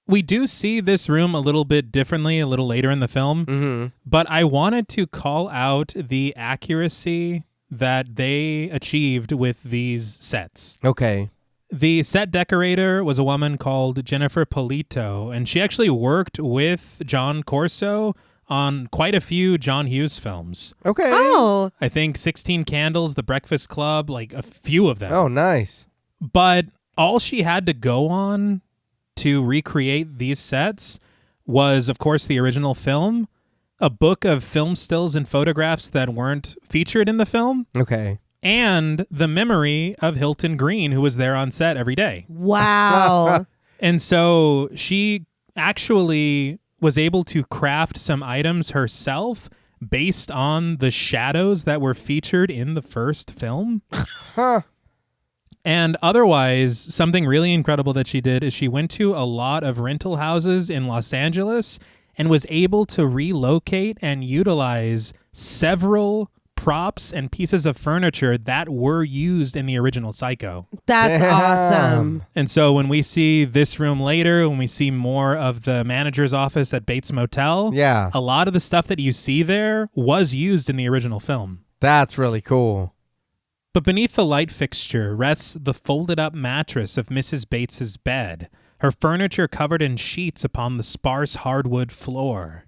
We do see this room a little bit differently a little later in the film, but I wanted to call out the accuracy that they achieved with these sets. Okay. The set decorator was a woman called Jennifer Polito, and she actually worked with John Corso on quite a few John Hughes films. Okay. Oh, I think 16 Candles, The Breakfast Club, like a few of them. Oh, nice. But all she had to go on to recreate these sets was, of course, the original film, a book of film stills and photographs that weren't featured in the film, Okay. and the memory of Hilton Green, who was there on set every day. wow. And so she actually was able to craft some items herself based on the shadows that were featured in the first film. Huh. And otherwise, something really incredible that she did is she went to a lot of rental houses in Los Angeles and was able to relocate and utilize several props and pieces of furniture that were used in the original Psycho. That's Damn. awesome. And so when we see this room later, when we see more of the manager's office at Bates Motel, Yeah. a lot of the stuff that you see there was used in the original film. That's really cool. But beneath the light fixture rests the folded up mattress of Mrs. Bates's bed, her furniture covered in sheets upon the sparse hardwood floor.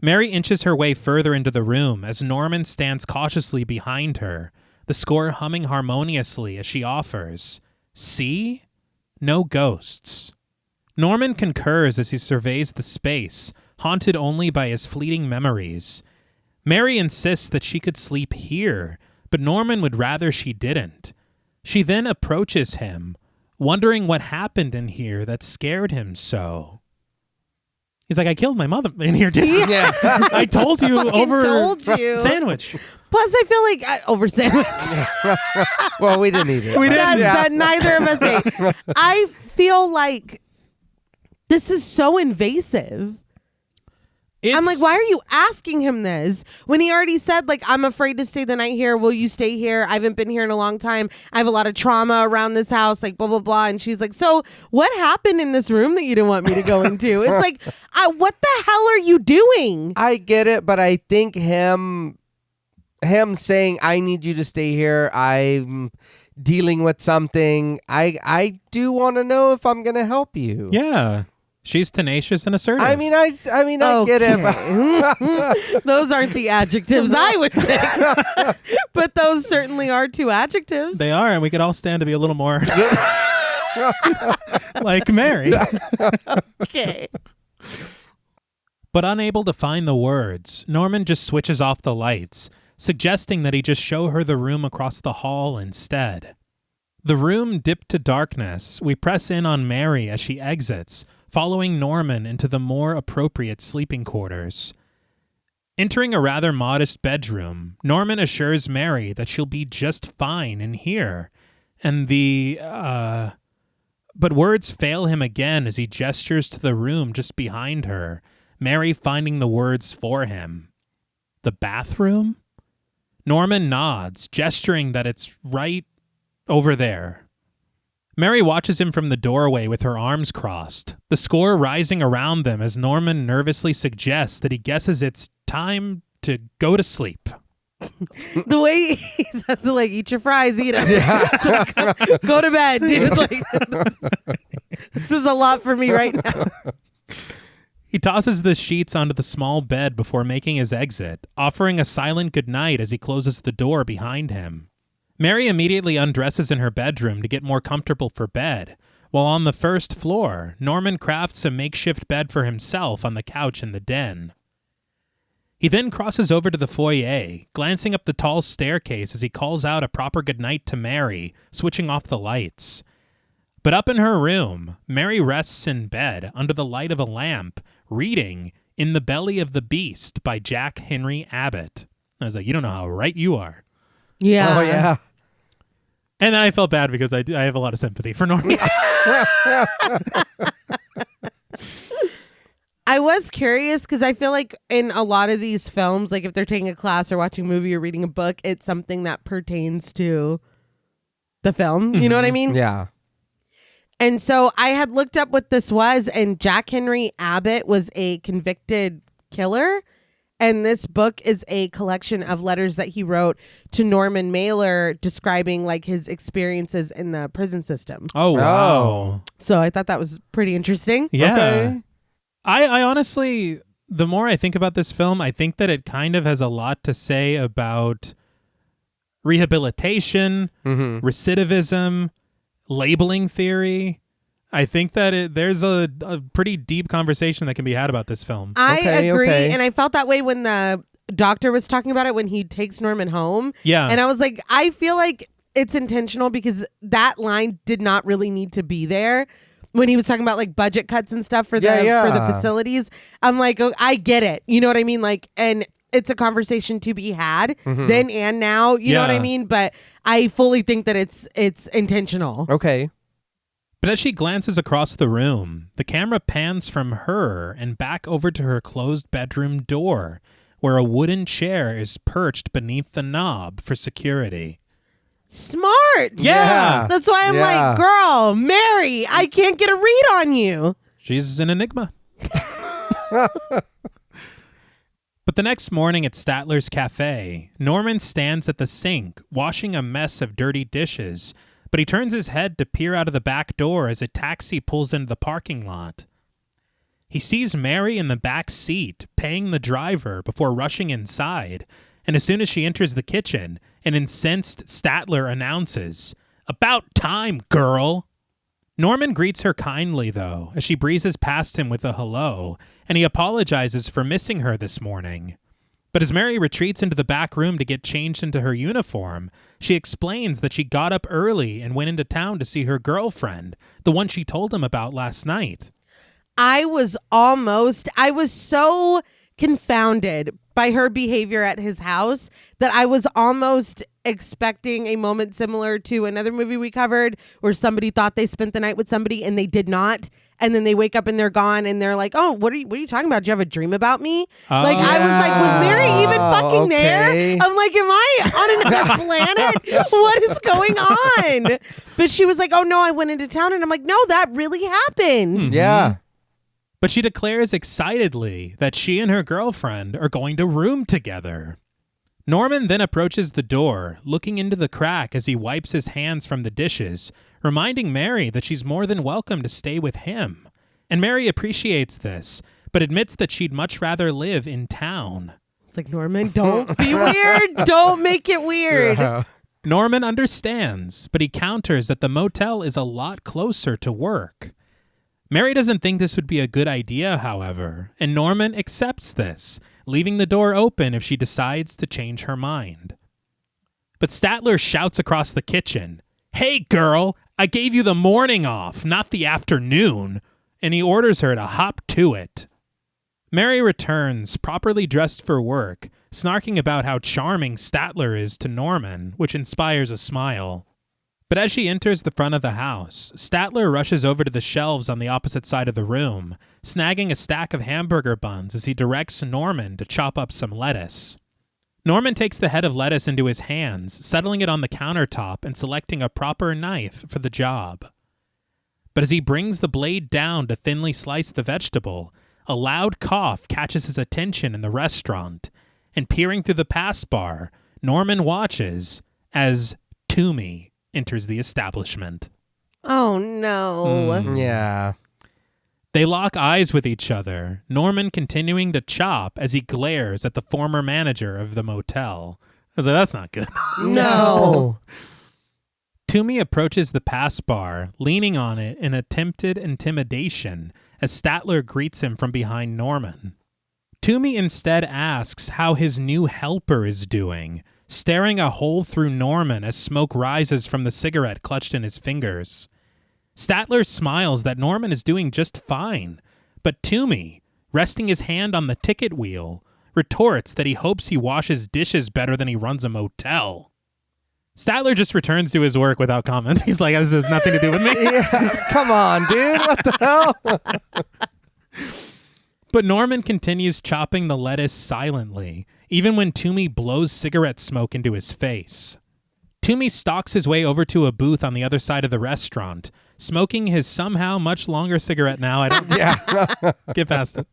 Mary inches her way further into the room as Norman stands cautiously behind her, the score humming harmoniously as she offers, "See? No ghosts." Norman concurs as he surveys the space, haunted only by his fleeting memories. Mary insists that she could sleep here, but Norman would rather she didn't. She then approaches him, wondering what happened in here that scared him so. He's like, I killed my mother in here, too. Yeah. I told you over told you. sandwich. Plus, I feel like over sandwich. Well, we didn't eat it. We didn't. that neither of us ate. I feel like this is so invasive. I'm like, why are you asking him this when he already said, like, I'm afraid to stay the night here. Will you stay here? I haven't been here in a long time. I have a lot of trauma around this house, like, blah, blah, blah. And she's like, so what happened in this room that you didn't want me to go into? It's like, what the hell are you doing? I get it, but I think him saying, I need you to stay here, I'm dealing with something, I do want to know if I'm going to help you. Yeah. She's tenacious and assertive. I mean, I get it. Those aren't the adjectives I would pick. But those certainly are two adjectives. They are, and we could all stand to be a little more like Mary. Okay. But unable to find the words, Norman just switches off the lights, suggesting that he just show her the room across the hall instead. The room dipped to darkness. We press in on Mary as she exits, following Norman into the more appropriate sleeping quarters. Entering a rather modest bedroom, Norman assures Mary that she'll be just fine in here, and but words fail him again as he gestures to the room just behind her, Mary finding the words for him. The bathroom? Norman nods, gesturing that it's right over there. Mary watches him from the doorway with her arms crossed, the score rising around them as Norman nervously suggests that he guesses it's time to go to sleep. The way he says, like, eat your fries, eat them. Yeah. Go to bed, dude. Like, this is a lot for me right now. He tosses the sheets onto the small bed before making his exit, offering a silent goodnight as he closes the door behind him. Mary immediately undresses in her bedroom to get more comfortable for bed, while on the first floor, Norman crafts a makeshift bed for himself on the couch in the den. He then crosses over to the foyer, glancing up the tall staircase as he calls out a proper goodnight to Mary, switching off the lights. But up in her room, Mary rests in bed under the light of a lamp, reading In the Belly of the Beast by Jack Henry Abbott. I was like, you don't know how right you are. Yeah. Oh, yeah. And then I felt bad because I have a lot of sympathy for Norman. I was curious because I feel like in a lot of these films, like if they're taking a class or watching a movie or reading a book, it's something that pertains to the film. You know what I mean? Yeah. And so I had looked up what this was, and Jack Henry Abbott was a convicted killer. And this book is a collection of letters that he wrote to Norman Mailer describing like his experiences in the prison system. Oh, wow. So I thought that was pretty interesting. Yeah. Okay. I honestly, the more I think about this film, I think that it kind of has a lot to say about rehabilitation, recidivism, labeling theory. I think that there's a pretty deep conversation that can be had about this film. I agree. Okay. And I felt that way when the doctor was talking about it when he takes Norman home. Yeah. And I was like, I feel like it's intentional because that line did not really need to be there. When he was talking about like budget cuts and stuff for the for the facilities, I'm like, oh, I get it. You know what I mean? Like, and it's a conversation to be had then and now. You know what I mean? But I fully think that it's intentional. Okay. But as she glances across the room, the camera pans from her and back over to her closed bedroom door, where a wooden chair is perched beneath the knob for security. Smart. Yeah. That's why I'm like, girl, Mary, I can't get a read on you. She's an enigma. But the next morning at Statler's Cafe, Norman stands at the sink, washing a mess of dirty dishes, but he turns his head to peer out of the back door as a taxi pulls into the parking lot. He sees Mary in the back seat, paying the driver before rushing inside, and as soon as she enters the kitchen, an incensed Statler announces, "About time, girl!" Norman greets her kindly, though, as she breezes past him with a hello, and he apologizes for missing her this morning. But as Mary retreats into the back room to get changed into her uniform, she explains that she got up early and went into town to see her girlfriend, the one she told him about last night. I was so confounded by her behavior at his house that I was almost expecting a moment similar to another movie we covered where somebody thought they spent the night with somebody and they did not. And then they wake up and they're gone and they're like, oh, what are you talking about? Do you have a dream about me? Like, I was like, was Mary even fucking there? I'm like, am I on another planet? What is going on? But she was like, oh no, I went into town. And I'm like, no, that really happened. Yeah. But she declares excitedly that she and her girlfriend are going to room together. Norman then approaches the door, looking into the crack as he wipes his hands from the dishes, reminding Mary that she's more than welcome to stay with him. And Mary appreciates this, but admits that she'd much rather live in town. It's like, Norman, don't be weird. Don't make it weird. Yeah. Norman understands, but he counters that the motel is a lot closer to work. Mary doesn't think this would be a good idea, however, and Norman accepts this, leaving the door open if she decides to change her mind. But Statler shouts across the kitchen, "Hey, girl, I gave you the morning off, not the afternoon," and he orders her to hop to it. Mary returns, properly dressed for work, snarking about how charming Statler is to Norman, which inspires a smile. But as she enters the front of the house, Statler rushes over to the shelves on the opposite side of the room, snagging a stack of hamburger buns as he directs Norman to chop up some lettuce. Norman takes the head of lettuce into his hands, settling it on the countertop and selecting a proper knife for the job. But as he brings the blade down to thinly slice the vegetable, a loud cough catches his attention in the restaurant, and peering through the pass bar, Norman watches as Toomey enters the establishment. Oh, no. Yeah. They lock eyes with each other, Norman continuing to chop as he glares at the former manager of the motel. I was like, that's not good. No. Toomey approaches the pass bar, leaning on it in attempted intimidation as Statler greets him from behind Norman. Toomey instead asks how his new helper is doing, staring a hole through Norman as smoke rises from the cigarette clutched in his fingers. Statler smiles that Norman is doing just fine, but Toomey, resting his hand on the ticket wheel, retorts that he hopes he washes dishes better than he runs a motel. Statler just returns to his work without comment. He's like, this has nothing to do with me. Yeah. Come on, dude. What the hell? But Norman continues chopping the lettuce silently, even when Toomey blows cigarette smoke into his face. Toomey stalks his way over to a booth on the other side of the restaurant, smoking his somehow much longer cigarette now. I don't get past it.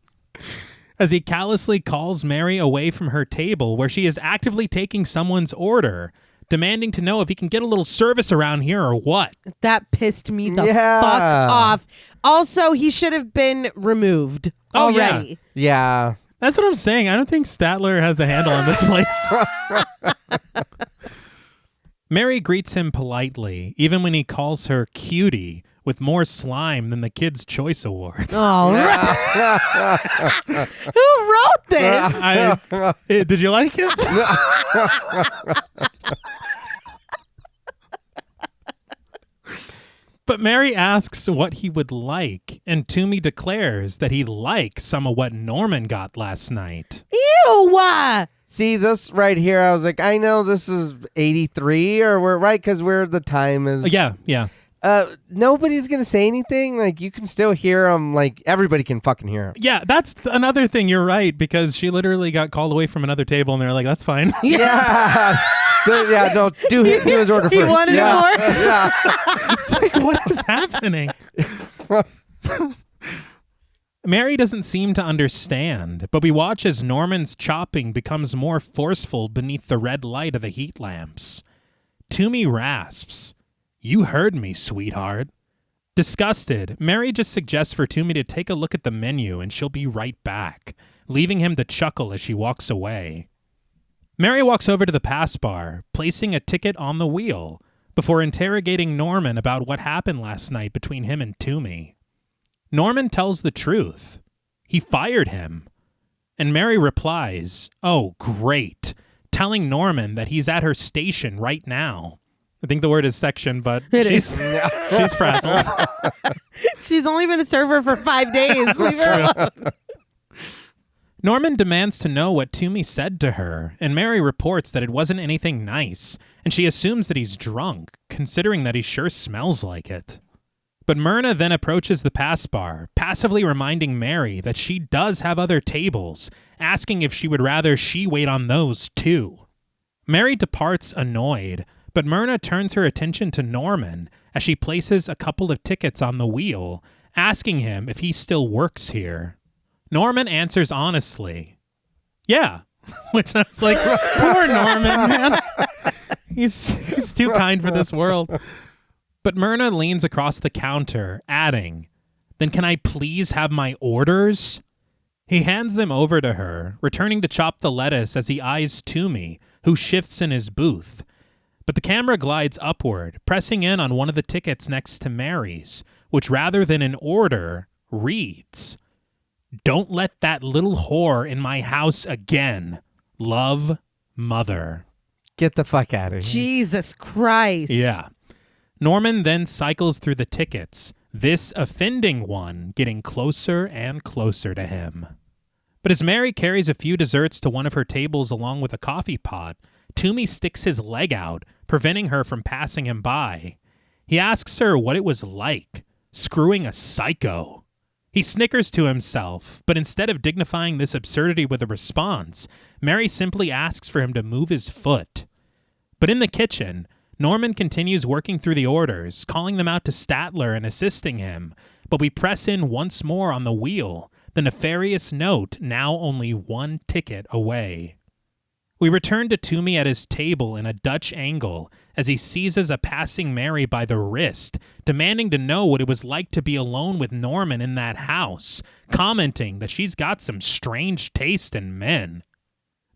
As he callously calls Mary away from her table where she is actively taking someone's order, demanding to know if he can get a little service around here or what. That pissed me the fuck off. Also, he should have been removed already. Yeah. That's what I'm saying. I don't think Statler has a handle on this place. Mary greets him politely, even when he calls her cutie, with more slime than the Kids' Choice Awards. Oh, who wrote this? Did you like it? But Mary asks what he would like, and Toomey declares that he likes some of what Norman got last night. Ew! See, this right here, I was like, I know this is 83, or we're right, because where the time is. Yeah. Nobody's going to say anything. Like, you can still hear them. Like, everybody can fucking hear them. Yeah, that's another thing. You're right, because she literally got called away from another table, and they're like, that's fine. Yeah. No, do his order first. He wanted it more? Yeah. It's like, what is happening? Mary doesn't seem to understand, but we watch as Norman's chopping becomes more forceful beneath the red light of the heat lamps. Toomey rasps, "You heard me, sweetheart." Disgusted, Mary just suggests for Toomey to take a look at the menu and she'll be right back, leaving him to chuckle as she walks away. Mary walks over to the pass bar, placing a ticket on the wheel, before interrogating Norman about what happened last night between him and Toomey. Norman tells the truth. He fired him. And Mary replies, "Oh, great," telling Norman that he's at her station right now. I think the word is section, but she's frazzled. She's only been a server for 5 days. Leave her alone. Norman demands to know what Toomey said to her, and Mary reports that it wasn't anything nice, and she assumes that he's drunk, considering that he sure smells like it. But Myrna then approaches the pass bar, passively reminding Mary that she does have other tables, asking if she would rather she wait on those too. Mary departs annoyed, but Myrna turns her attention to Norman as she places a couple of tickets on the wheel, asking him if he still works here. Norman answers honestly, "Yeah," which I was like, poor Norman, man. He's too kind for this world. But Myrna leans across the counter, adding, "Then can I please have my orders?" He hands them over to her, returning to chop the lettuce as he eyes Toomey, who shifts in his booth. But the camera glides upward, pressing in on one of the tickets next to Mary's, which rather than an order, reads, "Don't let that little whore in my house again. Love, Mother." Get the fuck out of here. Jesus Christ. Yeah. Norman then cycles through the tickets, this offending one getting closer and closer to him. But as Mary carries a few desserts to one of her tables along with a coffee pot, Toomey sticks his leg out, preventing her from passing him by. He asks her what it was like, screwing a psycho. He snickers to himself, but instead of dignifying this absurdity with a response, Mary simply asks for him to move his foot. But in the kitchen, Norman continues working through the orders, calling them out to Statler and assisting him, but we press in once more on the wheel, the nefarious note now only one ticket away. We return to Toomey at his table in a Dutch angle as he seizes a passing Mary by the wrist, demanding to know what it was like to be alone with Norman in that house, commenting that she's got some strange taste in men.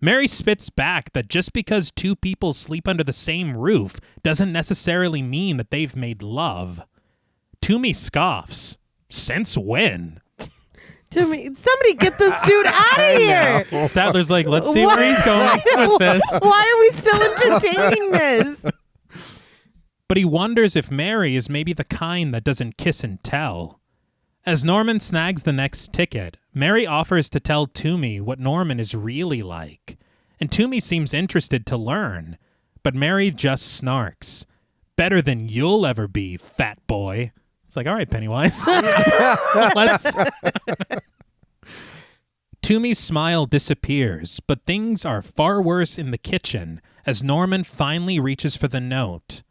Mary spits back that just because two people sleep under the same roof doesn't necessarily mean that they've made love. Toomey scoffs. Since when? Somebody get this dude out of here. Statler's like, let's see where he's going with this. Why are we still entertaining this? But he wonders if Mary is maybe the kind that doesn't kiss and tell. As Norman snags the next ticket, Mary offers to tell Toomey what Norman is really like. And Toomey seems interested to learn. But Mary just snarks. Better than you'll ever be, fat boy. It's like, all right, Pennywise. Let's... Toomey's smile disappears, but things are far worse in the kitchen as Norman finally reaches for the note.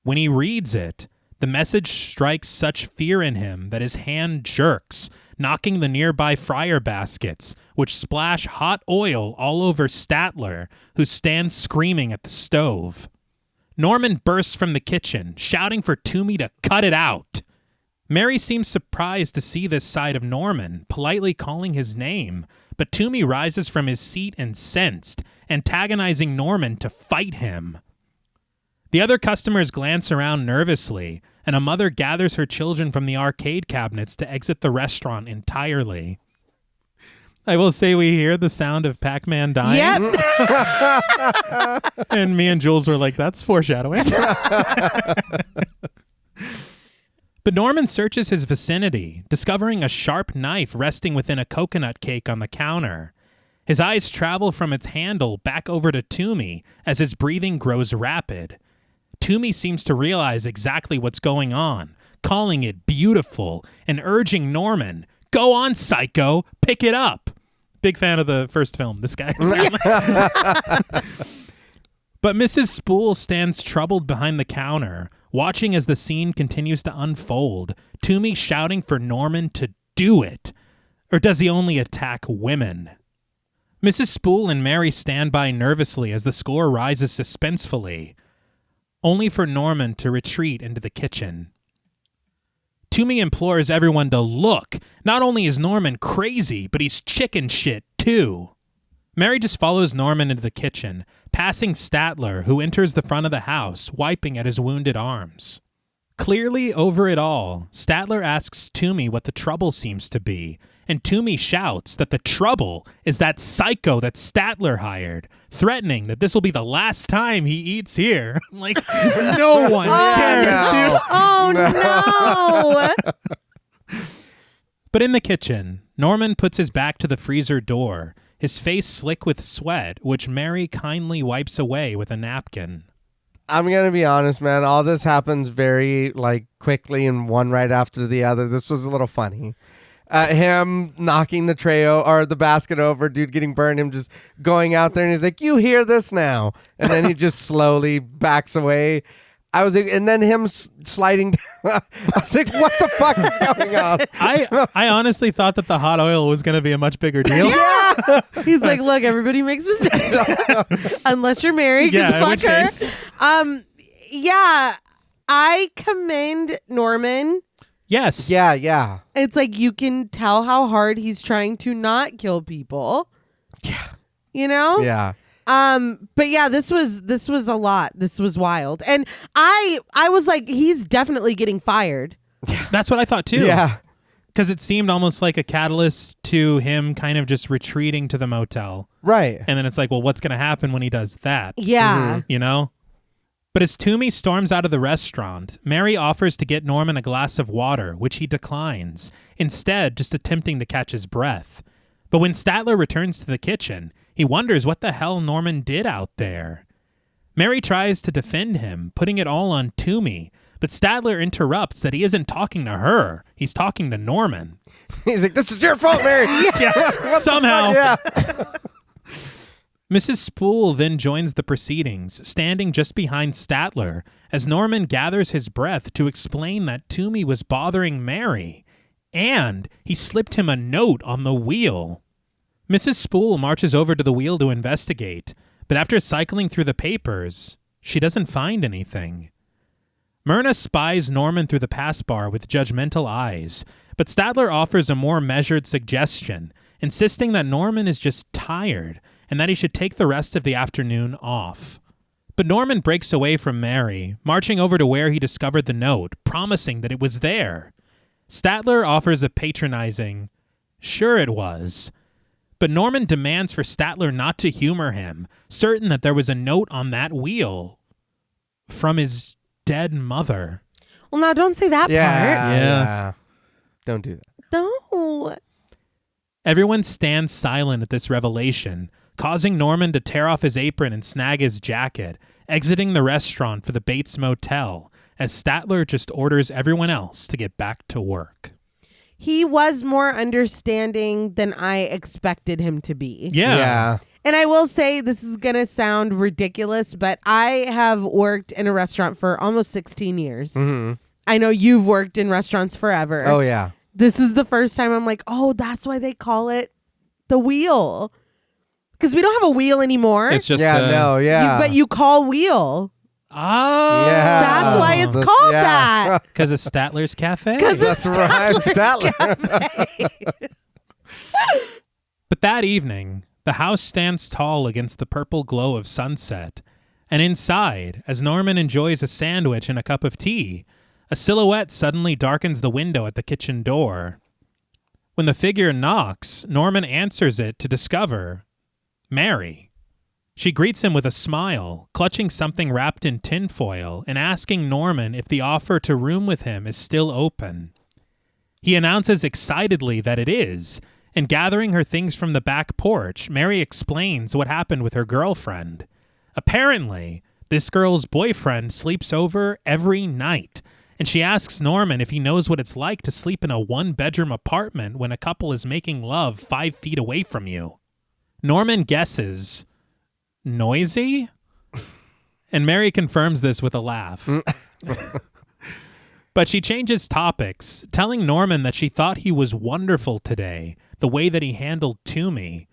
When he reads it, the message strikes such fear in him that his hand jerks, knocking the nearby fryer baskets, which splash hot oil all over Statler, who stands screaming at the stove. Norman bursts from the kitchen, shouting for Toomey to cut it out. Mary seems surprised to see this side of Norman, politely calling his name, but Toomey rises from his seat incensed, antagonizing Norman to fight him. The other customers glance around nervously, and a mother gathers her children from the arcade cabinets to exit the restaurant entirely. I will say we hear the sound of Pac-Man dying. Yep. And me and Jules were like, that's foreshadowing. But Norman searches his vicinity, discovering a sharp knife resting within a coconut cake on the counter. His eyes travel from its handle back over to Toomey as his breathing grows rapid. Toomey seems to realize exactly what's going on, calling it beautiful and urging Norman, go on, psycho, pick it up. Big fan of the first film, this guy. But Mrs. Spool stands troubled behind the counter, watching as the scene continues to unfold, Toomey shouting for Norman to do it. Or does he only attack women? Mrs. Spool and Mary stand by nervously as the score rises suspensefully, only for Norman to retreat into the kitchen. Toomey implores everyone to look. Not only is Norman crazy, but he's chicken shit too. Mary just follows Norman into the kitchen, passing Statler, who enters the front of the house, wiping at his wounded arms. Clearly over it all, Statler asks Toomey what the trouble seems to be, and Toomey shouts that the trouble is that psycho that Statler hired, threatening that this will be the last time he eats here. Like, no one cares, dude. Oh, no. But in the kitchen, Norman puts his back to the freezer door, his face slick with sweat, which Mary kindly wipes away with a napkin. I'm going to be honest, man. All this happens very, quickly and one right after the other. This was a little funny. Him knocking the tray or the basket over, dude getting burned, him just going out there and he's like, you hear this now? And then he just slowly backs away. And then him sliding down. I was like, what the fuck is going on? I honestly thought that the hot oil was going to be a much bigger deal. Yeah. He's like, look, everybody makes mistakes. Unless you're married, because fuck her. Case. Yeah, I commend Norman. Yes. Yeah. It's like you can tell how hard he's trying to not kill people. Yeah. You know? Yeah. But yeah, this was a lot. This was wild. And I was like, he's definitely getting fired. That's what I thought too. Yeah. Because it seemed almost like a catalyst to him kind of just retreating to the motel. Right. And then it's like, well, what's going to happen when he does that? Yeah. You know? But as Toomey storms out of the restaurant, Mary offers to get Norman a glass of water, which he declines, instead just attempting to catch his breath. But when Statler returns to the kitchen, he wonders what the hell Norman did out there. Mary tries to defend him, putting it all on Toomey, but Statler interrupts that he isn't talking to her. He's talking to Norman. He's like, this is your fault, Mary. Yeah. Somehow. Yeah. Mrs. Spool then joins the proceedings, standing just behind Statler, as Norman gathers his breath to explain that Toomey was bothering Mary, and he slipped him a note on the wheel. Mrs. Spool marches over to the wheel to investigate, but after cycling through the papers, she doesn't find anything. Myrna spies Norman through the pass bar with judgmental eyes, but Statler offers a more measured suggestion, insisting that Norman is just tired and that he should take the rest of the afternoon off. But Norman breaks away from Mary, marching over to where he discovered the note, promising that it was there. Statler offers a patronizing, "Sure it was." But Norman demands for Statler not to humor him, certain that there was a note on that wheel from his dead mother. Well, now don't say that part. Yeah. Don't do that. No. Everyone stands silent at this revelation, causing Norman to tear off his apron and snag his jacket, exiting the restaurant for the Bates Motel, as Statler just orders everyone else to get back to work. He was more understanding than I expected him to be. Yeah. And I will say, this is going to sound ridiculous, but I have worked in a restaurant for almost 16 years. Mm-hmm. I know you've worked in restaurants forever. Oh, yeah. This is the first time I'm like, oh, that's why they call it the wheel. Because we don't have a wheel anymore. It's just But you call wheel. Oh. Yeah. That's why it's called that. Because of Statler's Cafe? That's right. Statler. But that evening, the house stands tall against the purple glow of sunset, and inside, as Norman enjoys a sandwich and a cup of tea, a silhouette suddenly darkens the window at the kitchen door. When the figure knocks, Norman answers it to discover Mary. She greets him with a smile, clutching something wrapped in tinfoil and asking Norman if the offer to room with him is still open. He announces excitedly that it is, and gathering her things from the back porch, Mary explains what happened with her girlfriend. Apparently, this girl's boyfriend sleeps over every night, and she asks Norman if he knows what it's like to sleep in a one-bedroom apartment when a couple is making love 5 feet away from you. Norman guesses, noisy? And Mary confirms this with a laugh. But she changes topics, telling Norman that she thought he was wonderful today, the way that he handled Toomey.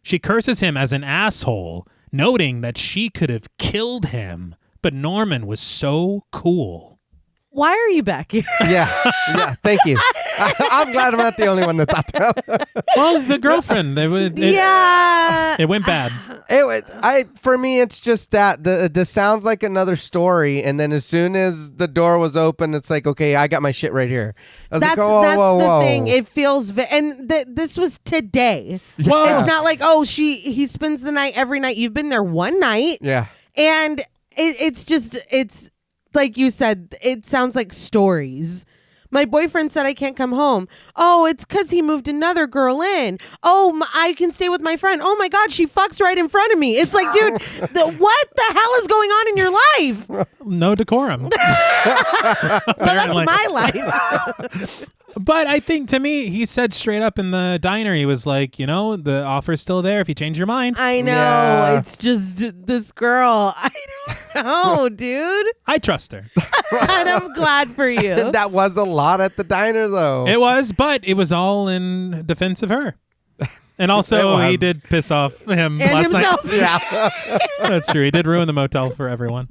She curses him as an asshole, noting that she could have killed him, but Norman was so cool. Why are you back here? Yeah, thank you. I'm glad I'm not the only one that thought that. Well, the girlfriend, it went bad. For me, it's just that this sounds like another story, and then as soon as the door was open, it's like, okay, I got my shit right here. That's the thing. It feels, this was today. Whoa. It's not like, oh, he spends the night every night. You've been there one night. Yeah. And it's like you said, it sounds like stories. My boyfriend said I can't come home. Oh, it's because he moved another girl in. Oh, I can stay with my friend. Oh my God, she fucks right in front of me. It's like, dude, what the hell is going on in your life? No decorum. That's my life. But I think, to me, he said straight up in the diner, he was like, the offer's still there if you change your mind. I know. Yeah. It's just this girl. I don't know, dude. I trust her. And I'm glad for you. That was a lot at the diner, though. It was, but it was all in defense of her. And also, he did piss off him and last himself. night. Yeah. That's true. He did ruin the motel for everyone.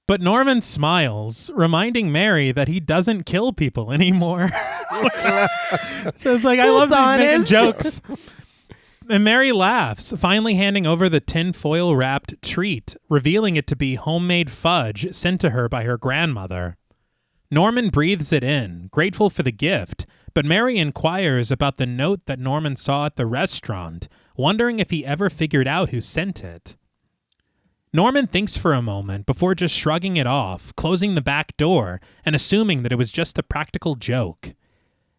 But Norman smiles, reminding Mary that he doesn't kill people anymore. Just like, I love these making jokes. And Mary laughs, finally handing over the tinfoil wrapped treat, revealing it to be homemade fudge sent to her by her grandmother. Norman breathes it in, grateful for the gift, but Mary inquires about the note that Norman saw at the restaurant, wondering if he ever figured out who sent it. Norman thinks for a moment before just shrugging it off, closing the back door, and assuming that it was just a practical joke.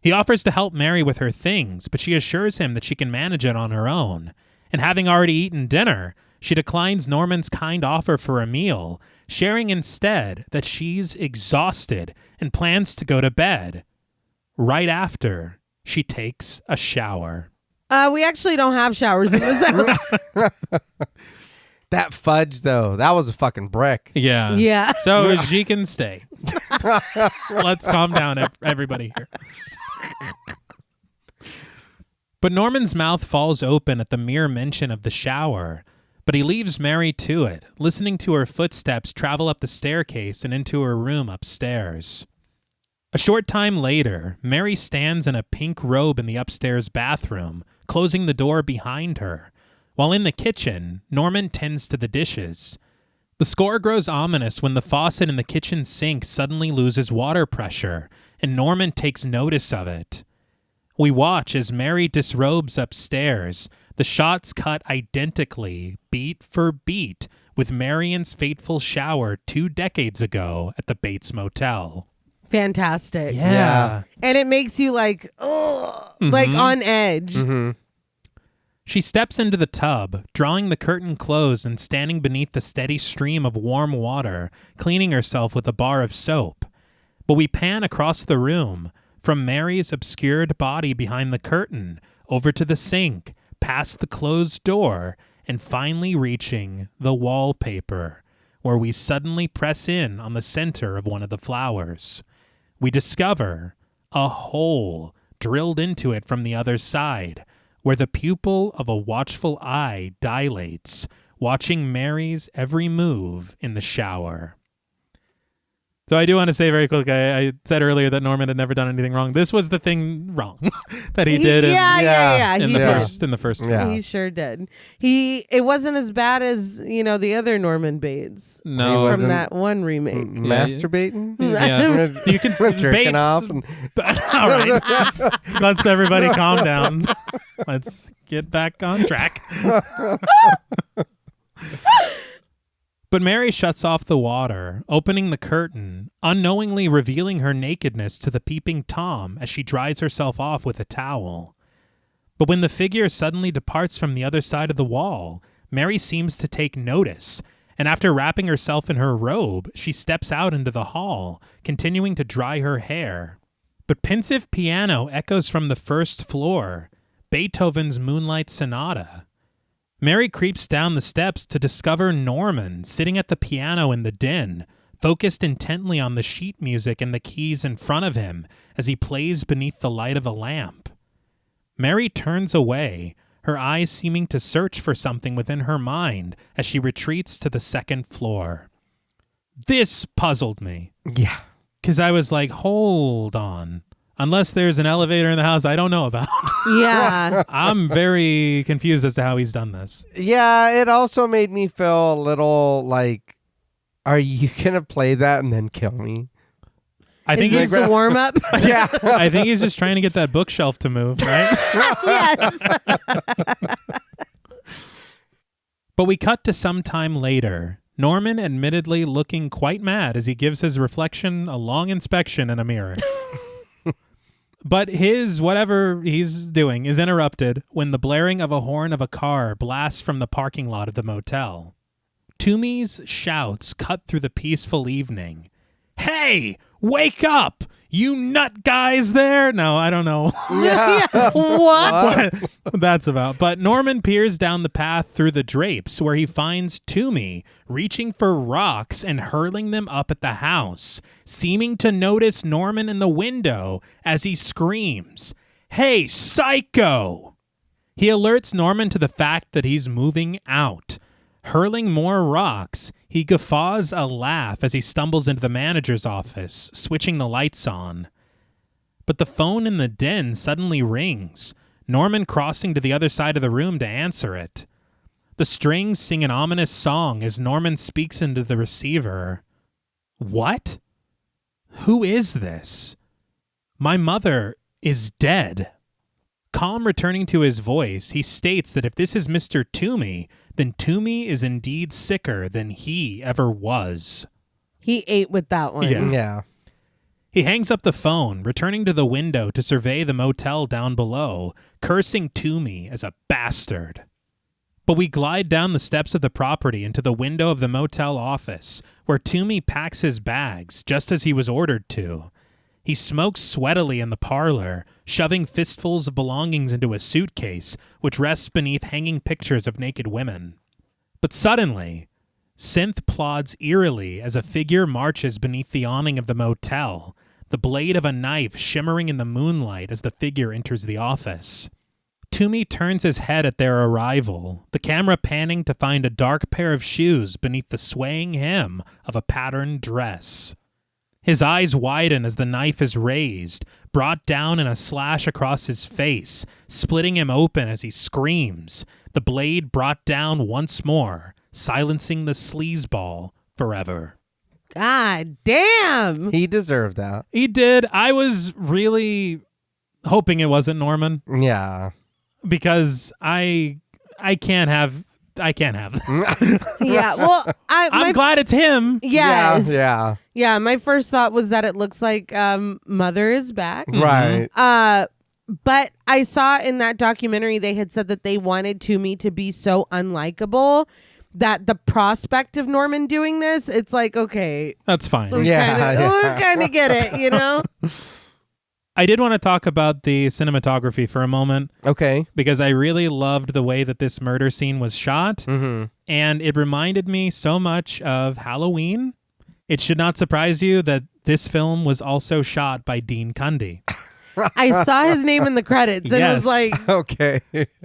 He offers to help Mary with her things, but she assures him that she can manage it on her own. And having already eaten dinner, she declines Norman's kind offer for a meal, sharing instead that she's exhausted and plans to go to bed. Right after, she takes a shower. We actually don't have showers in this house. That fudge, though, that was a fucking brick. Yeah. Yeah. So she can stay. Let's calm down, everybody here. But Norman's mouth falls open at the mere mention of the shower, but he leaves Mary to it, listening to her footsteps travel up the staircase and into her room upstairs. A short time later, Mary stands in a pink robe in the upstairs bathroom, closing the door behind her. While in the kitchen, Norman tends to the dishes. The score grows ominous when the faucet in the kitchen sink suddenly loses water pressure, and Norman takes notice of it. We watch as Mary disrobes upstairs, the shots cut identically, beat for beat, with Marion's fateful shower 2 decades ago at the Bates Motel. Fantastic. Yeah. And it makes you like, oh, like on edge. Mm-hmm. She steps into the tub, drawing the curtain close and standing beneath the steady stream of warm water, cleaning herself with a bar of soap. But we pan across the room, from Mary's obscured body behind the curtain, over to the sink, past the closed door, and finally reaching the wallpaper, where we suddenly press in on the center of one of the flowers. We discover a hole drilled into it from the other side, where the pupil of a watchful eye dilates, watching Mary's every move in the shower. So I do want to say very quickly, I said earlier that Norman had never done anything wrong. This was the thing wrong that he did in the first Yeah. He sure did. It wasn't as bad as, the other Norman Bates. No. From that one remake. Masturbating? Yeah. You can Jerking Bates. off. All right. Let's everybody calm down. Let's get back on track. But Mary shuts off the water, opening the curtain, unknowingly revealing her nakedness to the peeping Tom as she dries herself off with a towel. But when the figure suddenly departs from the other side of the wall, Mary seems to take notice, and after wrapping herself in her robe, she steps out into the hall, continuing to dry her hair. But pensive piano echoes from the first floor, Beethoven's Moonlight Sonata. Mary creeps down the steps to discover Norman sitting at the piano in the den, focused intently on the sheet music and the keys in front of him as he plays beneath the light of a lamp. Mary turns away, her eyes seeming to search for something within her mind as she retreats to the second floor. This puzzled me. Yeah. Because I was like, hold on. Unless there's an elevator in the house I don't know about. Yeah. I'm very confused as to how he's done this. Yeah, it also made me feel a little like, are you going to play that and then kill me? I think Is this a warm up? Yeah. I think he's just trying to get that bookshelf to move, right? Yes. But we cut to some time later. Norman admittedly looking quite mad as he gives his reflection a long inspection in a mirror. But his whatever he's doing is interrupted when the blaring of a horn of a car blasts from the parking lot of the motel. Toomey's shouts cut through the peaceful evening. Hey, wake up! You nut guys there? No, I don't know. Yeah. What? What that's about. But Norman peers down the path through the drapes where he finds Toomey reaching for rocks and hurling them up at the house, seeming to notice Norman in the window as he screams, "Hey, psycho!" He alerts Norman to the fact that he's moving out. Hurling more rocks, he guffaws a laugh as he stumbles into the manager's office, switching the lights on. But the phone in the den suddenly rings, Norman crossing to the other side of the room to answer it. The strings sing an ominous song as Norman speaks into the receiver. What? Who is this? My mother is dead. Calm returning to his voice, he states that if this is Mr. Toomey, then Toomey is indeed sicker than he ever was. He ate with that one. Yeah. He hangs up the phone, returning to the window to survey the motel down below, cursing Toomey as a bastard. But we glide down the steps of the property into the window of the motel office, where Toomey packs his bags, just as he was ordered to. He smokes sweatily in the parlor, shoving fistfuls of belongings into a suitcase, which rests beneath hanging pictures of naked women. But suddenly, Synth plods eerily as a figure marches beneath the awning of the motel, the blade of a knife shimmering in the moonlight as the figure enters the office. Toomey turns his head at their arrival, the camera panning to find a dark pair of shoes beneath the swaying hem of a patterned dress. His eyes widen as the knife is raised, brought down in a slash across his face, splitting him open as he screams, the blade brought down once more, silencing the sleazeball forever. God damn. He deserved that. He did. I was really hoping it wasn't Norman. Yeah. Because I can't have this. Yeah, well, I'm glad it's him. Yes. Yeah. Yeah, my first thought was that it looks like Mother is back. Right. But I saw in that documentary they had said that they wanted Toomey to be so unlikable that the prospect of Norman doing this, it's like, okay. That's fine. We kind of get it, you know? I did want to talk about the cinematography for a moment. Okay. Because I really loved the way that this murder scene was shot. Mm-hmm. And it reminded me so much of Halloween. It should not surprise you that this film was also shot by Dean Cundey. I saw his name in the credits and it was like... Okay.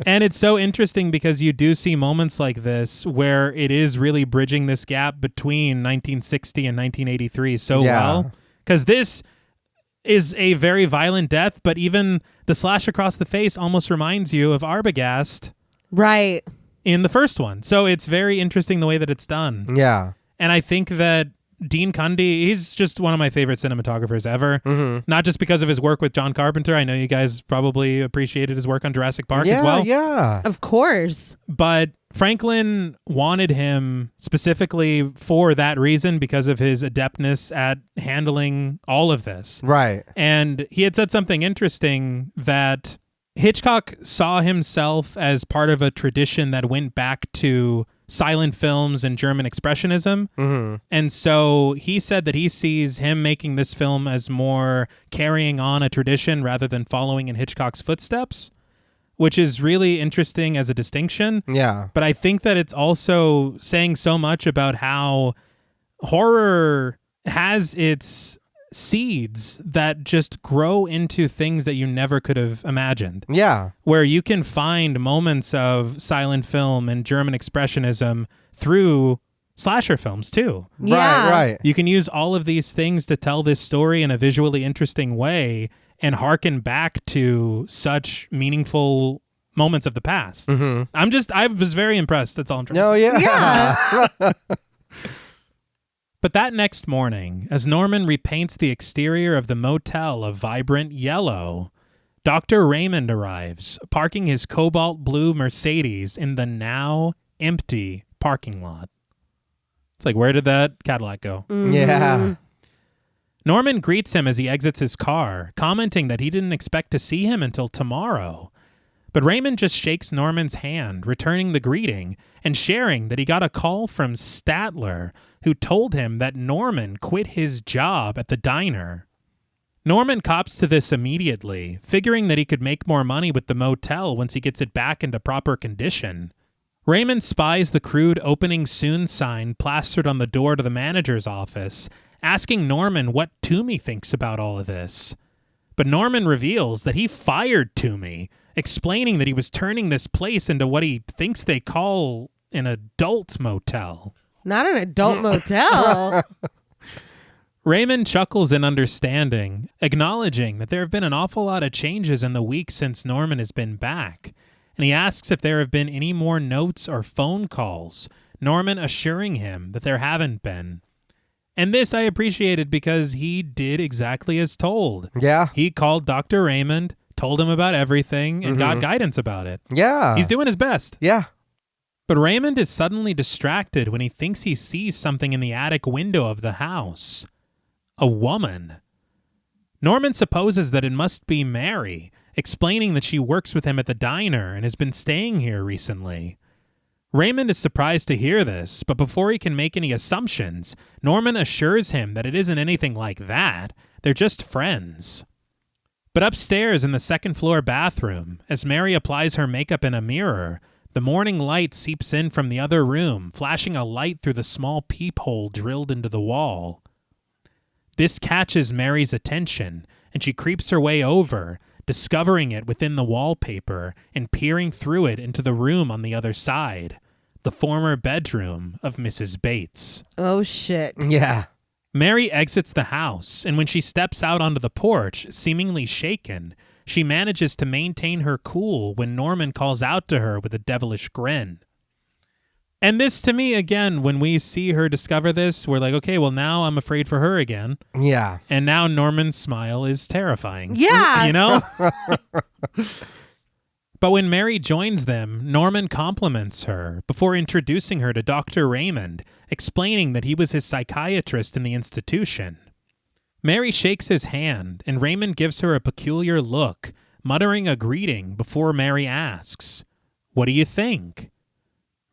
And it's so interesting because you do see moments like this where it is really bridging this gap between 1960 and 1983 so well. Because this is a very violent death, but even the slash across the face almost reminds you of Arbogast. Right. In the first one. So it's very interesting the way that it's done. Yeah. And I think that Dean Cundey, he's just one of my favorite cinematographers ever. Mm-hmm. Not just because of his work with John Carpenter. I know you guys probably appreciated his work on Jurassic Park as well. Yeah. Of course. But Franklin wanted him specifically for that reason because of his adeptness at handling all of this. Right. And he had said something interesting that Hitchcock saw himself as part of a tradition that went back to silent films and German expressionism. Mm-hmm. And so he said that he sees him making this film as more carrying on a tradition rather than following in Hitchcock's footsteps, which is really interesting as a distinction. Yeah. But I think that it's also saying so much about how horror has its seeds that just grow into things that you never could have imagined. Yeah. Where you can find moments of silent film and German expressionism through slasher films too. Yeah. Right. You can use all of these things to tell this story in a visually interesting way and harken back to such meaningful moments of the past. Mm-hmm. I was very impressed. That's all I'm trying to say. Yeah. But that next morning, as Norman repaints the exterior of the motel a vibrant yellow, Dr. Raymond arrives, parking his cobalt blue Mercedes in the now empty parking lot. It's like, where did that Cadillac go? Mm-hmm. Yeah. Norman greets him as he exits his car, commenting that he didn't expect to see him until tomorrow. But Raymond just shakes Norman's hand, returning the greeting, and sharing that he got a call from Statler, who told him that Norman quit his job at the diner. Norman cops to this immediately, figuring that he could make more money with the motel once he gets it back into proper condition. Raymond spies the crude opening soon sign plastered on the door to the manager's office, asking Norman what Toomey thinks about all of this. But Norman reveals that he fired Toomey, explaining that he was turning this place into what he thinks they call an adult motel. Not an adult motel. Raymond chuckles in understanding, acknowledging that there have been an awful lot of changes in the week since Norman has been back, and he asks if there have been any more notes or phone calls, Norman assuring him that there haven't been. And this I appreciated because he did exactly as told. Yeah. He called Dr. Raymond, told him about everything, and got guidance about it. Yeah. He's doing his best. Yeah. But Raymond is suddenly distracted when he thinks he sees something in the attic window of the house. A woman. Norman supposes that it must be Mary, explaining that she works with him at the diner and has been staying here recently. Raymond is surprised to hear this, but before he can make any assumptions, Norman assures him that it isn't anything like that They're just friends. But upstairs in the second-floor bathroom, as Mary applies her makeup in a mirror, the morning light seeps in from the other room, flashing a light through the small peephole drilled into the wall. This catches Mary's attention, and she creeps her way over, discovering it within the wallpaper and peering through it into the room on the other side, the former bedroom of Mrs. Bates. Oh, shit. Yeah. Mary exits the house, and when she steps out onto the porch, seemingly shaken, she manages to maintain her cool when Norman calls out to her with a devilish grin. And this, to me, again, when we see her discover this, we're like, okay, well, now I'm afraid for her again. Yeah. And now Norman's smile is terrifying. Yeah. You know? But when Mary joins them, Norman compliments her before introducing her to Dr. Raymond, explaining that he was his psychiatrist in the institution. Mary shakes his hand, and Raymond gives her a peculiar look, muttering a greeting before Mary asks, "What do you think?"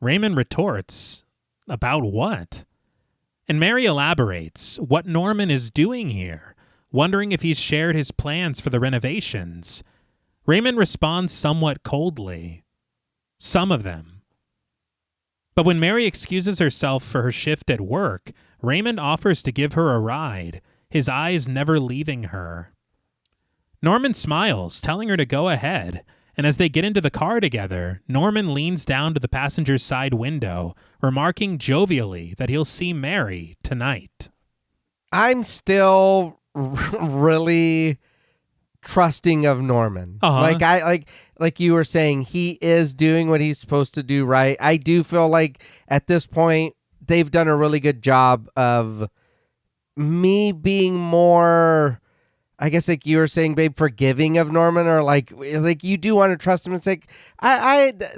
Raymond retorts, "About what?" And Mary elaborates what Norman is doing here, wondering if he's shared his plans for the renovations. Raymond responds somewhat coldly. Some of them. But when Mary excuses herself for her shift at work, Raymond offers to give her a ride, his eyes never leaving her. Norman smiles, telling her to go ahead, and as they get into the car together, Norman leans down to the passenger's side window, remarking jovially that he'll see Mary tonight. I'm still really trusting of Norman. Like you were saying, he is doing what he's supposed to do, right? I do feel like at this point they've done a really good job of me being more, I guess, like you were saying, babe, forgiving of Norman, or like you do want to trust him. It's like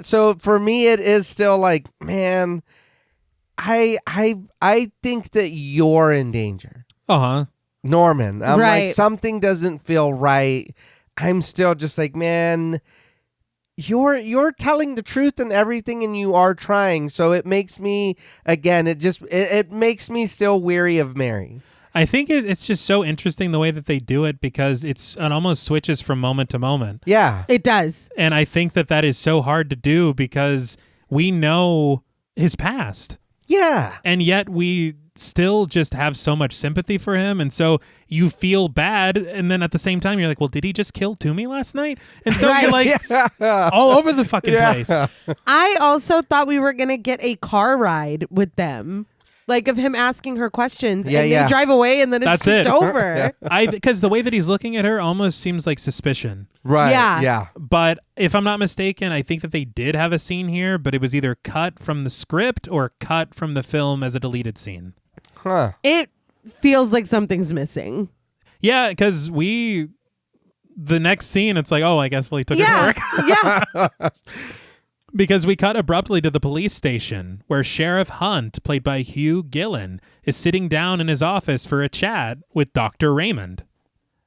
so for me it is still like, man, I think that you're in danger. Norman. I'm right. like, something doesn't feel right. I'm still just like, man, you're telling the truth and everything, and you are trying. So it makes me, again, it makes me still weary of Mary. I think it's just so interesting the way that they do it, because it almost switches from moment to moment. Yeah. It does. And I think that is so hard to do because we know his past. Yeah. And yet we still just have so much sympathy for him. And so you feel bad. And then at the same time, you're like, well, did he just kill Toomey last night? And so you're like all over the fucking place. I also thought we were going to get a car ride with them. Like of him asking her questions and they drive away and then it's That's just it. over. Because the way that he's looking at her almost seems like suspicion. Right. Yeah. But if I'm not mistaken, I think that they did have a scene here, but it was either cut from the script or cut from the film as a deleted scene. Huh. It feels like something's missing. Yeah, because the next scene, it's like, oh, I guess he took it to work. Yeah. Because we cut abruptly to the police station, where Sheriff Hunt, played by Hugh Gillen, is sitting down in his office for a chat with Dr. Raymond.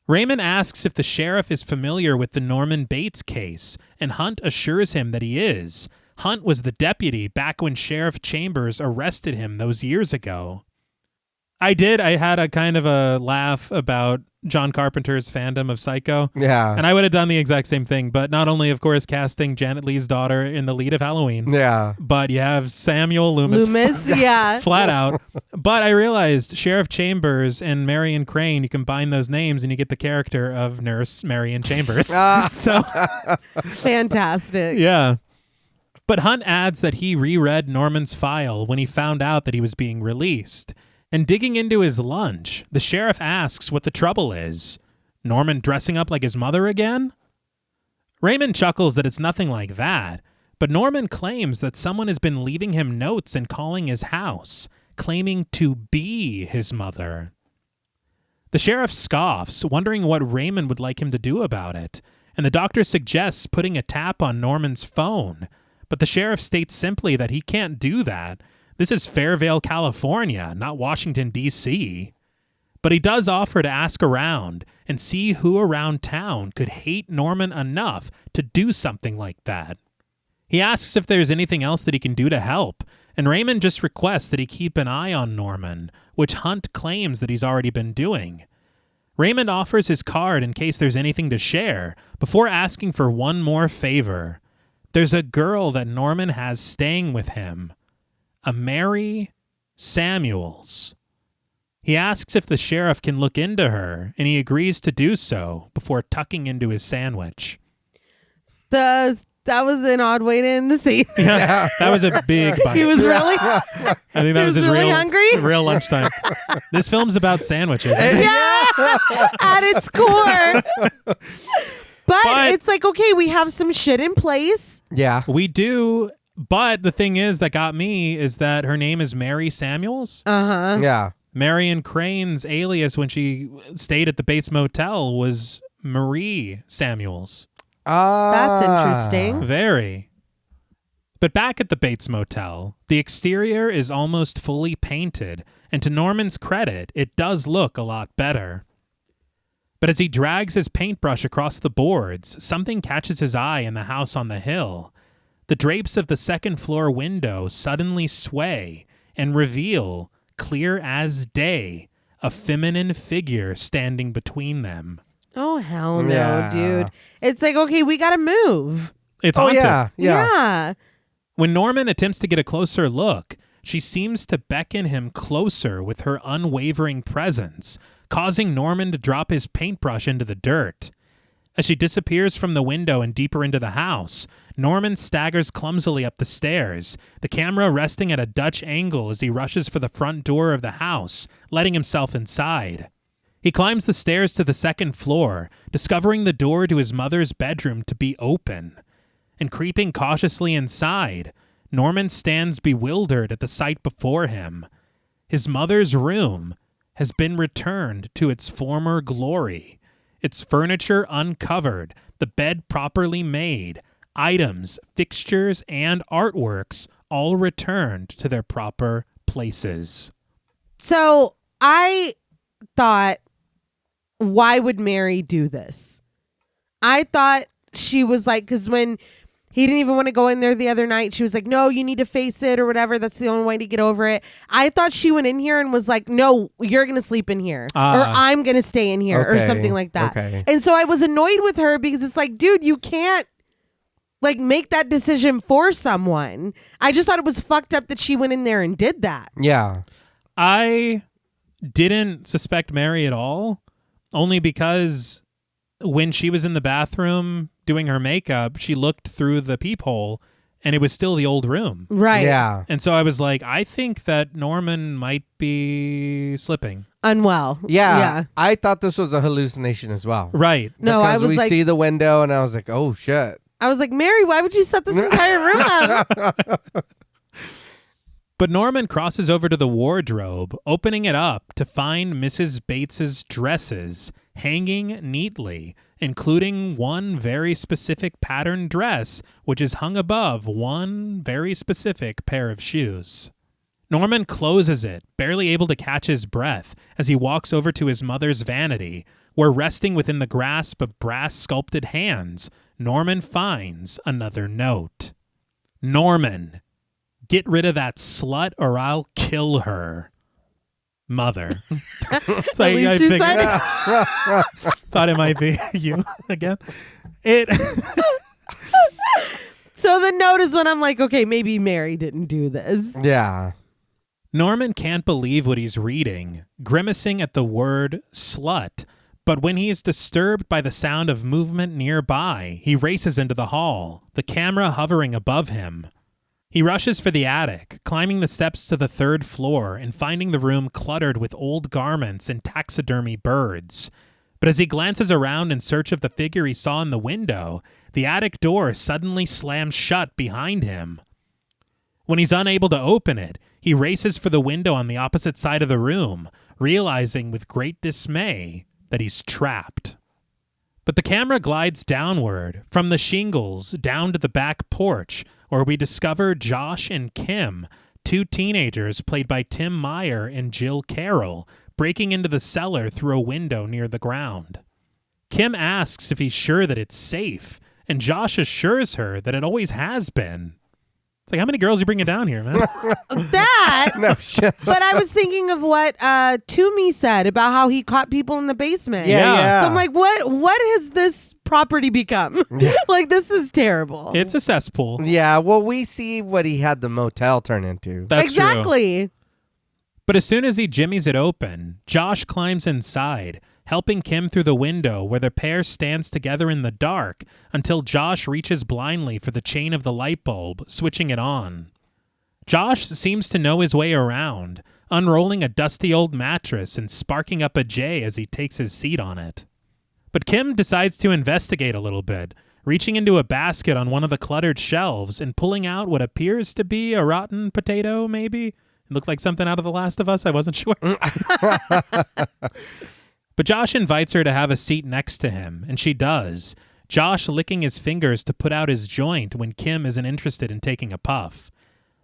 Raymond asks if the sheriff is familiar with the Norman Bates case, and Hunt assures him that he is. Hunt was the deputy back when Sheriff Chambers arrested him those years ago. I had a kind of a laugh about John Carpenter's fandom of Psycho. Yeah. And I would have done the exact same thing, but not only, of course, casting Janet Leigh's daughter in the lead of Halloween. Yeah. But you have Samuel Loomis. Yeah. Flat out. But I realized Sheriff Chambers and Marion Crane, you combine those names and you get the character of Nurse Marion Chambers. So fantastic. Yeah. But Hunt adds that he reread Norman's file when he found out that he was being released. And digging into his lunch, the sheriff asks what the trouble is. Norman dressing up like his mother again? Raymond chuckles that it's nothing like that, but Norman claims that someone has been leaving him notes and calling his house, claiming to be his mother. The sheriff scoffs, wondering what Raymond would like him to do about it, and the doctor suggests putting a tap on Norman's phone, but the sheriff states simply that he can't do that. This is Fairvale, California, not Washington, D.C. But he does offer to ask around and see who around town could hate Norman enough to do something like that. He asks if there's anything else that he can do to help, and Raymond just requests that he keep an eye on Norman, which Hunt claims that he's already been doing. Raymond offers his card in case there's anything to share, before asking for one more favor. There's a girl that Norman has staying with him, a Mary Samuels. He asks if the sheriff can look into her, and he agrees to do so before tucking into his sandwich. That was an odd way to end the scene. Yeah, that was a big bite. He was really, I think that was his really hungry. real lunchtime. This film's about sandwiches. Yeah, at its core. But it's like, okay, we have some shit in place. Yeah. We do, but the thing is that got me is that her name is Mary Samuels. Uh-huh. Yeah. Marion Crane's alias when she stayed at the Bates Motel was Marie Samuels. That's interesting. Very. But back at the Bates Motel, the exterior is almost fully painted, and to Norman's credit, it does look a lot better. But as he drags his paintbrush across the boards, something catches his eye in the house on the hill. The drapes of the second-floor window suddenly sway and reveal, clear as day, a feminine figure standing between them. Oh, hell no, dude. It's like, okay, we got to move. It's haunted. Yeah. When Norman attempts to get a closer look, she seems to beckon him closer with her unwavering presence, causing Norman to drop his paintbrush into the dirt. As she disappears from the window and deeper into the house, Norman staggers clumsily up the stairs, the camera resting at a Dutch angle as he rushes for the front door of the house, letting himself inside. He climbs the stairs to the second floor, discovering the door to his mother's bedroom to be open. And creeping cautiously inside, Norman stands bewildered at the sight before him. His mother's room has been returned to its former glory, its furniture uncovered, the bed properly made, items, fixtures, and artworks all returned to their proper places. So I thought, why would Mary do this? I thought she was like, because when he didn't even want to go in there the other night, she was like, no, you need to face it or whatever. That's the only way to get over it. I thought she went in here and was like, no, you're going to sleep in here or I'm going to stay in here or something like that. Okay. And so I was annoyed with her because it's like, dude, you can't like make that decision for someone. I just thought it was fucked up that she went in there and did that. Yeah. I didn't suspect Mary at all, only because when she was in the bathroom doing her makeup, she looked through the peephole and it was still the old room. Right. Yeah. And so I was like, I think that Norman might be slipping. Unwell. Yeah. I thought this was a hallucination as well. Right. No, because I was we like, see the window and I was like, oh shit. I was like, Mary, why would you set this entire room up? But Norman crosses over to the wardrobe, opening it up to find Mrs. Bates's dresses hanging neatly, including one very specific patterned dress, which is hung above one very specific pair of shoes. Norman closes it, barely able to catch his breath, as he walks over to his mother's vanity, where resting within the grasp of brass-sculpted hands, Norman finds another note. Norman, get rid of that slut or I'll kill her. Mother. So At least she said thought it might be you again. So the note is when I'm like, okay, maybe Mary didn't do this. Yeah. Norman can't believe what he's reading, grimacing at the word slut. But when he is disturbed by the sound of movement nearby, he races into the hall, the camera hovering above him. He rushes for the attic, climbing the steps to the third floor and finding the room cluttered with old garments and taxidermy birds. But as he glances around in search of the figure he saw in the window, the attic door suddenly slams shut behind him. When he's unable to open it, he races for the window on the opposite side of the room, realizing with great dismay that he's trapped. But the camera glides downward, from the shingles down to the back porch, where we discover Josh and Kim, two teenagers played by Tim Meyer and Jill Carroll, breaking into the cellar through a window near the ground. Kim asks if he's sure that it's safe, and Josh assures her that it always has been. It's like, how many girls you bringing down here, man? That. No shit. But I was thinking of what Toomey said about how he caught people in the basement. Yeah. So I'm like, what has this property become? Yeah. Like, this is terrible. It's a cesspool. Yeah, well, we see what he had the motel turn into. That's true. exactly. But as soon as he jimmies it open, Josh climbs inside, helping Kim through the window where the pair stands together in the dark until Josh reaches blindly for the chain of the light bulb, switching it on. Josh seems to know his way around, unrolling a dusty old mattress and sparking up a J as he takes his seat on it. But Kim decides to investigate a little bit, reaching into a basket on one of the cluttered shelves and pulling out what appears to be a rotten potato, maybe? It looked like something out of The Last of Us. I wasn't sure. But Josh invites her to have a seat next to him, and she does, Josh licking his fingers to put out his joint when Kim isn't interested in taking a puff.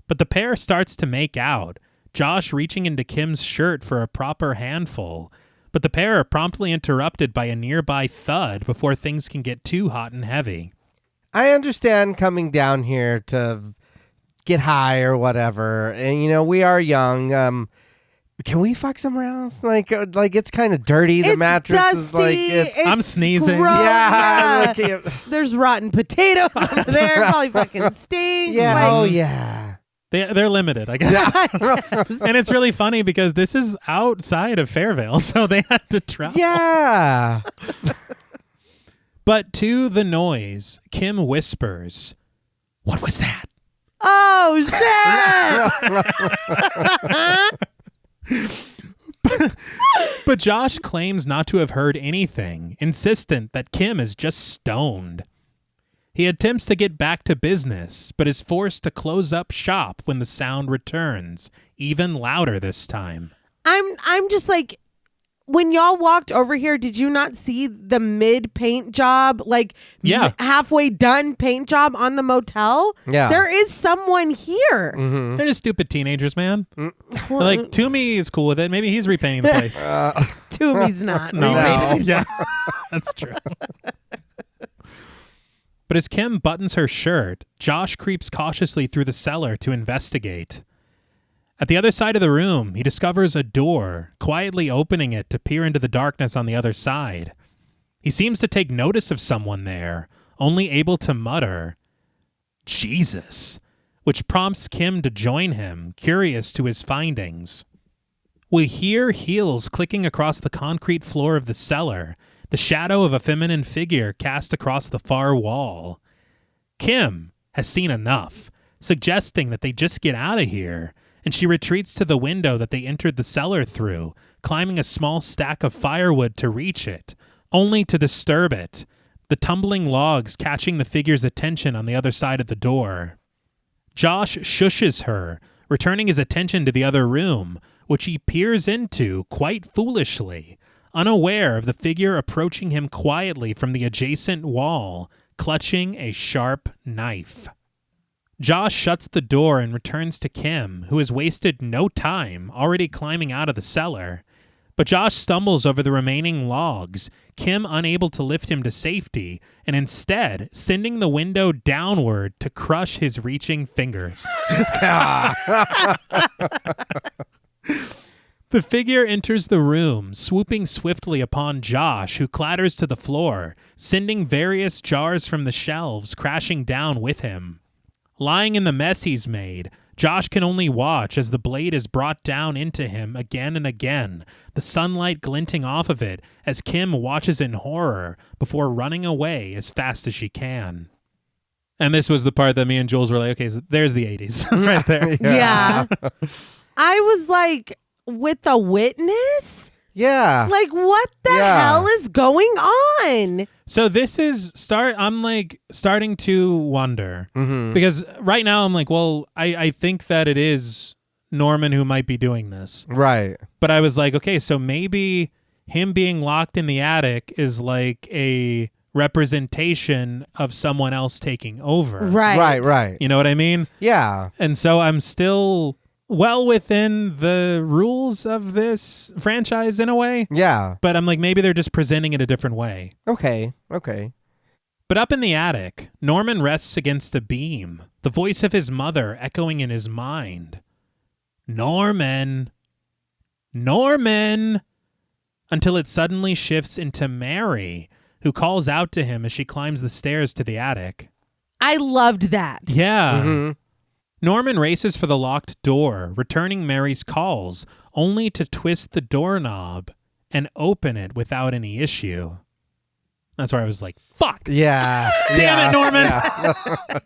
But the pair starts to make out, Josh reaching into Kim's shirt for a proper handful, but the pair are promptly interrupted by a nearby thud before things can get too hot and heavy. I understand coming down here to get high or whatever, and we are young. Can we fuck somewhere else? Like it's kind of dirty. The It's mattress dusty. is like it's I'm sneezing. gross. yeah. Yeah. Like, There's rotten potatoes over there. Probably fucking stinks. yeah. Like, Oh yeah. They're limited, I guess. And it's really funny because this is outside of Fairvale, so they had to travel. Yeah. But to the noise, Kim whispers, "What was that?" Oh shit! But Josh claims not to have heard anything, insistent that Kim is just stoned. He attempts to get back to business, but is forced to close up shop when the sound returns, even louder this time. I'm just like, when y'all walked over here, did you not see the mid paint job? Like, Yeah. halfway done paint job on the motel? Yeah. There is someone here. Mm-hmm. They're just stupid teenagers, man. Like, Toomey is cool with it. Maybe he's repainting the place. Toomey's not. No. repainting. Yeah, that's true. But as Kim buttons her shirt, Josh creeps cautiously through the cellar to investigate. At the other side of the room, he discovers a door, quietly opening it to peer into the darkness on the other side. He seems to take notice of someone there, only able to mutter, "Jesus," which prompts Kim to join him, curious to his findings. We hear heels clicking across the concrete floor of the cellar, the shadow of a feminine figure cast across the far wall. Kim has seen enough, suggesting that they just get out of here, and she retreats to the window that they entered the cellar through, climbing a small stack of firewood to reach it, only to disturb it, the tumbling logs catching the figure's attention on the other side of the door. Josh shushes her, returning his attention to the other room, which he peers into quite foolishly, unaware of the figure approaching him quietly from the adjacent wall, clutching a sharp knife. Josh shuts the door and returns to Kim, who has wasted no time, already climbing out of the cellar. But Josh stumbles over the remaining logs, Kim unable to lift him to safety, and instead sending the window downward to crush his reaching fingers. The figure enters the room, swooping swiftly upon Josh, who clatters to the floor, sending various jars from the shelves crashing down with him. Lying in the mess he's made, Josh can only watch as the blade is brought down into him again and again, the sunlight glinting off of it as Kim watches in horror before running away as fast as she can. And this was the part that me and Jules were like, okay, so there's the 80s right there. Yeah. I was like, with a witness? Yeah. Like, what the hell is going on? So this is I'm like starting to wonder because right now I'm like, well, I think that it is Norman who might be doing this. Right. But I was like, okay, so maybe him being locked in the attic is like a representation of someone else taking over. Right. You know what I mean? Yeah. And so I'm still well within the rules of this franchise in a way. Yeah. But I'm like, maybe they're just presenting it a different way. Okay. But up in the attic, Norman rests against a beam, the voice of his mother echoing in his mind. Norman! Norman! Until it suddenly shifts into Mary, who calls out to him as she climbs the stairs to the attic. I loved that. Yeah. Mm-hmm. Norman races for the locked door, returning Mary's calls, only to twist the doorknob and open it without any issue. That's where I was like, fuck! Yeah. Damn it, Norman! Yeah.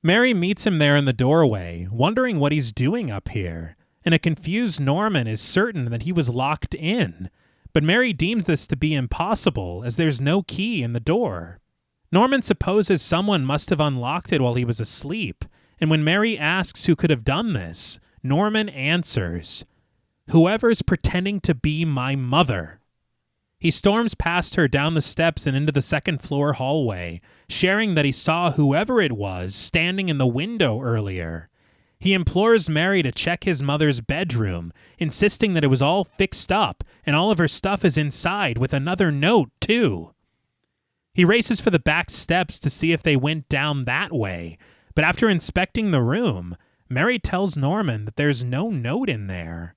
Mary meets him there in the doorway, wondering what he's doing up here, and a confused Norman is certain that he was locked in. But Mary deems this to be impossible, as there's no key in the door. Norman supposes someone must have unlocked it while he was asleep, and when Mary asks who could have done this, Norman answers, "Whoever's pretending to be my mother." He storms past her down the steps and into the second-floor hallway, sharing that he saw whoever it was standing in the window earlier. He implores Mary to check his mother's bedroom, insisting that it was all fixed up and all of her stuff is inside with another note, too. He races for the back steps to see if they went down that way, but after inspecting the room, Mary tells Norman that there's no note in there.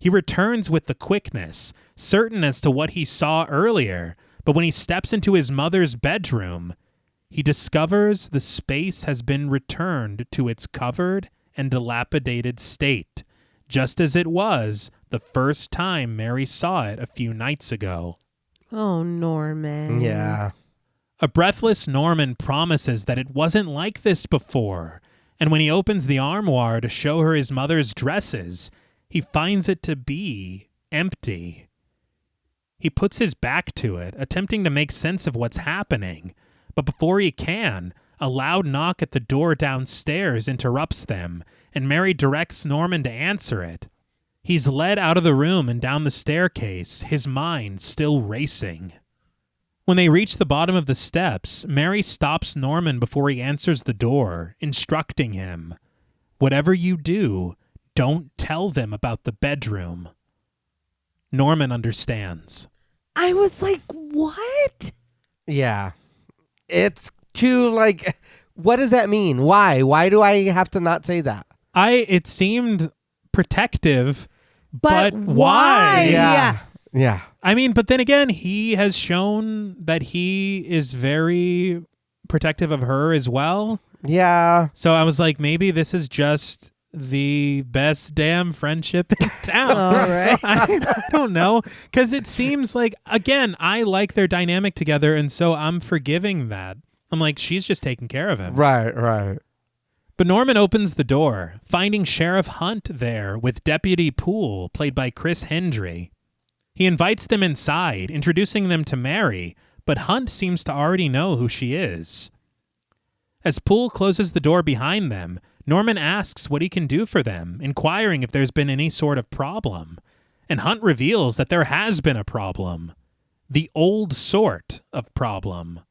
He returns with the quickness, certain as to what he saw earlier, but when he steps into his mother's bedroom, he discovers the space has been returned to its covered and dilapidated state, just as it was the first time Mary saw it a few nights ago. Oh, Norman. Yeah. A breathless Norman promises that it wasn't like this before, and when he opens the armoire to show her his mother's dresses, he finds it to be empty. He puts his back to it, attempting to make sense of what's happening, but before he can, a loud knock at the door downstairs interrupts them, and Mary directs Norman to answer it. He's led out of the room and down the staircase, his mind still racing. When they reach the bottom of the steps, Mary stops Norman before he answers the door, instructing him, "Whatever you do, don't tell them about the bedroom." Norman understands. I was like, what? Yeah. It's too, like, what does that mean? Why? Why do I have to not say that? It seemed protective, but why? why? Yeah. Yeah. I mean, but then again, he has shown that he is very protective of her as well. Yeah. So I was like, maybe this is just the best damn friendship in town. All right. I don't know. Because it seems like, again, I like their dynamic together, and so I'm forgiving that. I'm like, she's just taking care of him. Right, right. But Norman opens the door, finding Sheriff Hunt there with Deputy Poole, played by Chris Hendry. He invites them inside, introducing them to Mary, but Hunt seems to already know who she is. As Poole closes the door behind them, Norman asks what he can do for them, inquiring if there's been any sort of problem. And Hunt reveals that there has been a problem. The old sort of problem.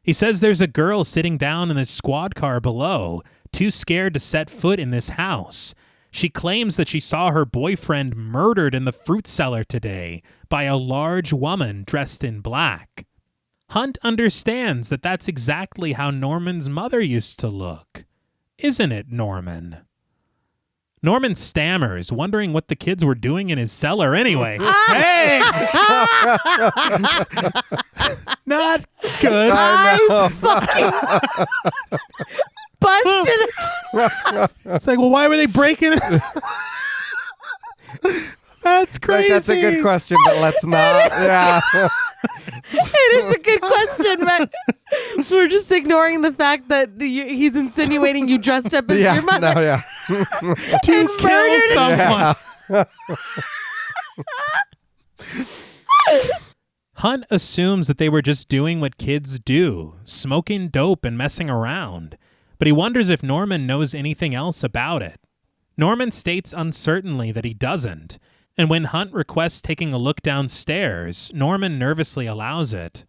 He says there's a girl sitting down in this squad car below, too scared to set foot in this house. She claims that she saw her boyfriend murdered in the fruit cellar today by a large woman dressed in black. Hunt understands that that's exactly how Norman's mother used to look. Isn't it, Norman? Norman stammers, wondering what the kids were doing in his cellar anyway. Hey! Not good. I fucking busted. It's like, well, why were they breaking it? That's crazy. That's a good question, but let's not. Yeah. It is a good question, but we're just ignoring the fact that he's insinuating you dressed up as Yeah. your mother. No, yeah. To and kill murdered someone. Hunt assumes that they were just doing what kids do, smoking dope and messing around, but he wonders if Norman knows anything else about it. Norman states uncertainly that he doesn't, and when Hunt requests taking a look downstairs, Norman nervously allows it.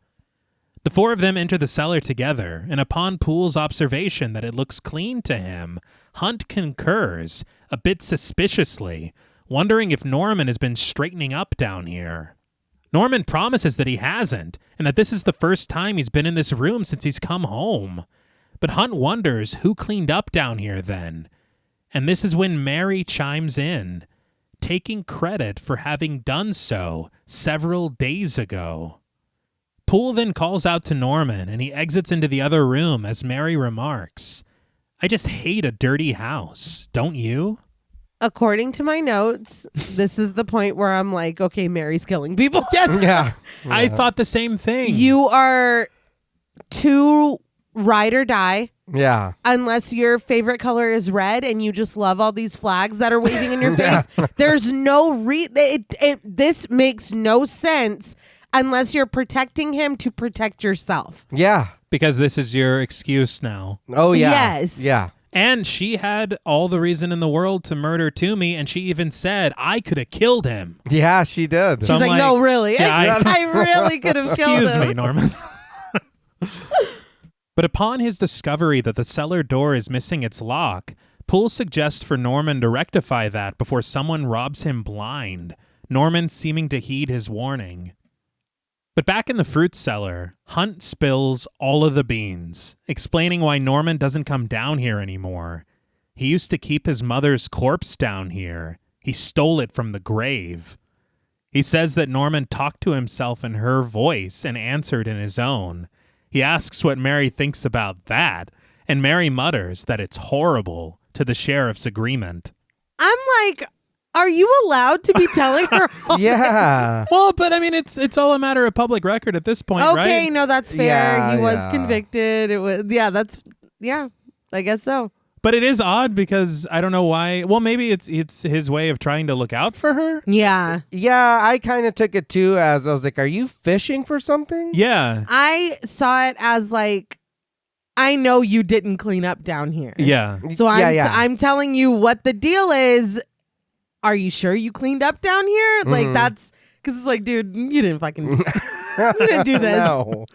The four of them enter the cellar together, and upon Poole's observation that it looks clean to him, Hunt concurs, a bit suspiciously, wondering if Norman has been straightening up down here. Norman promises that he hasn't, and that this is the first time he's been in this room since he's come home. But Hunt wonders who cleaned up down here then. And this is when Mary chimes in, taking credit for having done so several days ago. Poole then calls out to Norman, and he exits into the other room as Mary remarks, I just hate a dirty house, don't you? According to my notes, this is the point where I'm like, okay, Mary's killing people. Yes. Yeah. I thought the same thing. You are too ride or die. Yeah. Unless your favorite color is red and you just love all these flags that are waving in your face. There's no this makes no sense unless you're protecting him to protect yourself. Yeah. Because this is your excuse now. Oh, yeah. Yes. Yeah. And she had all the reason in the world to murder Toomey, and she even said, I could have killed him. Yeah, she did. She's So I'm like, no, really? Yeah, I really could have killed him. Excuse me, Norman. But upon his discovery that the cellar door is missing its lock, Poole suggests for Norman to rectify that before someone robs him blind, Norman seeming to heed his warning. But back in the fruit cellar, Hunt spills all of the beans, explaining why Norman doesn't come down here anymore. He used to keep his mother's corpse down here. He stole it from the grave. He says that Norman talked to himself in her voice and answered in his own. He asks what Mary thinks about that, and Mary mutters that it's horrible to the sheriff's agreement. I'm like, are you allowed to be telling her all Yeah. Well, but I mean, it's all a matter of public record at this point, right? Okay, no, that's fair. Yeah, He was yeah. convicted. It was, I guess so. But it is odd because I don't know why. Well, maybe it's his way of trying to look out for her. Yeah. Yeah, I kind of took it too as I was like, are you fishing for something? Yeah. I saw it as like, I know you didn't clean up down here. Yeah. So Yeah. I'm telling you what the deal is. Are you sure you cleaned up down here? Like that's because it's like, dude, you didn't fucking, you didn't do this. No.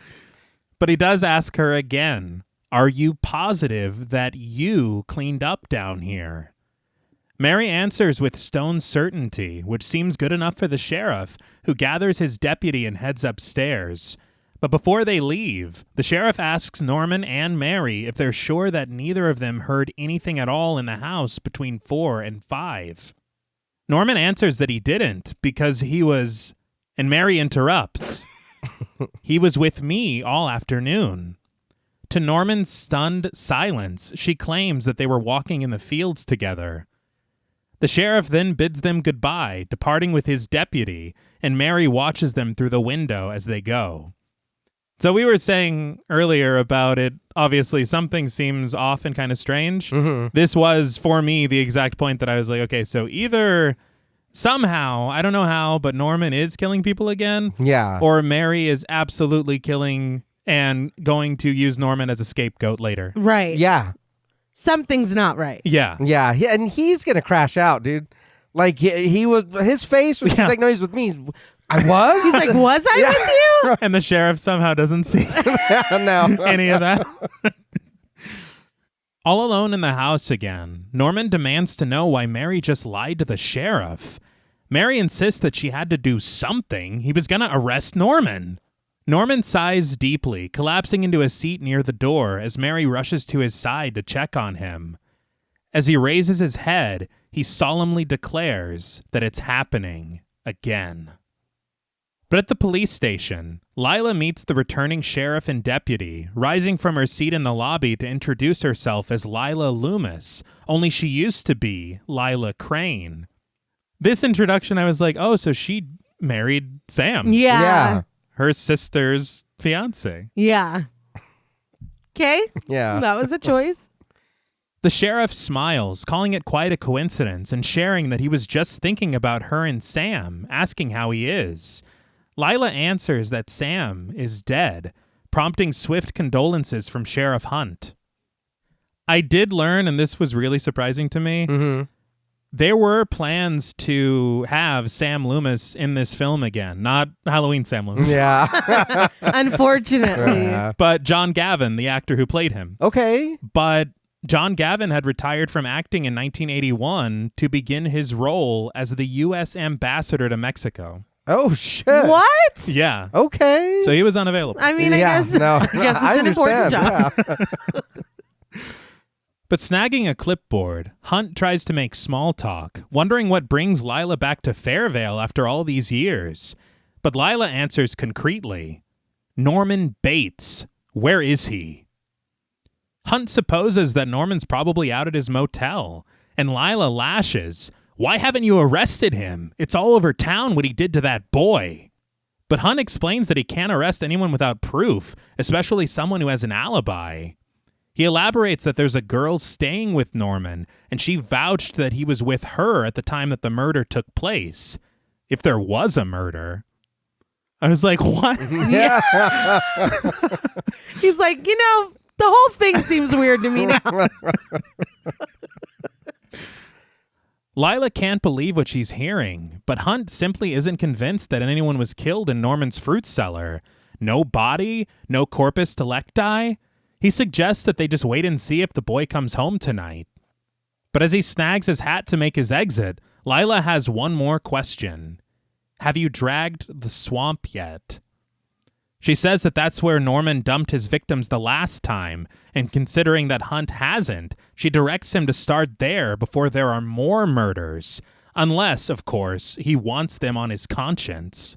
But he does ask her again, are you positive that you cleaned up down here? Mary answers with stone certainty, which seems good enough for the sheriff, who gathers his deputy and heads upstairs. But before they leave, the sheriff asks Norman and Mary if they're sure that neither of them heard anything at all in the house between 4 and 5. Norman answers that he didn't because he was, and Mary interrupts, he was with me all afternoon. To Norman's stunned silence, she claims that they were walking in the fields together. The sheriff then bids them goodbye, departing with his deputy, and Mary watches them through the window as they go. So we were saying earlier about it, obviously something seems off and kind of strange. This was, for me, the exact point that I was like, okay, so either somehow, I don't know how, but Norman is killing people again. Yeah. Or Mary is absolutely killing and going to use Norman as a scapegoat later. Right. Yeah. Something's not right. Yeah. Yeah. And he's going to crash out, dude. Like he was, his face was Yeah. like, no, he's with me. I was? He's like, was I with you? And the sheriff somehow doesn't see No. any of that. All alone in the house again, Norman demands to know why Mary just lied to the sheriff. Mary insists that she had to do something. He was going to arrest Norman. Norman sighs deeply, collapsing into a seat near the door as Mary rushes to his side to check on him. As he raises his head, he solemnly declares that it's happening again. But at the police station, Lila meets the returning sheriff and deputy, rising from her seat in the lobby to introduce herself as Lila Loomis, only she used to be Lila Crane. This introduction, I was like, oh, so she married Sam, Yeah. her sister's fiance. Yeah. Okay. Yeah. That was a choice. The sheriff smiles, calling it quite a coincidence and sharing that he was just thinking about her and Sam, asking how he is. Lila answers that Sam is dead, prompting swift condolences from Sheriff Hunt. I did learn, and this was really surprising to me, there were plans to have Sam Loomis in this film again, not Halloween Sam Loomis, Yeah. Unfortunately. but John Gavin, the actor who played him. Okay. But John Gavin had retired from acting in 1981 to begin his role as the U.S. ambassador to Mexico. Oh, shit. What? Yeah. Okay. So he was unavailable. I mean, yeah, I guess, no. I guess it's I an important understand, job. yeah. But snagging a clipboard, Hunt tries to make small talk, wondering what brings Lila back to Fairvale after all these years. But Lila answers concretely, Norman Bates. Where is he? Hunt supposes that Norman's probably out at his motel, and Lila lashes. Why haven't you arrested him? It's all over town what he did to that boy. But Hunt explains that he can't arrest anyone without proof, especially someone who has an alibi. He elaborates that there's a girl staying with Norman, and she vouched that he was with her at the time that the murder took place. If there was a murder. I was like, what? Yeah. He's like, the whole thing seems weird to me now. Lila can't believe what she's hearing, but Hunt simply isn't convinced that anyone was killed in Norman's fruit cellar. No body, no corpus delicti. He suggests that they just wait and see if the boy comes home tonight. But as he snags his hat to make his exit, Lila has one more question. Have you dragged the swamp yet? She says that that's where Norman dumped his victims the last time, and considering that Hunt hasn't, she directs him to start there before there are more murders, unless, of course, he wants them on his conscience.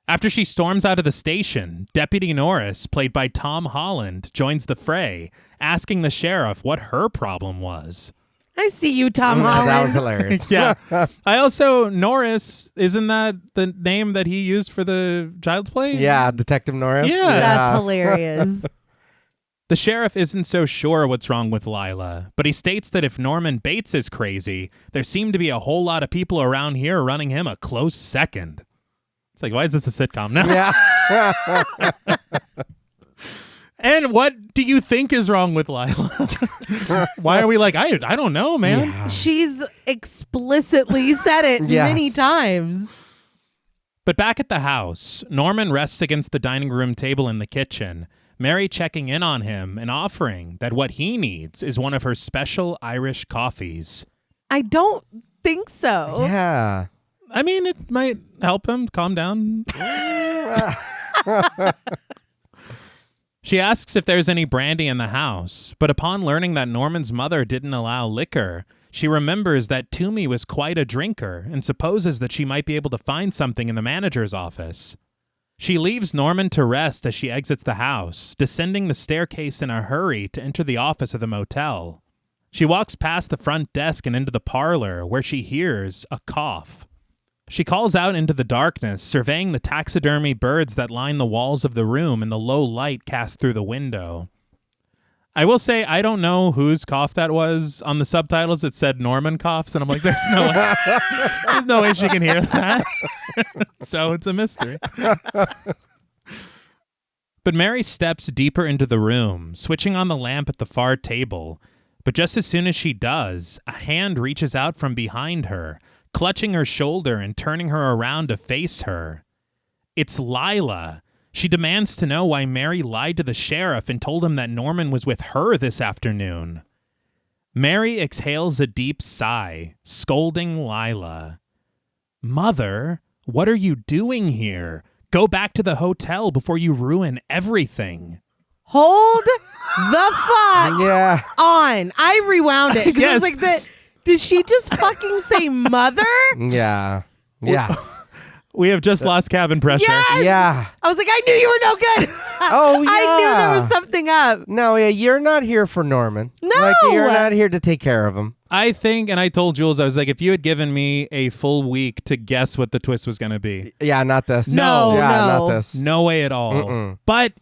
After she storms out of the station, Deputy Norris, played by Tom Holland, joins the fray, asking the sheriff what her problem was. I see you, Tom Holland. That was hilarious. Yeah. Norris, isn't that the name that he used for the Child's Play? Yeah, Detective Norris. Yeah. That's hilarious. The sheriff isn't so sure what's wrong with Lila, but he states that if Norman Bates is crazy, there seem to be a whole lot of people around here running him a close second. It's like, why is this a sitcom now? Yeah. And what do you think is wrong with Lila? Why are we like, I don't know, man. Yeah. She's explicitly said it many times. But back at the house, Norman rests against the dining room table in the kitchen, Mary checking in on him and offering that what he needs is one of her special Irish coffees. I don't think so. Yeah. I mean, it might help him calm down. She asks if there's any brandy in the house, but upon learning that Norman's mother didn't allow liquor, she remembers that Toomey was quite a drinker and supposes that she might be able to find something in the manager's office. She leaves Norman to rest as she exits the house, descending the staircase in a hurry to enter the office of the motel. She walks past the front desk and into the parlor, where she hears a cough. She calls out into the darkness, surveying the taxidermy birds that line the walls of the room in the low light cast through the window. I will say, I don't know whose cough that was. On the subtitles, it said Norman coughs, and I'm like, there's no way she can hear that. So it's a mystery. But Mary steps deeper into the room, switching on the lamp at the far table. But just as soon as she does, a hand reaches out from behind her, clutching her shoulder and turning her around to face her. It's Lila. She demands to know why Mary lied to the sheriff and told him that Norman was with her this afternoon. Mary exhales a deep sigh, scolding Lila. Mother, what are you doing here? Go back to the hotel before you ruin everything. Hold the fuck on. I rewound it. Yes. I was like, did she just fucking say mother? Yeah. Yeah. We have just lost cabin pressure. Yes! Yeah. I was like, I knew you were no good. Oh, yeah. I knew there was something up. No, yeah, you're not here for Norman. No. Like, you're not here to take care of him. I think, and I told Jules, I was like, if you had given me a full week to guess what the twist was going to be. Yeah, not this. No, yeah, no. not this. No way at all. Mm-mm. But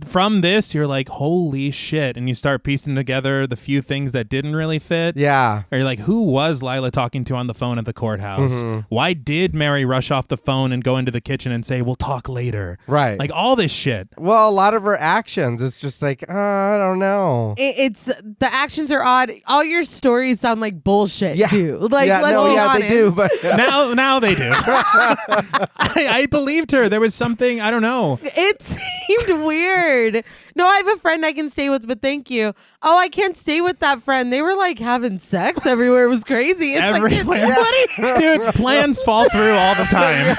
from this, you're like, holy shit. And you start piecing together the few things that didn't really fit. Yeah. Or you're like, who was Lila talking to on the phone at the courthouse? Mm-hmm. Why did Mary rush off the phone and go into the kitchen and say, we'll talk later? Right. Like all this shit. Well, a lot of her actions, it's just like, I don't know. It's the actions are odd. All your stories sound like bullshit too. Like, let's be honest. They do, but now they do. I believed her. There was something, I don't know. It seemed weird. No, I have a friend I can stay with, but thank you. Oh, I can't stay with that friend. They were like having sex everywhere. It was crazy. It's Everywhere. Like, Dude, plans fall through all the time.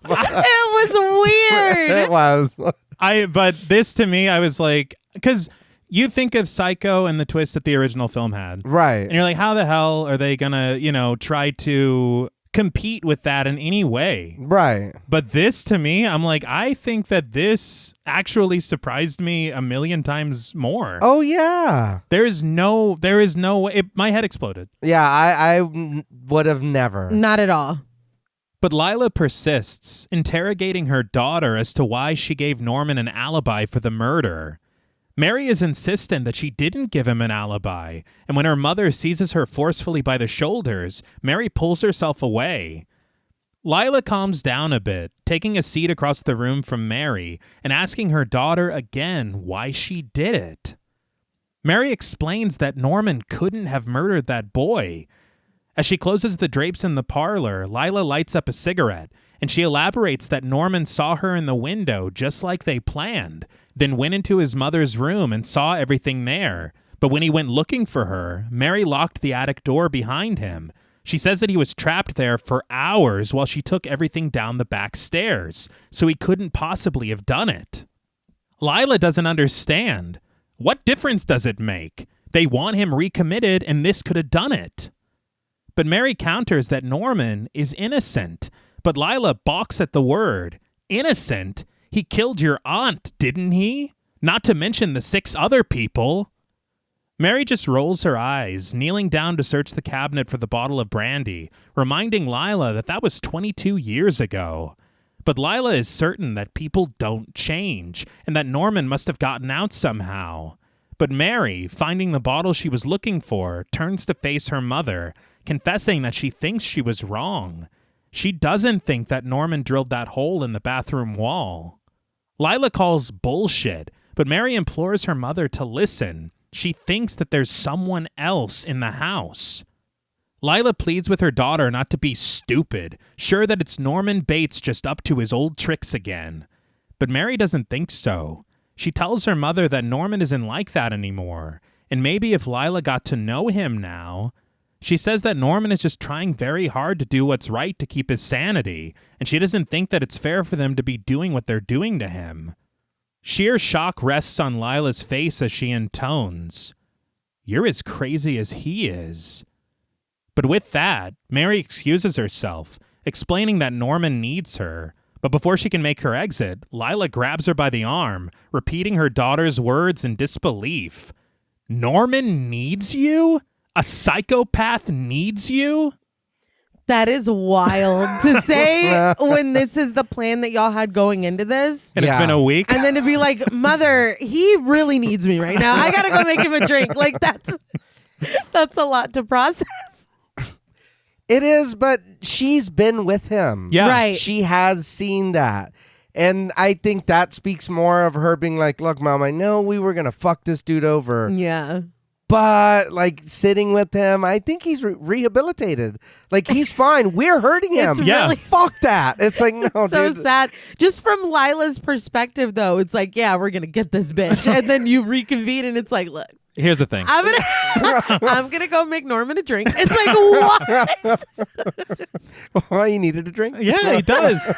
it was weird. it was. But this to me, I was like, because you think of Psycho and the twist that the original film had. Right. And you're like, how the hell are they going to, try to compete with that in any way? Right. But this, to me, I'm like, I think that this actually surprised me a million times more. Oh, yeah. There is no way. My head exploded. Yeah, I would have never. Not at all. But Lila persists, interrogating her daughter as to why she gave Norman an alibi for the murder. Mary is insistent that she didn't give him an alibi, and when her mother seizes her forcefully by the shoulders, Mary pulls herself away. Lila calms down a bit, taking a seat across the room from Mary and asking her daughter again why she did it. Mary explains that Norman couldn't have murdered that boy. As she closes the drapes in the parlor, Lila lights up a cigarette, and she elaborates that Norman saw her in the window just like they planned, then went into his mother's room and saw everything there. But when he went looking for her, Mary locked the attic door behind him. She says that he was trapped there for hours while she took everything down the back stairs, so he couldn't possibly have done it. Lila doesn't understand. What difference does it make? They want him recommitted, and this could have done it. But Mary counters that Norman is innocent, but Lila balks at the word. Innocent? He killed your aunt, didn't he? Not to mention the 6 other people. Mary just rolls her eyes, kneeling down to search the cabinet for the bottle of brandy, reminding Lila that that was 22 years ago. But Lila is certain that people don't change, and that Norman must have gotten out somehow. But Mary, finding the bottle she was looking for, turns to face her mother, confessing that she thinks she was wrong. She doesn't think that Norman drilled that hole in the bathroom wall. Lila calls bullshit, but Mary implores her mother to listen. She thinks that there's someone else in the house. Lila pleads with her daughter not to be stupid, sure that it's Norman Bates just up to his old tricks again. But Mary doesn't think so. She tells her mother that Norman isn't like that anymore, and maybe if Lila got to know him now. She says that Norman is just trying very hard to do what's right to keep his sanity, and she doesn't think that it's fair for them to be doing what they're doing to him. Sheer shock rests on Lila's face as she intones, "You're as crazy as he is." But with that, Mary excuses herself, explaining that Norman needs her. But before she can make her exit, Lila grabs her by the arm, repeating her daughter's words in disbelief. "Norman needs you? A psychopath needs you?" That is wild to say when this is the plan that y'all had going into this. And It's been a week. And then to be like, mother, he really needs me right now. I got to go make him a drink. Like, that's a lot to process. It is, but she's been with him. Yeah. Right. She has seen that. And I think that speaks more of her being like, look, Mom, I know we were going to fuck this dude over. Yeah. But like sitting with him, I think he's rehabilitated. Like he's fine. We're hurting him. It's Yeah. really Fuck that. It's like, no, so dude. sad. Just from Lila's perspective, though, it's like, yeah, we're going to get this bitch. And then you reconvene and it's like, look, Here's the thing. I'm gonna go make Norman a drink. It's like, what? Why you needed a drink? Yeah, he does.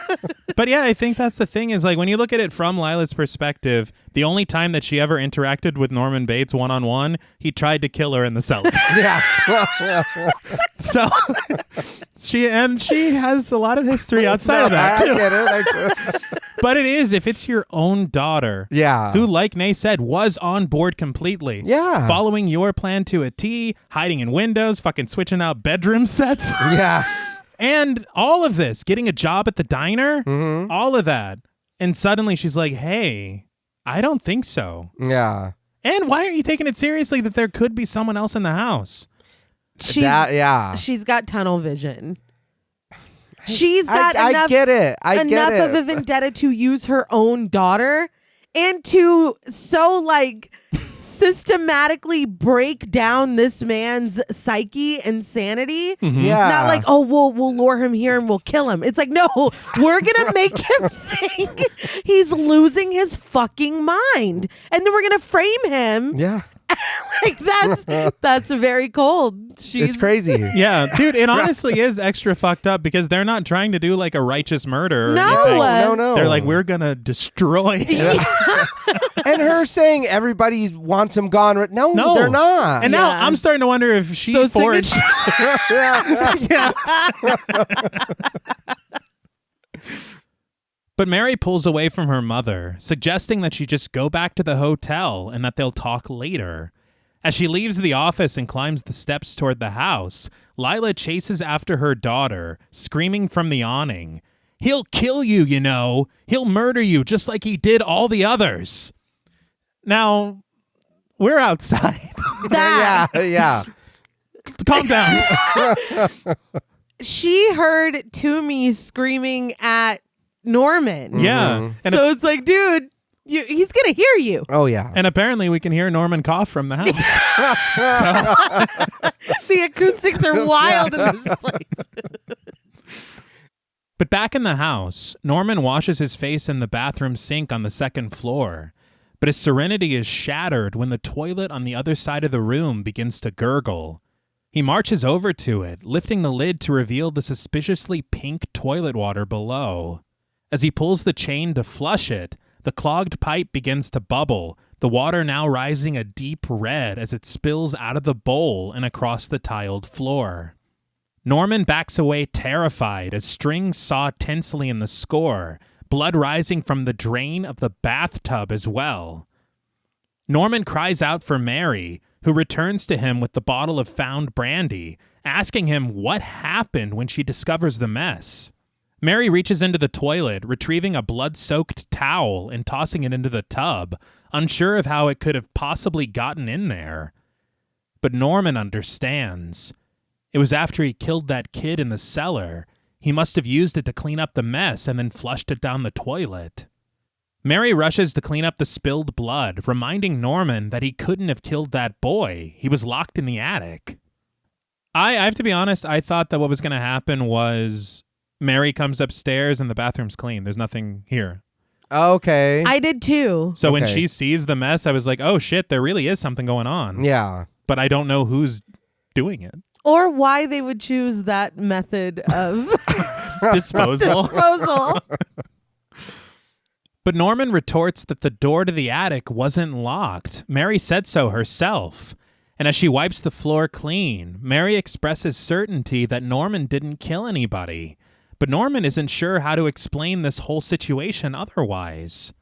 But yeah, I think that's the thing is like when you look at it from Lila's perspective, the only time that she ever interacted with Norman Bates one-on-one, he tried to kill her in the cellar. Yeah. So she has a lot of history outside of that too. I get it. But it is, if it's your own daughter, Yeah. who, like Nay said, was on board completely. Yeah. Following your plan to a T, hiding in windows, fucking switching out bedroom sets. Yeah. And all of this, getting a job at the diner, all of that. And suddenly she's like, hey, I don't think so. Yeah. And why aren't you taking it seriously that there could be someone else in the house? She's got tunnel vision. She's got I enough, get it. I get enough it. of a vendetta to use her own daughter and to so like systematically break down this man's psyche and sanity. Yeah. Not like, oh, we'll lure him here and we'll kill him. It's like, no, we're going to make him think he's losing his fucking mind. And then we're going to frame him. Yeah. Like, that's very cold. It's crazy. Yeah, dude, it honestly is extra fucked up because they're not trying to do like a righteous murder or No. anything. No. They're like, we're going to destroy him. And her saying everybody wants him gone. No, No. they're not. And now I'm starting to wonder if she Those forged. Yeah. But Mary pulls away from her mother, suggesting that she just go back to the hotel and that they'll talk later. As she leaves the office and climbs the steps toward the house, Lila chases after her daughter, screaming from the awning, "He'll kill you, you know. He'll murder you just like he did all the others." Now, we're outside. That Yeah. Calm down. she heard Toomey screaming at Norman. Yeah. And, So it's like, dude, he's gonna hear you. Oh, yeah. and apparently we can hear Norman cough from the house. The acoustics are wild in this place. But back in the house, Norman washes his face in the bathroom sink on the second floor. But his serenity is shattered when the toilet on the other side of the room begins to gurgle. He marches over to it, lifting the lid to reveal the suspiciously pink toilet water below. As he pulls the chain to flush it, the clogged pipe begins to bubble, the water now rising a deep red as it spills out of the bowl and across the tiled floor. Norman backs away terrified as strings saw tensely in the score, blood rising from the drain of the bathtub as well. Norman cries out for Mary, who returns to him with the bottle of found brandy, asking him what happened when she discovers the mess. Mary reaches into the toilet, retrieving a blood-soaked towel and tossing it into the tub, unsure of how it could have possibly gotten in there. But Norman understands. It was after he killed that kid in the cellar. He must have used it to clean up the mess and then flushed it down the toilet. Mary rushes to clean up the spilled blood, reminding Norman that he couldn't have killed that boy. He was locked in the attic. I have to be honest, I thought that what was going to happen was Mary comes upstairs and the bathroom's clean. There's nothing here. Okay. I did too. So when Okay. she sees the mess, I was like, oh shit, there really is something going on. Yeah. But I don't know who's doing it. Or why they would choose that method of Disposal. disposal. But Norman retorts that the door to the attic wasn't locked. Mary said so herself. And as she wipes the floor clean, Mary expresses certainty that Norman didn't kill anybody. But Norman isn't sure how to explain this whole situation otherwise.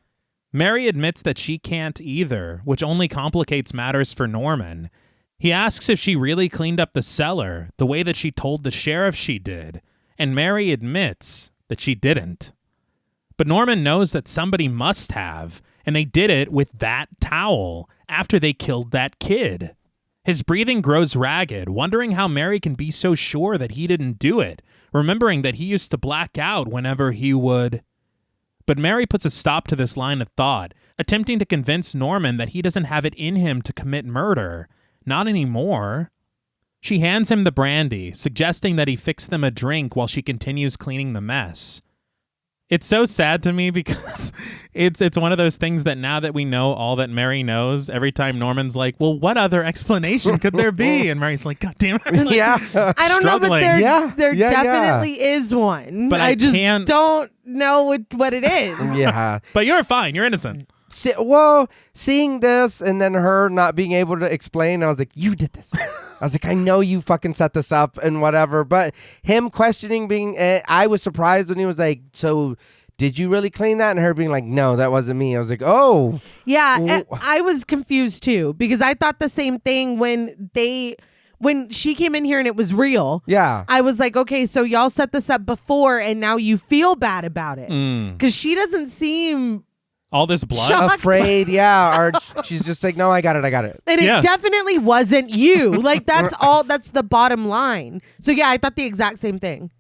Mary admits that she can't either, which only complicates matters for Norman. He asks if she really cleaned up the cellar, the way that she told the sheriff she did, and Mary admits that she didn't. But Norman knows that somebody must have, and they did it with that towel after they killed that kid. His breathing grows ragged, wondering how Mary can be so sure that he didn't do it, remembering that he used to black out whenever he would. But Mary puts a stop to this line of thought, attempting to convince Norman that he doesn't have it in him to commit murder. Not anymore. She hands him the brandy, suggesting that he fix them a drink while she continues cleaning the mess. It's so sad to me because it's one of those things that now that we know all that Mary knows, every time Norman's like, well, what other explanation could there be? And Mary's like, God damn it. Like, Yeah. I don't know, but Struggling. there definitely is one. But I just can't- don't know what it is. Yeah. But you're fine. You're innocent. Well, seeing this and then her not being able to explain, I was like, you did this. I was like, I know you fucking set this up and whatever. But him questioning I was surprised when he was like, so did you really clean that? And her being like, no, that wasn't me. I was like, oh. Yeah, and I was confused too because I thought the same thing when she came in here and it was real. Yeah. I was like, okay, so y'all set this up before and now you feel bad about it. Because she doesn't seem... All this blood. Shocked. Afraid, yeah. Or she's just like, no, I got it. And Yeah. it definitely wasn't you. Like, that's the bottom line. So, yeah, I thought the exact same thing.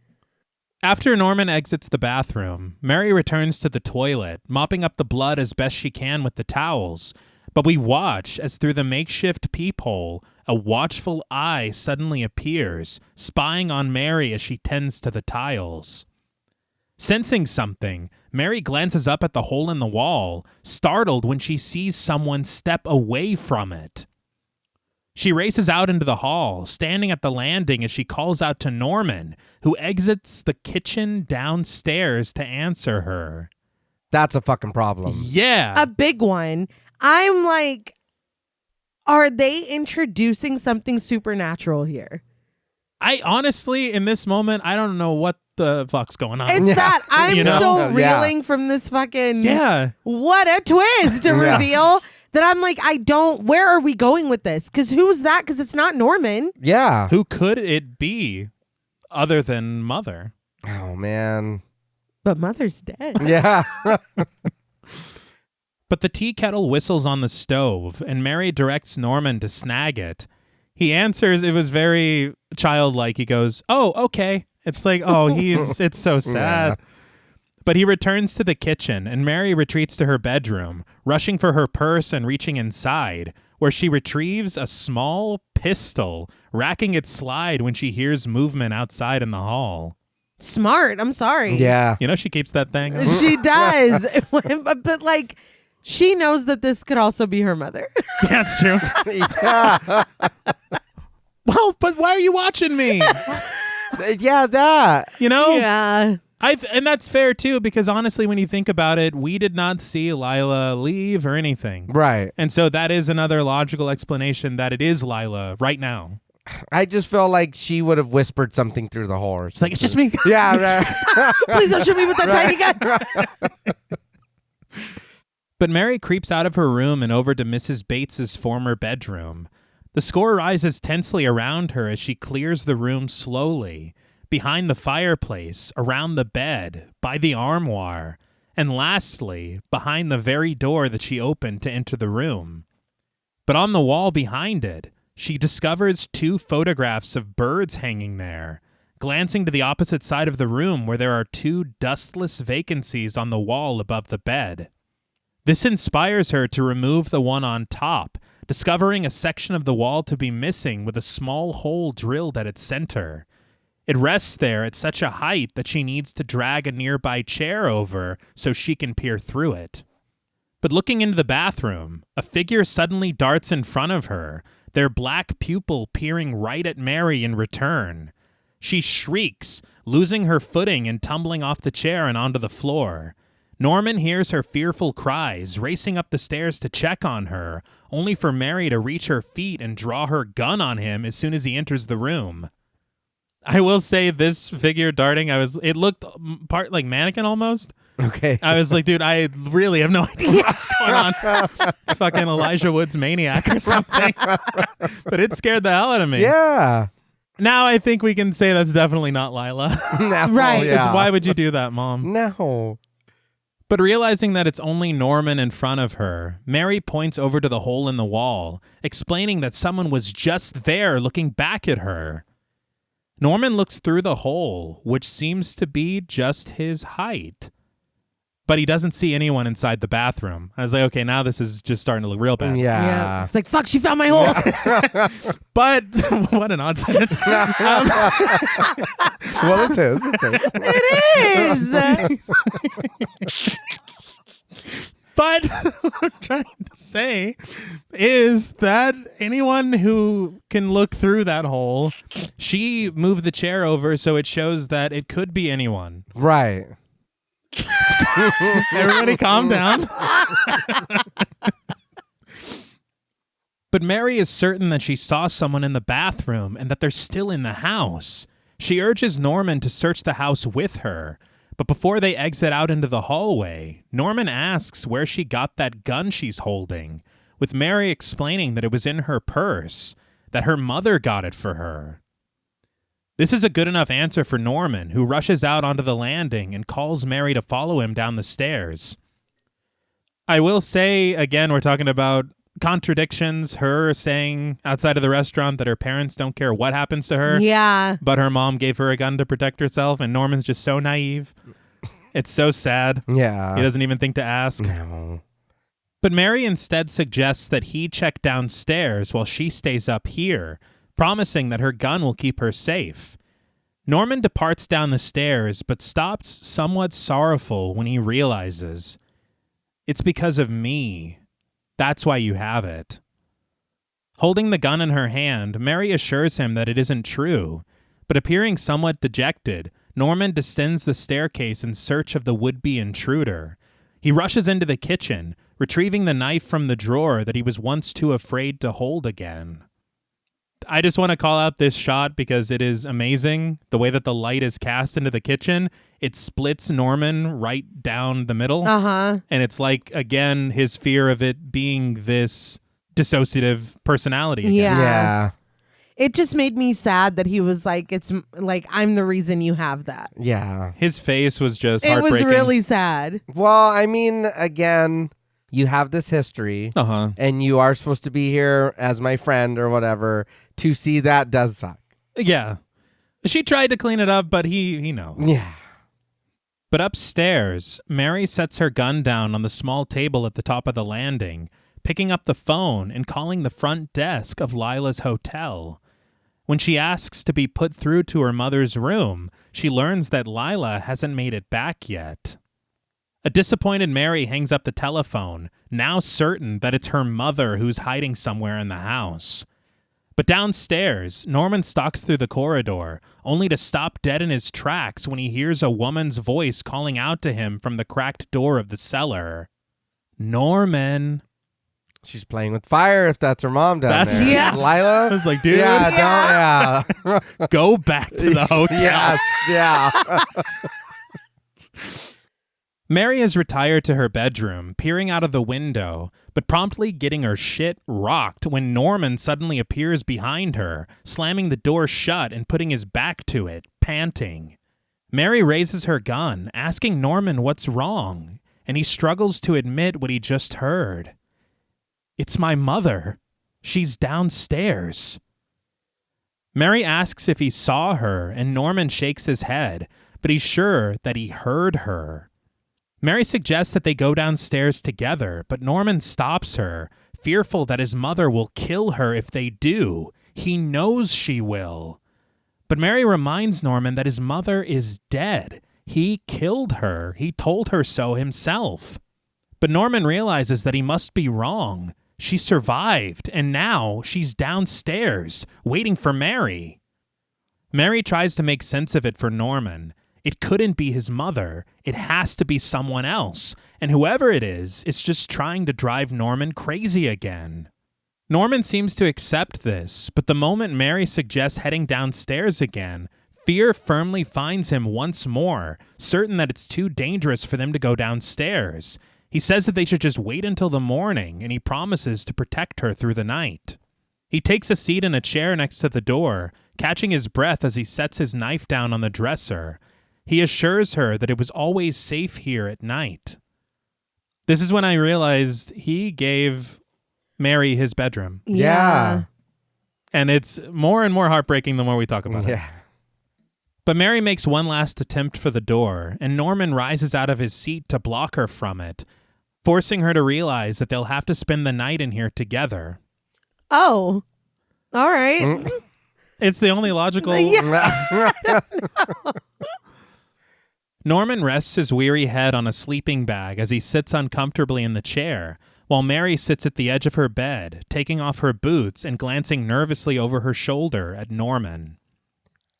After Norman exits the bathroom, Mary returns to the toilet, mopping up the blood as best she can with the towels. But we watch as through the makeshift peephole, a watchful eye suddenly appears, spying on Mary as she tends to the tiles. Sensing something, Mary glances up at the hole in the wall, startled when she sees someone step away from it. She races out into the hall, standing at the landing as she calls out to Norman, who exits the kitchen downstairs to answer her. That's a fucking problem. Yeah. A big one. I'm like, are they introducing something supernatural here? I honestly, in this moment, I don't know what the fuck's going on. It's that I'm You know? still Yeah. reeling from this fucking Yeah. what a twist to Yeah. reveal that I'm like, where are we going with this? Because who's that? Because it's not Norman. Yeah. Who could it be other than Mother? Oh, man. But Mother's dead. Yeah. But the tea kettle whistles on the stove, and Mary directs Norman to snag it. He answers, it was very childlike. He goes, "Oh, okay." It's like, oh, it's so sad. Yeah. But he returns to the kitchen, and Mary retreats to her bedroom, rushing for her purse and reaching inside, where she retrieves a small pistol, racking its slide when she hears movement outside in the hall. Smart. I'm sorry. Yeah. You know, she keeps that thing. She does. But like, she knows that this could also be her mother. That's true. Yeah. Well, but why are you watching me? Yeah, that. You know? Yeah. And that's fair, too, because honestly, when you think about it, we did not see Lila leave or anything. Right. And so that is another logical explanation that it is Lila right now. I just felt like she would have whispered something through the hole. It's like, it's just me. Yeah, right. Please don't shoot me with that tiny gun. But Mary creeps out of her room and over to Mrs. Bates's former bedroom. The score rises tensely around her as she clears the room slowly, behind the fireplace, around the bed, by the armoire, and lastly, behind the very door that she opened to enter the room. But on the wall behind it, she discovers 2 photographs of birds hanging there, glancing to the opposite side of the room where there are 2 dustless vacancies on the wall above the bed. This inspires her to remove the one on top, discovering a section of the wall to be missing with a small hole drilled at its center. It rests there at such a height that she needs to drag a nearby chair over so she can peer through it. But looking into the bathroom, a figure suddenly darts in front of her, their black pupil peering right at Mary in return. She shrieks, losing her footing and tumbling off the chair and onto the floor. Norman hears her fearful cries, racing up the stairs to check on her, only for Mary to reach her feet and draw her gun on him as soon as he enters the room. I will say this figure darting, it looked part like mannequin almost. Okay. I was like, dude, I really have no idea what's going on. It's fucking Elijah Wood's Maniac or something. But it scared the hell out of me. Yeah. Now I think we can say that's definitely not Lila. No, Right. Yeah. Why would you do that, Mom? No. But realizing that it's only Norman in front of her, Mary points over to the hole in the wall, explaining that someone was just there looking back at her. Norman looks through the hole, which seems to be just his height. But he doesn't see anyone inside the bathroom. I was like, okay, now this is just starting to look real bad. Yeah. It's like, fuck, she found my hole. But what an odd sentence. Well, it is. It is. But what I'm trying to say is that anyone who can look through that hole, she moved the chair over so it shows that it could be anyone. Right. Everybody calm down. But Mary is certain that she saw someone in the bathroom and that they're still in the house. She urges Norman to search the house with her. But before they exit out into the hallway, Norman asks where she got that gun she's holding, with Mary explaining that it was in her purse, that her mother got it for her. This is a good enough answer for Norman, who rushes out onto the landing and calls Mary to follow him down the stairs. I will say, again, we're talking about contradictions, her saying outside of the restaurant that her parents don't care what happens to her. Yeah. But her mom gave her a gun to protect herself, and Norman's just so naive. It's so sad. Yeah. He doesn't even think to ask. No. But Mary instead suggests that he check downstairs while she stays up here, promising that her gun will keep her safe. Norman departs down the stairs, but stops somewhat sorrowful when he realizes, it's because of me. That's why you have it. Holding the gun in her hand, Mary assures him that it isn't true, but appearing somewhat dejected, Norman descends the staircase in search of the would-be intruder. He rushes into the kitchen, retrieving the knife from the drawer that he was once too afraid to hold again. I just want to call out this shot because it is amazing. The way that the light is cast into the kitchen, it splits Norman right down the middle. Uh-huh. And it's like, again, his fear of it being this dissociative personality again. Yeah. It just made me sad that he was like, it's like, I'm the reason you have that. Yeah. His face was just It heartbreaking. was really sad. Well, I mean, again, you have this history, and you are supposed to be here as my friend or whatever. To see that does suck. Yeah. She tried to clean it up, but he knows. Yeah. But upstairs, Mary sets her gun down on the small table at the top of the landing, picking up the phone and calling the front desk of Lila's hotel. When she asks to be put through to her mother's room, she learns that Lila hasn't made it back yet. A disappointed Mary hangs up the telephone, now certain that it's her mother who's hiding somewhere in the house. But downstairs, Norman stalks through the corridor, only to stop dead in his tracks when he hears a woman's voice calling out to him from the cracked door of the cellar. Norman. She's playing with fire if that's her mom down there. Yeah. Lila? I was like, dude, go back to the hotel. Yes, yeah. Mary is retired to her bedroom, peering out of the window, but promptly getting her shit rocked when Norman suddenly appears behind her, slamming the door shut and putting his back to it, panting. Mary raises her gun, asking Norman what's wrong, and he struggles to admit what he just heard. It's my mother. She's downstairs. Mary asks if he saw her, and Norman shakes his head, but he's sure that he heard her. Mary suggests that they go downstairs together, but Norman stops her, fearful that his mother will kill her if they do. He knows she will. But Mary reminds Norman that his mother is dead. He killed her. He told her so himself. But Norman realizes that he must be wrong. She survived, and now she's downstairs, waiting for Mary. Mary tries to make sense of it for Norman. It couldn't be his mother. It has to be someone else. And whoever it is just trying to drive Norman crazy again. Norman seems to accept this, but the moment Mary suggests heading downstairs again, fear firmly finds him once more, certain that it's too dangerous for them to go downstairs. He says that they should just wait until the morning, and he promises to protect her through the night. He takes a seat in a chair next to the door, catching his breath as he sets his knife down on the dresser. He assures her that it was always safe here at night. This is when I realized he gave Mary his bedroom. Yeah. And it's more and more heartbreaking the more we talk about it. Yeah. But Mary makes one last attempt for the door, and Norman rises out of his seat to block her from it, forcing her to realize that they'll have to spend the night in here together. Oh, all right. It's the only logical... Norman rests his weary head on a sleeping bag as he sits uncomfortably in the chair, while Mary sits at the edge of her bed, taking off her boots and glancing nervously over her shoulder at Norman.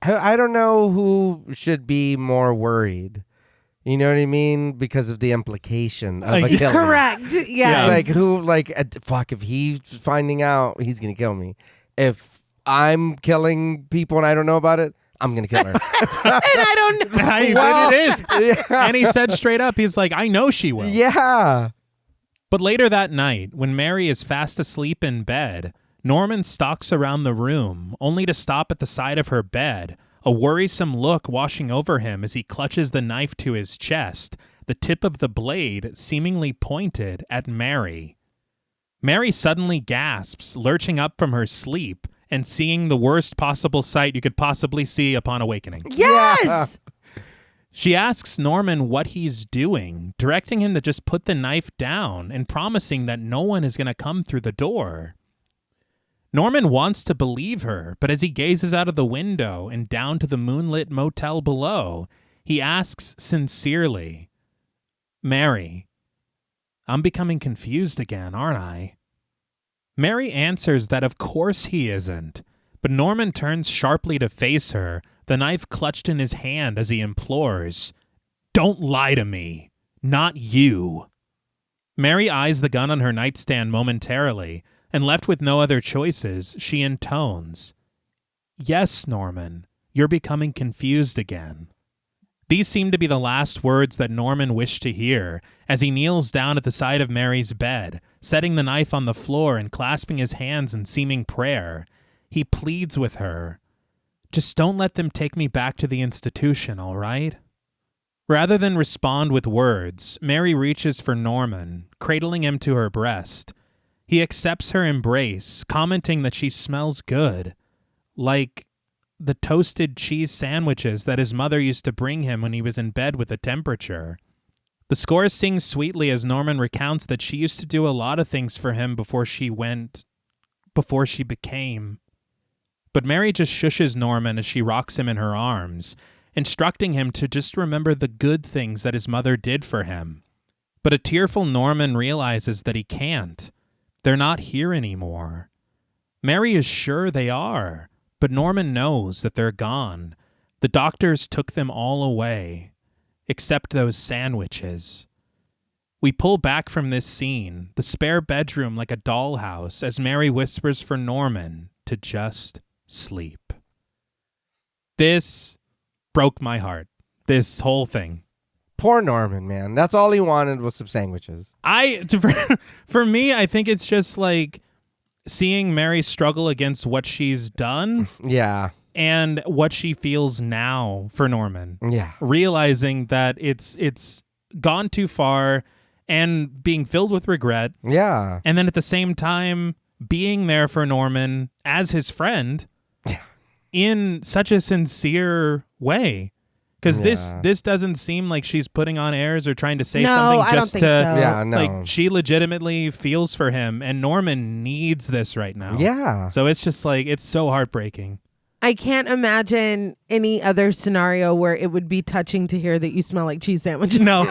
I don't know who should be more worried. You know what I mean? Because of the implication of a killing. Correct. Yes. Like, who, like, fuck, if he's finding out, he's going to kill me. If I'm killing people and I don't know about it, I'm going to kill her. And I don't know. It is. Yeah. And he said straight up, he's like, I know she will. Yeah. But later that night, when Mary is fast asleep in bed, Norman stalks around the room, only to stop at the side of her bed, a worrisome look washing over him as he clutches the knife to his chest, the tip of the blade seemingly pointed at Mary. Mary suddenly gasps, lurching up from her sleep and seeing the worst possible sight you could possibly see upon awakening. Yes! Yeah. She asks Norman what he's doing, directing him to just put the knife down and promising that no one is going to come through the door. Norman wants to believe her, but as he gazes out of the window and down to the moonlit motel below, he asks sincerely, Mary, I'm becoming confused again, aren't I? Mary answers that of course he isn't, but Norman turns sharply to face her, the knife clutched in his hand as he implores, Don't lie to me. Not you. Mary eyes the gun on her nightstand momentarily, and left with no other choices, she intones, "Yes, Norman, you're becoming confused again." These seem to be the last words that Norman wished to hear as he kneels down at the side of Mary's bed, setting the knife on the floor and clasping his hands in seeming prayer. He pleads with her, "Just don't let them take me back to the institution, all right?" Rather than respond with words, Mary reaches for Norman, cradling him to her breast. He accepts her embrace, commenting that she smells good, like the toasted cheese sandwiches that his mother used to bring him when he was in bed with a temperature. The score sings sweetly as Norman recounts that she used to do a lot of things for him before she became. But Mary just shushes Norman as she rocks him in her arms, instructing him to just remember the good things that his mother did for him. But a tearful Norman realizes that he can't. They're not here anymore. Mary is sure they are, but Norman knows that they're gone. The doctors took them all away, except those sandwiches. We pull back from this scene, the spare bedroom like a dollhouse, as Mary whispers for Norman to just sleep. This broke my heart, this whole thing. Poor Norman, man. That's all he wanted was some sandwiches. For me, I think it's just like seeing Mary struggle against what she's done. Yeah. And what she feels now for Norman. Yeah. Realizing that it's gone too far and being filled with regret. Yeah. And then at the same time, being there for Norman as his friend in such a sincere way. Because this doesn't seem like she's putting on airs or trying to say something I just don't to. think so. Yeah, no. Like, she legitimately feels for him, and Norman needs this right now. Yeah. So it's just like, it's so heartbreaking. I can't imagine any other scenario where it would be touching to hear that you smell like cheese sandwiches. No.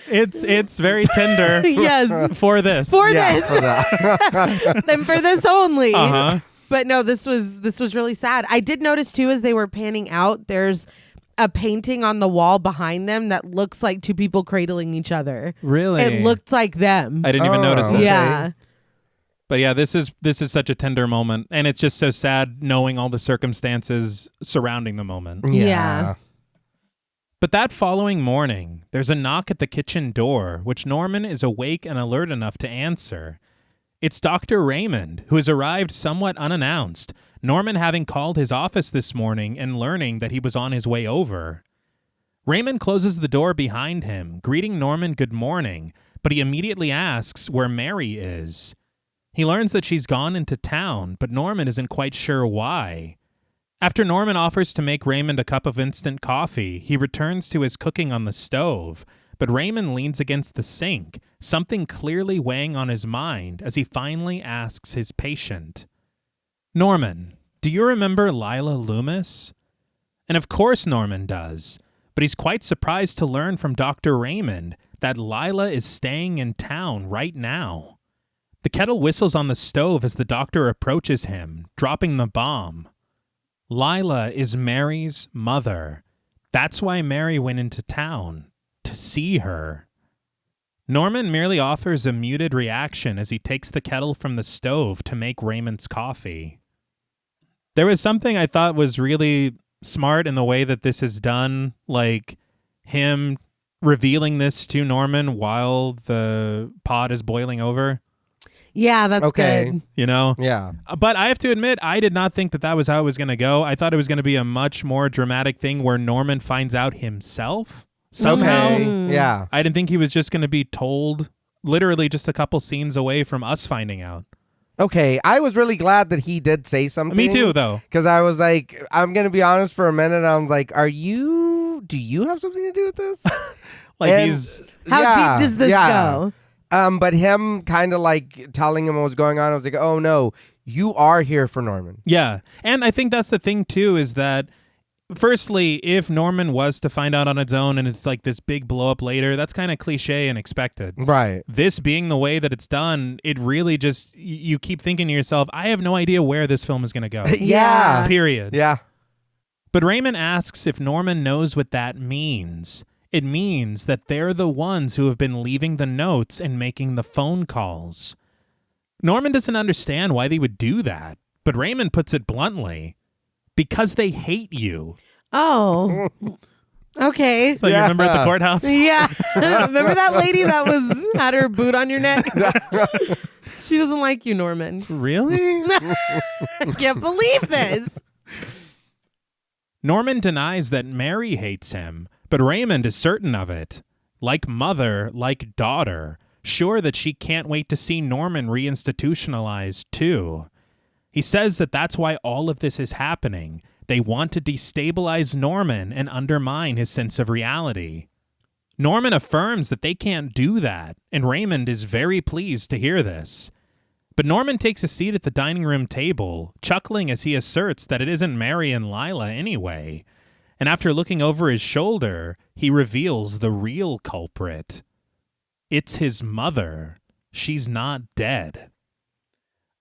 It's very tender. Yes. For this. For Yeah, this. for that. And for this only. Uh-huh. But no, this was really sad. I did notice too, as they were panning out, there's a painting on the wall behind them that looks like two people cradling each other. Really? It looked like them. I didn't even notice it. Yeah. But yeah, this is such a tender moment, and it's just so sad knowing all the circumstances surrounding the moment. Yeah. But that following morning, there's a knock at the kitchen door, which Norman is awake and alert enough to answer. It's Dr. Raymond, who has arrived somewhat unannounced, Norman having called his office this morning and learning that he was on his way over. Raymond closes the door behind him, greeting Norman good morning, but he immediately asks where Mary is. He learns that she's gone into town, but Norman isn't quite sure why. After Norman offers to make Raymond a cup of instant coffee, he returns to his cooking on the stove, but Raymond leans against the sink, something clearly weighing on his mind as he finally asks his patient, "Norman, do you remember Lila Loomis?" And of course Norman does, but he's quite surprised to learn from Dr. Raymond that Lila is staying in town right now. The kettle whistles on the stove as the doctor approaches him, dropping the bomb. Lila is Mary's mother. That's why Mary went into town, to see her. Norman merely offers a muted reaction as he takes the kettle from the stove to make Raymond's coffee. There was something I thought was really smart in the way that this is done, like him revealing this to Norman while the pot is boiling over. Yeah, that's good. You know? Yeah. But I have to admit, I did not think that was how it was going to go. I thought it was going to be a much more dramatic thing where Norman finds out himself somehow. Okay. Yeah. I didn't think he was just going to be told literally just a couple scenes away from us finding out. Okay. I was really glad that he did say something. Me too, though. Because I was like, I'm going to be honest for a minute. I'm like, do you have something to do with this? Like and, How deep does this go? But him kind of like telling him what was going on, I was like, oh no, you are here for Norman. Yeah. And I think that's the thing too, is that firstly, if Norman was to find out on its own and it's like this big blow up later, that's kind of cliche and expected. Right. This being the way that it's done, it really just, you keep thinking to yourself, I have no idea where this film is going to go. Yeah. Period. Yeah. But Raymond asks if Norman knows what that means. It means that they're the ones who have been leaving the notes and making the phone calls. Norman doesn't understand why they would do that, but Raymond puts it bluntly. Because they hate you. Oh. Okay. So you remember at the courturhouse? Yeah. Remember that lady that had her boot on your neck? She doesn't like you, Norman. Really? I can't believe this. Norman denies that Mary hates him, but Raymond is certain of it. Like mother, like daughter, sure that she can't wait to see Norman reinstitutionalized too. He says that that's why all of this is happening. They want to destabilize Norman and undermine his sense of reality. Norman affirms that they can't do that, and Raymond is very pleased to hear this. But Norman takes a seat at the dining room table, chuckling as he asserts that it isn't Mary and Lila anyway. And after looking over his shoulder, he reveals the real culprit. It's his mother. She's not dead.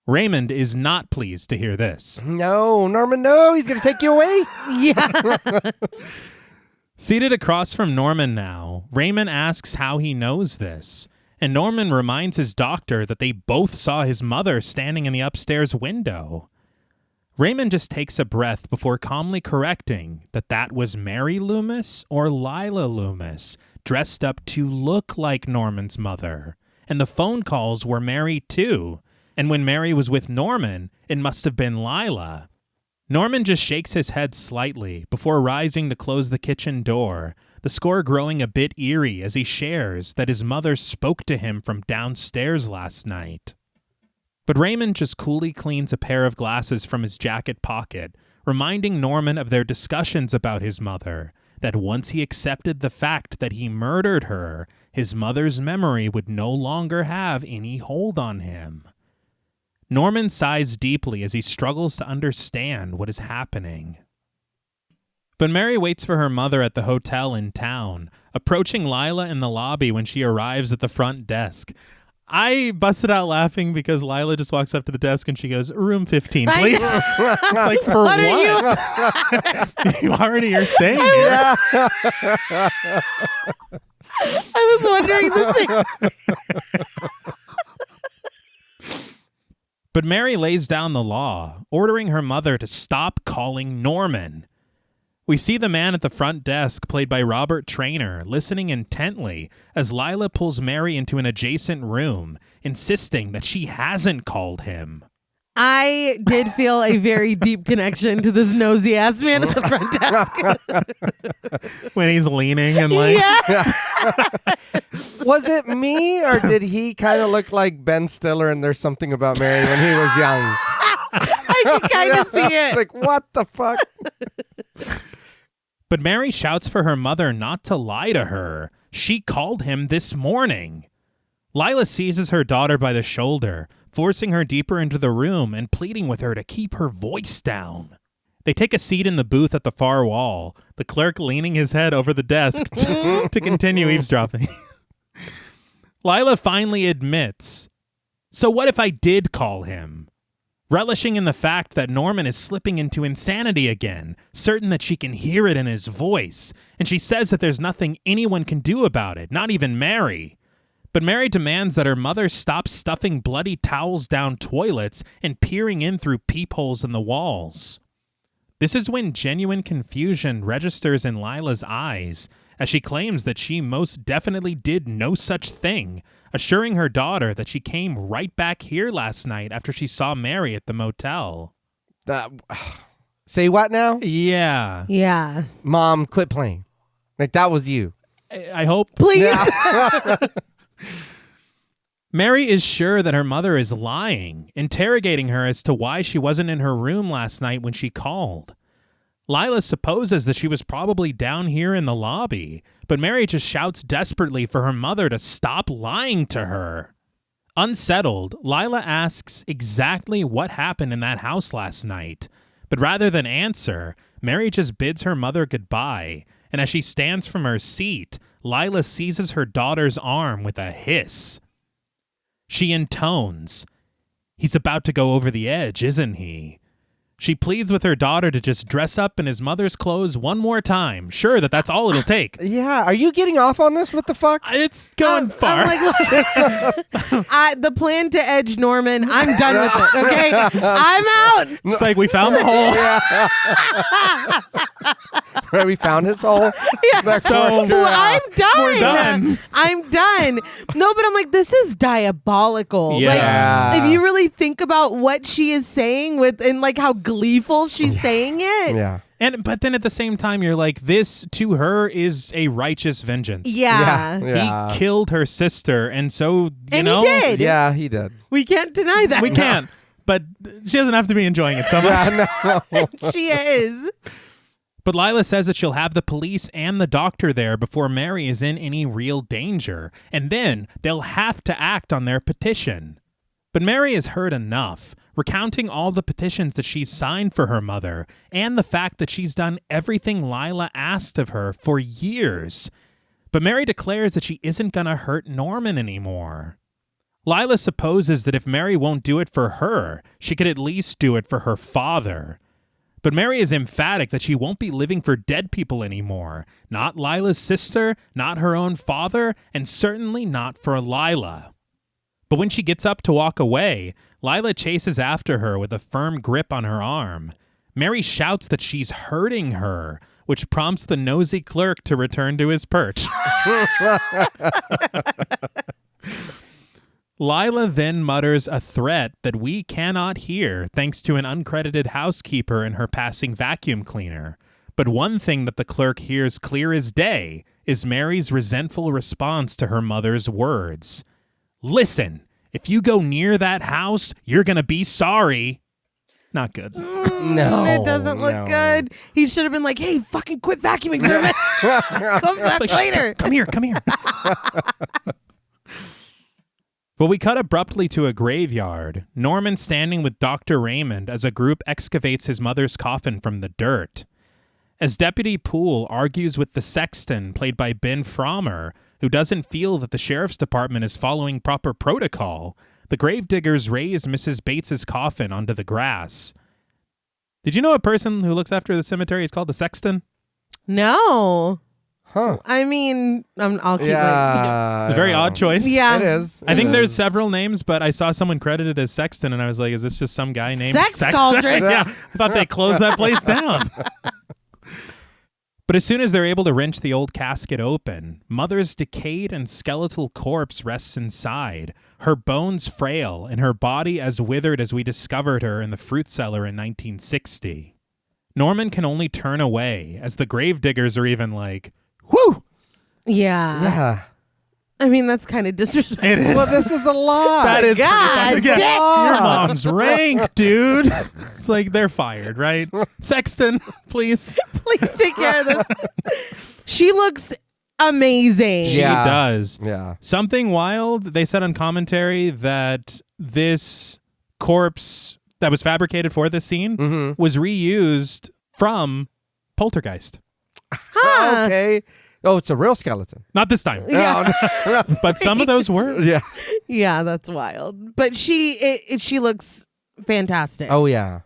Raymond is not pleased to hear this. No, Norman, no, he's going to take you away. Yeah. Seated across from Norman now, Raymond asks how he knows this, and Norman reminds his doctor that they both saw his mother standing in the upstairs window. Raymond just takes a breath before calmly correcting that was Mary Loomis or Lila Loomis, dressed up to look like Norman's mother, and the phone calls were Mary too. And when Mary was with Norman, it must have been Lila. Norman just shakes his head slightly before rising to close the kitchen door, the score growing a bit eerie as he shares that his mother spoke to him from downstairs last night. But Raymond just coolly cleans a pair of glasses from his jacket pocket, reminding Norman of their discussions about his mother, that once he accepted the fact that he murdered her, his mother's memory would no longer have any hold on him. Norman sighs deeply as he struggles to understand what is happening. But Mary waits for her mother at the hotel in town, approaching Lila in the lobby when she arrives at the front desk. I busted out laughing because Lila just walks up to the desk and she goes, "Room 15, please." It's like, for what? You already are staying here. I was wondering the same. But Mary lays down the law, ordering her mother to stop calling Norman. We see the man at the front desk, played by Robert Traynor, listening intently as Lila pulls Mary into an adjacent room, insisting that she hasn't called him. I did feel a very deep connection to this nosy ass man at the front desk. When he's leaning and like... Yeah. Was it me, or did he kind of look like Ben Stiller in There's Something About Mary when he was young? I can kind of see it. It's like, what the fuck? But Mary shouts for her mother not to lie to her. She called him this morning. Lila seizes her daughter by the shoulder, forcing her deeper into the room and pleading with her to keep her voice down. They take a seat in the booth at the far wall, the clerk leaning his head over the desk to continue eavesdropping. Lila finally admits, "So what if I did call him?" Relishing in the fact that Norman is slipping into insanity again, certain that she can hear it in his voice, and she says that there's nothing anyone can do about it, not even Mary. But Mary demands that her mother stop stuffing bloody towels down toilets and peering in through peepholes in the walls. This is when genuine confusion registers in Lila's eyes, as she claims that she most definitely did no such thing, assuring her daughter that she came right back here last night after she saw Mary at the motel. Say what now? Yeah. Yeah. Mom, quit playing. Like, that was you. I hope. Please. Mary is sure that her mother is lying, interrogating her as to why she wasn't in her room last night when she called. Lila supposes that she was probably down here in the lobby, but Mary just shouts desperately for her mother to stop lying to her. Unsettled, Lila asks exactly what happened in that house last night, but rather than answer, Mary just bids her mother goodbye, and as she stands from her seat, Lila seizes her daughter's arm with a hiss. She intones, "He's about to go over the edge, isn't he?" She pleads with her daughter to just dress up in his mother's clothes one more time. Sure that's all it'll take. Yeah, are you getting off on this? What the fuck? It's going far. I'm like, look, the plan to edge Norman, I'm done with it, okay? I'm out. It's like we found the hole. Right, we found his hole. Yeah. So I'm done. We're done. I'm done. No, but I'm like, this is diabolical. Yeah. Like, if you really think about what she is saying and like how gleeful she's saying it. Yeah. But then at the same time, you're like, this to her is a righteous vengeance. Yeah. Yeah. He killed her sister, and so And know, he did. Yeah, he did. We can't deny that. we can't. But she doesn't have to be enjoying it so much. Yeah, no. She is. But Lila says that she'll have the police and the doctor there before Mary is in any real danger, and then they'll have to act on their petition. But Mary has heard enough, recounting all the petitions that she's signed for her mother, and the fact that she's done everything Lila asked of her for years. But Mary declares that she isn't going to hurt Norman anymore. Lila supposes that if Mary won't do it for her, she could at least do it for her father. But Mary is emphatic that she won't be living for dead people anymore. Not Lila's sister, not her own father, and certainly not for Lila. But when she gets up to walk away, Lila chases after her with a firm grip on her arm. Mary shouts that she's hurting her, which prompts the nosy clerk to return to his perch. Lila then mutters a threat that we cannot hear thanks to an uncredited housekeeper and her passing vacuum cleaner. But one thing that the clerk hears clear as day is Mary's resentful response to her mother's words. Listen, if you go near that house, you're going to be sorry. Not good. No. It doesn't look good. He should have been like, hey, fucking quit vacuuming for a minute. Come back Like, later. Come here. Well, we cut abruptly to a graveyard, Norman standing with Dr. Raymond as a group excavates his mother's coffin from the dirt. As Deputy Poole argues with the sexton, played by Ben Frommer, who doesn't feel that the sheriff's department is following proper protocol, the gravediggers raise Mrs. Bates's coffin onto the grass. Did you know a person who looks after the cemetery is called the sexton? No. Huh. I mean, I'll keep Yeah. It's a very odd choice. Yeah. It is. I think It there's is. several names, but I saw someone credited as Sexton, and I was like, is this just some guy named Sex Sexton? cauldron. Yeah, I thought they closed that place down. But as soon as they're able to wrench the old casket open, Mother's decayed and skeletal corpse rests inside, her bones frail and her body as withered as we discovered her in the fruit cellar in 1960. Norman can only turn away, as the gravediggers are even like, whew! Yeah. Yeah. I mean, that's kind of disrespectful. It is. Well, this is a lot. That is God pretty fucking- damn. Your mom's rank, dude. It's like they're fired, right? Sexton, please. Please take care of this. She looks amazing. She Yeah. does. Yeah. Something wild, they said on commentary that this corpse that was fabricated for this scene Mm-hmm. was reused from Poltergeist. Huh. Okay. Oh, it's a real skeleton. Not this time, Yeah. but some of those were. Yeah. Yeah, that's wild. But she looks fantastic. Oh, yeah.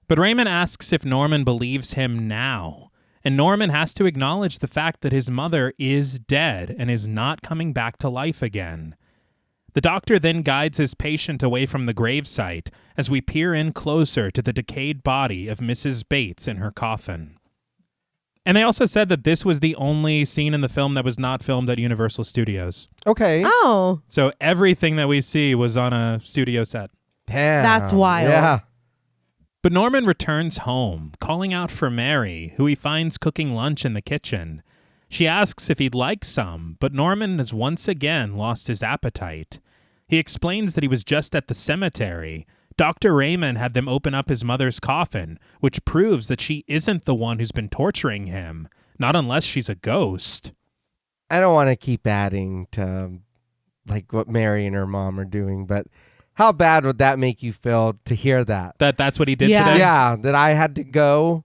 But Raymond asks if Norman believes him now. And Norman has to acknowledge the fact that his mother is dead and is not coming back to life again. The doctor then guides his patient away from the gravesite as we peer in closer to the decayed body of Mrs. Bates in her coffin. And they also said that this was the only scene in the film that was not filmed at Universal Studios. Okay. Oh, So everything that we see was on a studio set. Damn. That's wild. Yeah. But Norman returns home, calling out for Mary, who he finds cooking lunch in the kitchen. She asks if he'd like some, but Norman has once again lost his appetite. He explains that he was just at the cemetery. Dr. Raymond had them open up his mother's coffin, which proves that she isn't the one who's been torturing him, not unless she's a ghost. I don't want to keep adding to like what Mary and her mom are doing, but how bad would that make you feel to hear that? That's what he did Yeah. today? Yeah, that I had to go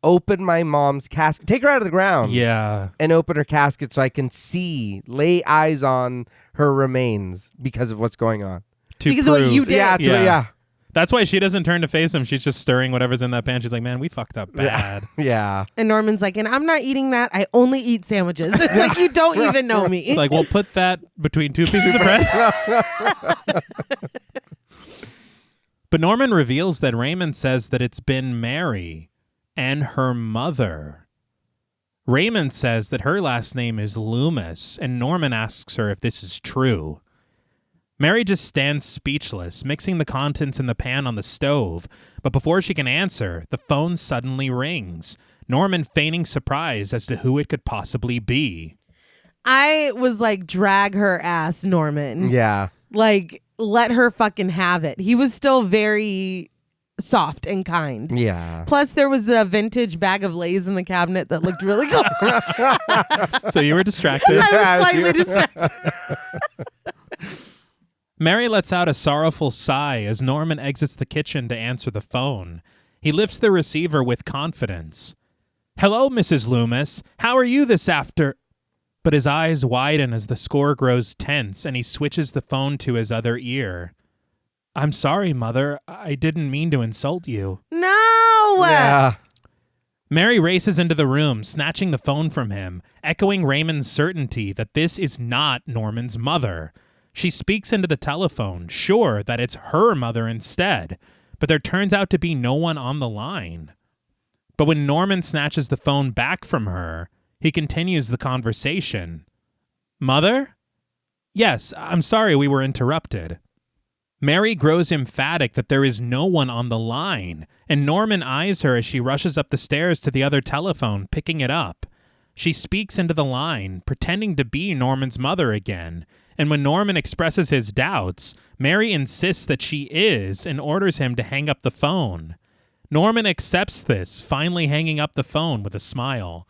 open my mom's casket, take her out of the ground, Yeah. and open her casket so I can see, lay eyes on her remains because of what's going on. To Because of what prove- you did. Yeah, Yeah. yeah. That's why she doesn't turn to face him. She's just stirring whatever's in that pan. She's like, man, we fucked up bad. Yeah. And Norman's like, and I'm not eating that. I only eat sandwiches. It's like, you don't even know me. It's like, we'll put that between 2 pieces of bread. But Norman reveals that Raymond says that it's been Mary and her mother. Raymond says that her last name is Loomis, and Norman asks her if this is true. Mary just stands speechless, mixing the contents in the pan on the stove, but before she can answer, the phone suddenly rings, Norman feigning surprise as to who it could possibly be. I was like, drag her ass, Norman. Yeah. Like, let her fucking have it. He was still very soft and kind. Yeah. Plus, there was a vintage bag of Lay's in the cabinet that looked really cool. So you were distracted. I was slightly distracted. Mary lets out a sorrowful sigh as Norman exits the kitchen to answer the phone. He lifts the receiver with confidence. Hello, Mrs. Loomis. How are you this after... But his eyes widen as the score grows tense and he switches the phone to his other ear. I'm sorry, Mother. I didn't mean to insult you. No! Yeah. Mary races into the room, snatching the phone from him, echoing Raymond's certainty that this is not Norman's mother. She speaks into the telephone, sure that it's her mother instead, but there turns out to be no one on the line. But when Norman snatches the phone back from her, he continues the conversation. Mother? Yes, I'm sorry we were interrupted. Mary grows emphatic that there is no one on the line, and Norman eyes her as she rushes up the stairs to the other telephone, picking it up. She speaks into the line, pretending to be Norman's mother again, and when Norman expresses his doubts, Mary insists that she is and orders him to hang up the phone. Norman accepts this, finally hanging up the phone with a smile.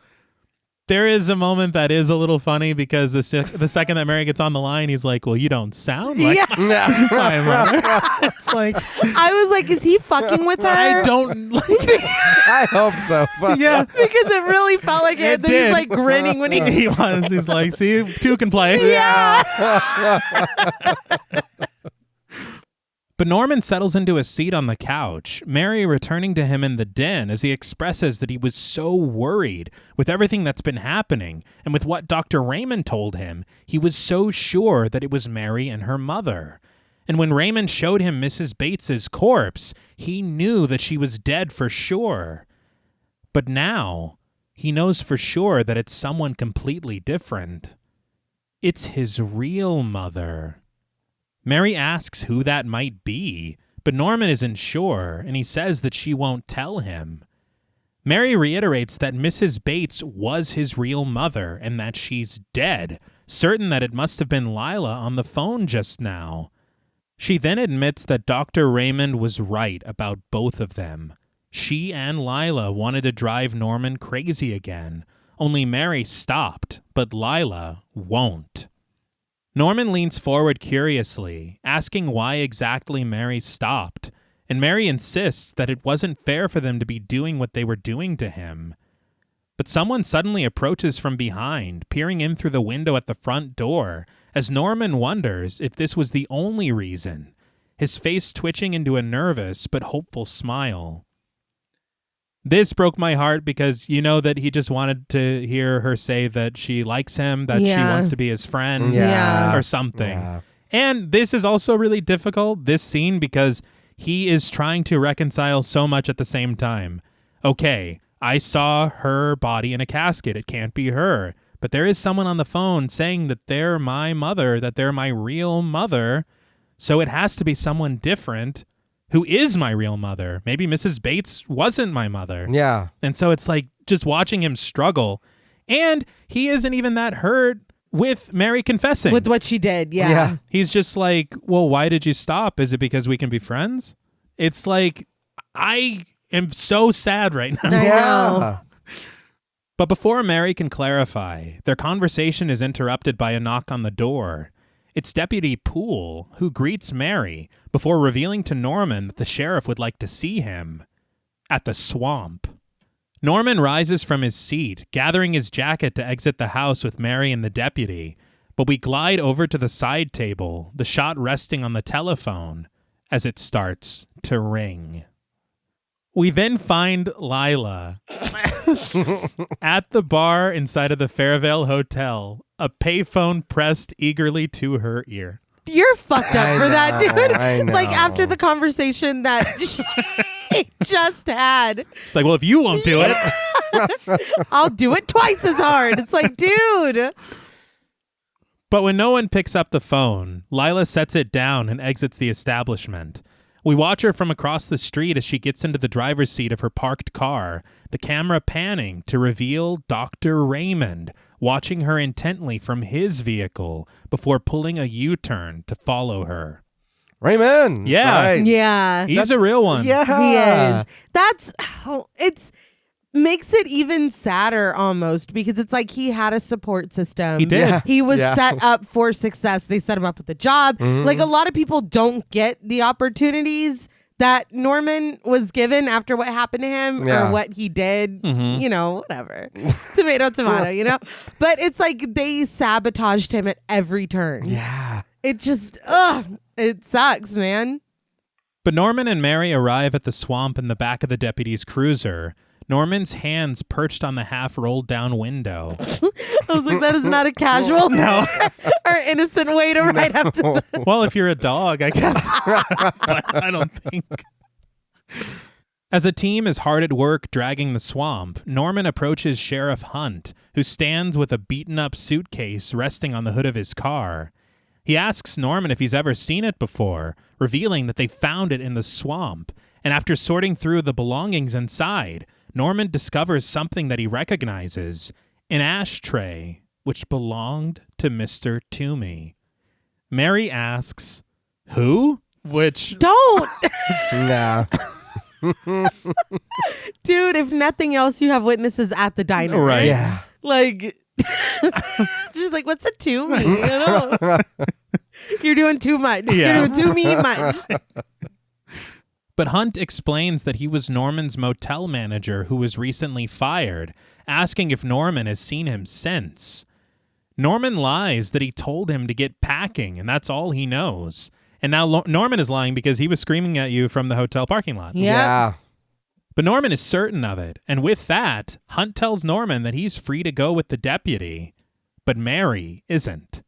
There is a moment that is a little funny because the second that Mary gets on the line, he's like, well, you don't sound like my mother. It's like... I was like, is he fucking with her? I don't like it. I hope so. But Yeah. Because it really felt like it. Then did. he's like grinning when he... He was. He's like, see, two can play. Yeah. But Norman settles into a seat on the couch, Mary returning to him in the den as he expresses that he was so worried with everything that's been happening, and with what Dr. Raymond told him, he was so sure that it was Mary and her mother. And when Raymond showed him Mrs. Bates's corpse, he knew that she was dead for sure. But now, he knows for sure that it's someone completely different. It's his real mother. Mary asks who that might be, but Norman isn't sure, and he says that she won't tell him. Mary reiterates that Mrs. Bates was his real mother and that she's dead, certain that it must have been Lila on the phone just now. She then admits that Dr. Raymond was right about both of them. She and Lila wanted to drive Norman crazy again, only Mary stopped, but Lila won't. Norman leans forward curiously, asking why exactly Mary stopped, and Mary insists that it wasn't fair for them to be doing what they were doing to him. But someone suddenly approaches from behind, peering in through the window at the front door, as Norman wonders if this was the only reason, his face twitching into a nervous but hopeful smile. This broke my heart because you know that he just wanted to hear her say that she likes him, that she wants to be his friend or something. Yeah. And this is also really difficult, this scene, because he is trying to reconcile so much at the same time. Okay, I saw her body in a casket. It can't be her. But there is someone on the phone saying that they're my mother, that they're my real mother. So it has to be someone different who is my real mother. Maybe Mrs. Bates wasn't my mother. Yeah. And so it's like just watching him struggle. And he isn't even that hurt with Mary confessing. With what she did, yeah. He's just like, well, why did you stop? Is it because we can be friends? It's like, I am so sad right now. I know. But before Mary can clarify, their conversation is interrupted by a knock on the door. It's Deputy Poole, who greets Mary before revealing to Norman that the sheriff would like to see him at the swamp. Norman rises from his seat, gathering his jacket to exit the house with Mary and the deputy, but we glide over to the side table, the shot resting on the telephone, as it starts to ring. We then find Lila at the bar inside of the Fairvale Hotel, a payphone pressed eagerly to her ear. You're fucked up for that, dude. I know. Like after the conversation that she just had. It's like, well, if you won't do it. I'll do it twice as hard. It's like, dude. But when no one picks up the phone, Lila sets it down and exits the establishment. We watch her from across the street as she gets into the driver's seat of her parked car, the camera panning to reveal Dr. Raymond watching her intently from his vehicle before pulling a U-turn to follow her. Raymond. Yeah. Right. Yeah. He's a real one. Yeah. He is. That's it's makes it even sadder almost because it's like he had a support system. He did. Yeah. He was set up for success. They set him up with a job. Like a lot of people don't get the opportunities that Norman was given after what happened to him or what he did, you know, whatever. Tomato, you know? But it's like they sabotaged him at every turn. Yeah. It just, it sucks, man. But Norman and Mary arrive at the swamp in the back of the deputy's cruiser. Norman's hands perched on the half-rolled down window. I was like, that is not a casual or innocent way to ride up to the... Well, if you're a dog, I guess. But I don't think. As a team is hard at work dragging the swamp, Norman approaches Sheriff Hunt, who stands with a beaten-up suitcase resting on the hood of his car. He asks Norman if he's ever seen it before, revealing that they found it in the swamp. And after sorting through the belongings inside, Norman discovers something that he recognizes, an ashtray, which belonged to Mr. Toomey. Mary asks, who? Which... Don't! Nah. Dude, if nothing else, you have witnesses at the diner. Right. Yeah. Like, she's like, what's a Toomey? You know? You're doing too much. Yeah. You're doing too me much. But Hunt explains that he was Norman's motel manager who was recently fired, asking if Norman has seen him since. Norman lies that he told him to get packing, and that's all he knows. And now Norman is lying because he was screaming at you from the hotel parking lot. Yeah. But Norman is certain of it, and with that, Hunt tells Norman that he's free to go with the deputy, but Mary isn't.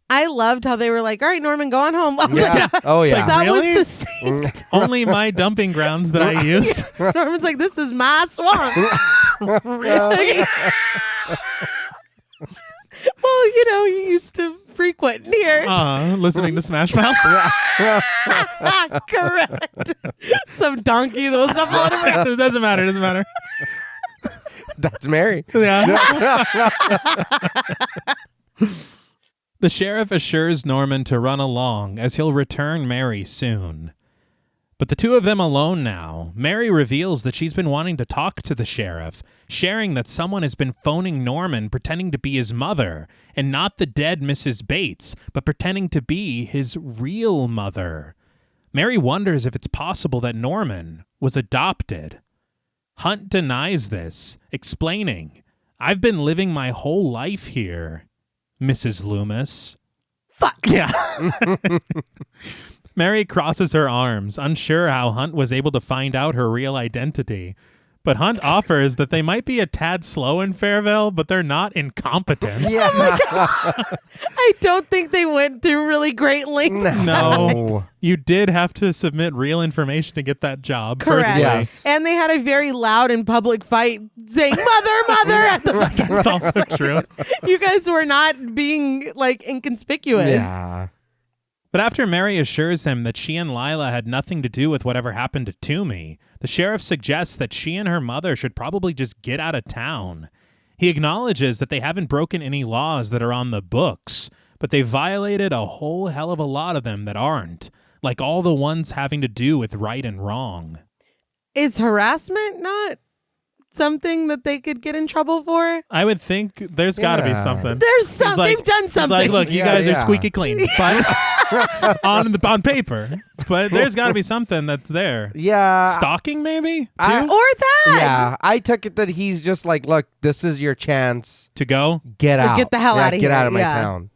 I loved how they were like, all right, Norman, go on home. I was Yeah. like, Oh, yeah. that Really? was succinct. Only my dumping grounds that I use. Norman's like, this is my swamp. Well, you know, you used to frequent here. Listening to Smash Mouth. Correct. Some donkey that was up on him. It doesn't matter. That's Mary. Yeah. The sheriff assures Norman to run along as he'll return Mary soon. But the two of them alone now, Mary reveals that she's been wanting to talk to the sheriff, sharing that someone has been phoning Norman pretending to be his mother, and not the dead Mrs. Bates, but pretending to be his real mother. Mary wonders if it's possible that Norman was adopted. Hunt denies this, explaining, "I've been living my whole life here, Mrs. Loomis." Fuck. Yeah. Mary crosses her arms, unsure how Hunt was able to find out her real identity. But Hunt offers that they might be a tad slow in Fairvale, but they're not incompetent. Yeah. I don't think they went through really great lengths. No. You did have to submit real information to get that job. Correct. Firstly. Yes. And they had a very loud and public fight saying, mother, at the fucking That's also true. You guys were not being like inconspicuous. Yeah. But after Mary assures him that she and Lila had nothing to do with whatever happened to Toomey, the sheriff suggests that she and her mother should probably just get out of town. He acknowledges that they haven't broken any laws that are on the books, but they violated a whole hell of a lot of them that aren't, like all the ones having to do with right and wrong. Is harassment not something that they could get in trouble for? I would think there's got to be Yeah. something. There's some. It's like- They've done It's something. like, look, you guys are Yeah. squeaky clean, but on paper. But there's got to be something that's there. Yeah. Stalking, maybe? I- Too? or that. Yeah. I took it that he's just like, look, this is your chance. To go? Get out. Get the hell outta Get here. out of my Yeah. town.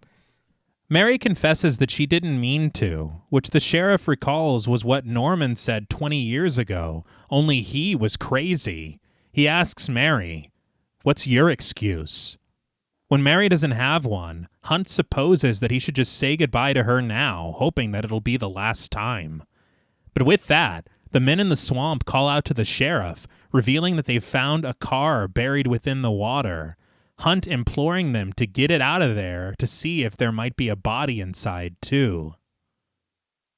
Mary confesses that she didn't mean to, which the sheriff recalls was what Norman said 20 years ago, only he was crazy. He asks Mary, "What's your excuse?" When Mary doesn't have one, Hunt supposes that he should just say goodbye to her now, hoping that it'll be the last time. But with that, the men in the swamp call out to the sheriff, revealing that they've found a car buried within the water, Hunt imploring them to get it out of there to see if there might be a body inside, too.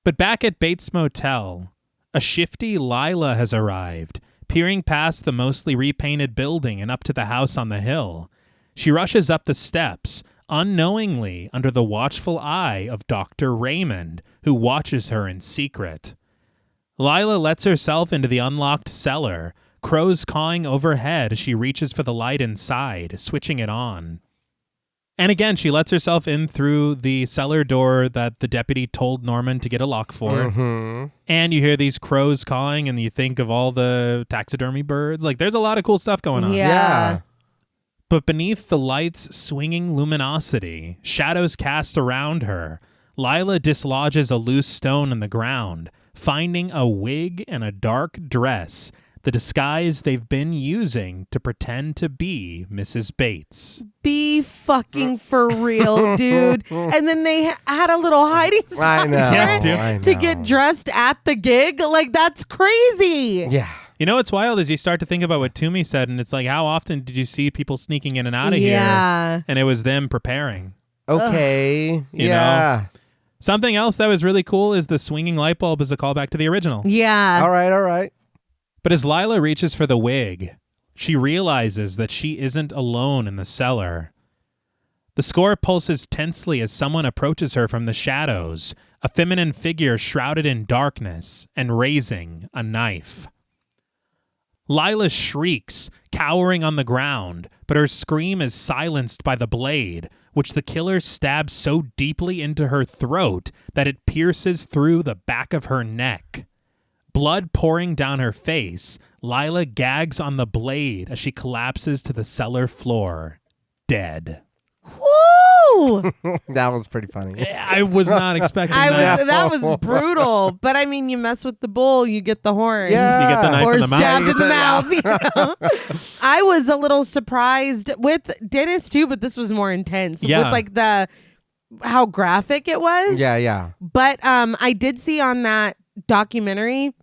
But back at Bates Motel, a shifty Lila has arrived, peering past the mostly repainted building and up to the house on the hill. She rushes up the steps, unknowingly under the watchful eye of Dr. Raymond, who watches her in secret. Lila lets herself into the unlocked cellar, crows cawing overhead as she reaches for the light inside, switching it on. And again, she lets herself in through the cellar door that the deputy told Norman to get a lock for. Mm-hmm. And you hear these crows cawing, and you think of all the taxidermy birds. Like, there's a lot of cool stuff going on. Yeah. But beneath the light's swinging luminosity, shadows cast around her, Lila dislodges a loose stone in the ground, finding a wig and a dark dress, the disguise they've been using to pretend to be Mrs. Bates. Be fucking for real, dude. And then they had a little hiding spot to get dressed at the gig. Like, that's crazy. Yeah. You know what's wild is you start to think about what Toomey said, and it's like, how often did you see people sneaking in and out of here? And it was them preparing. Okay. You know? Something else that was really cool is the swinging light bulb is a callback to the original. Yeah. All right. But as Lila reaches for the wig, she realizes that she isn't alone in the cellar. The score pulses tensely as someone approaches her from the shadows, a feminine figure shrouded in darkness and raising a knife. Lila shrieks, cowering on the ground, but her scream is silenced by the blade, which the killer stabs so deeply into her throat that it pierces through the back of her neck. Blood pouring down her face, Lila gags on the blade as she collapses to the cellar floor, dead. Woo! That was pretty funny. I was not expecting that. That was brutal. But I mean, you mess with the bull, you get the horn. Yeah. You get the knife or in the mouth. stabbed in the mouth. You know? I was a little surprised with Dennis too, but this was more intense. Yeah. With like how graphic it was. Yeah. But I did see on that documentary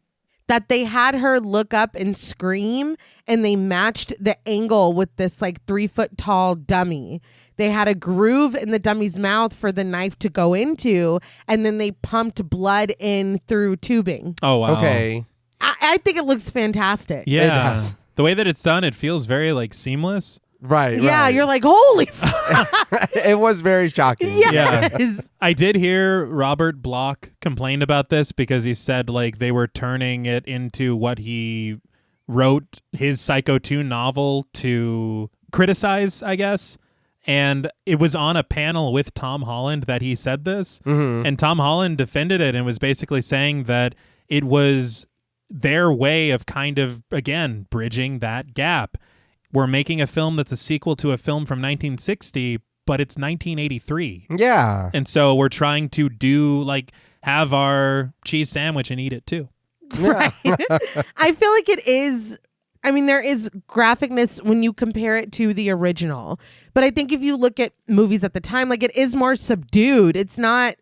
that they had her look up and scream, and they matched the angle with this like 3 foot tall dummy. They had a groove in the dummy's mouth for the knife to go into, and then they pumped blood in through tubing. Oh, wow. Okay. I think it looks fantastic. Yeah. The way that it's done, it feels very like seamless. Right. Yeah, you're like, holy fuck. It was very shocking. Yes. I did hear Robert Bloch complain about this because he said like they were turning it into what he wrote his Psycho 2 novel to criticize, I guess. And it was on a panel with Tom Holland that he said this. Mm-hmm. And Tom Holland defended it and was basically saying that it was their way of kind of, again, bridging that gap. We're making a film that's a sequel to a film from 1960, but it's 1983. Yeah. And so we're trying to have our cheese sandwich and eat it too. Right. I feel like it is. I mean, there is graphicness when you compare it to the original. But I think if you look at movies at the time, like it is more subdued. It's not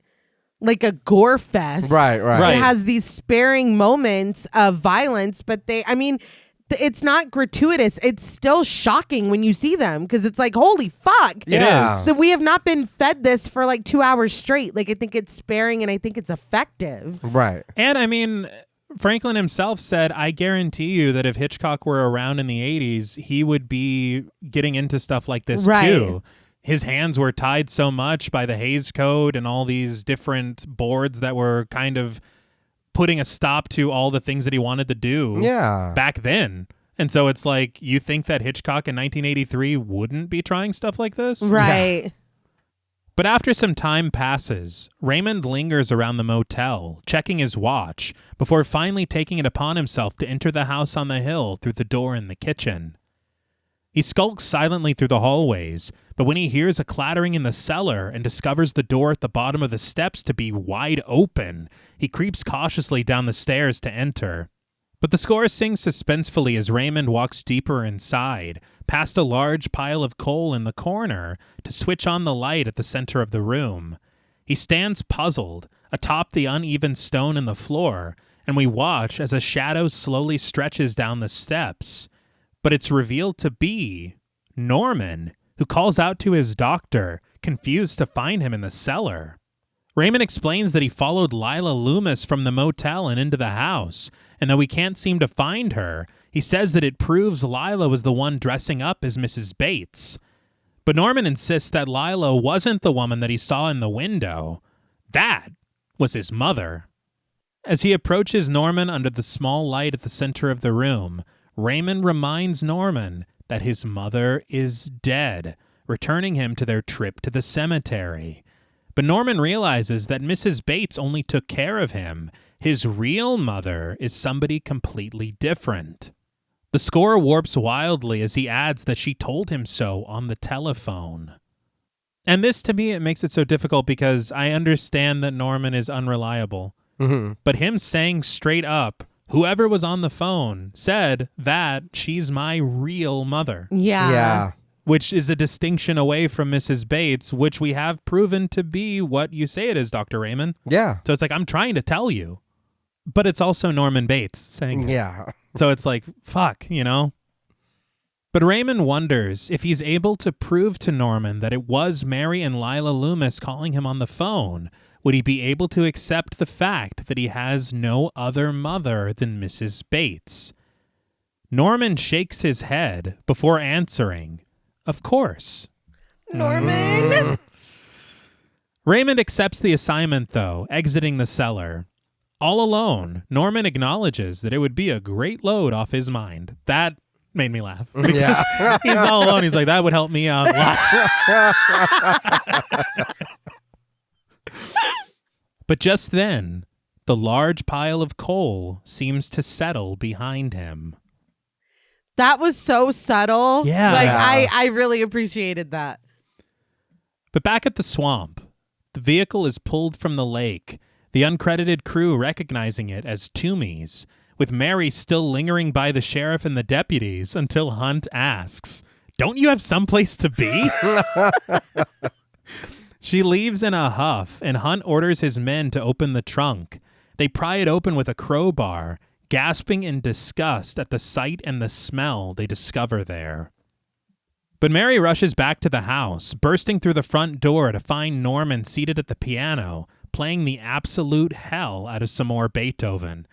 like a gore fest. Right. It has these sparing moments of violence, but it's not gratuitous. It's still shocking when you see them because it's like, holy fuck. It is. So we have not been fed this for like 2 hours straight. Like I think it's sparing and I think it's effective. Right. And I mean, Franklin himself said, I guarantee you that if Hitchcock were around in the 80s, he would be getting into stuff like this too. His hands were tied so much by the Hays Code and all these different boards that were kind of putting a stop to all the things that he wanted to do back then. And so it's like, you think that Hitchcock in 1983 wouldn't be trying stuff like this? Right. Yeah. But after some time passes, Raymond lingers around the motel, checking his watch, before finally taking it upon himself to enter the house on the hill through the door in the kitchen. He skulks silently through the hallways, but when he hears a clattering in the cellar and discovers the door at the bottom of the steps to be wide open, he creeps cautiously down the stairs to enter. But the score sings suspensefully as Raymond walks deeper inside, past a large pile of coal in the corner, to switch on the light at the center of the room. He stands puzzled, atop the uneven stone in the floor, and we watch as a shadow slowly stretches down the steps. But it's revealed to be Norman, who calls out to his doctor, confused to find him in the cellar. Raymond explains that he followed Lila Loomis from the motel and into the house, and though he can't seem to find her, he says that it proves Lila was the one dressing up as Mrs. Bates. But Norman insists that Lila wasn't the woman that he saw in the window. That was his mother. As he approaches Norman under the small light at the center of the room, Raymond reminds Norman that his mother is dead, returning him to their trip to the cemetery. But Norman realizes that Mrs. Bates only took care of him. His real mother is somebody completely different. The score warps wildly as he adds that she told him so on the telephone. And this, to me, it makes it so difficult because I understand that Norman is unreliable. Mm-hmm. But him saying straight up, whoever was on the phone said that she's my real mother. Yeah. Which is a distinction away from Mrs. Bates, which we have proven to be what you say it is, Dr. Raymond. Yeah. So it's like, I'm trying to tell you. But it's also Norman Bates saying it. Yeah. So it's like, fuck, you know? But Raymond wonders if he's able to prove to Norman that it was Mary and Lila Loomis calling him on the phone. Would he be able to accept the fact that he has no other mother than Mrs. Bates? Norman shakes his head before answering, of course. Norman! Raymond accepts the assignment, though, exiting the cellar. All alone, Norman acknowledges that it would be a great load off his mind. That made me laugh. Because he's all alone. He's like, that would help me out a lot. But just then, the large pile of coal seems to settle behind him. That was so subtle. Yeah. Like, I really appreciated that. But back at the swamp, the vehicle is pulled from the lake, the uncredited crew recognizing it as Toomey's, with Mary still lingering by the sheriff and the deputies until Hunt asks, "Don't you have someplace to be?" She leaves in a huff, and Hunt orders his men to open the trunk. They pry it open with a crowbar, gasping in disgust at the sight and the smell they discover there. But Mary rushes back to the house, bursting through the front door to find Norman seated at the piano, playing the absolute hell out of some more Beethoven.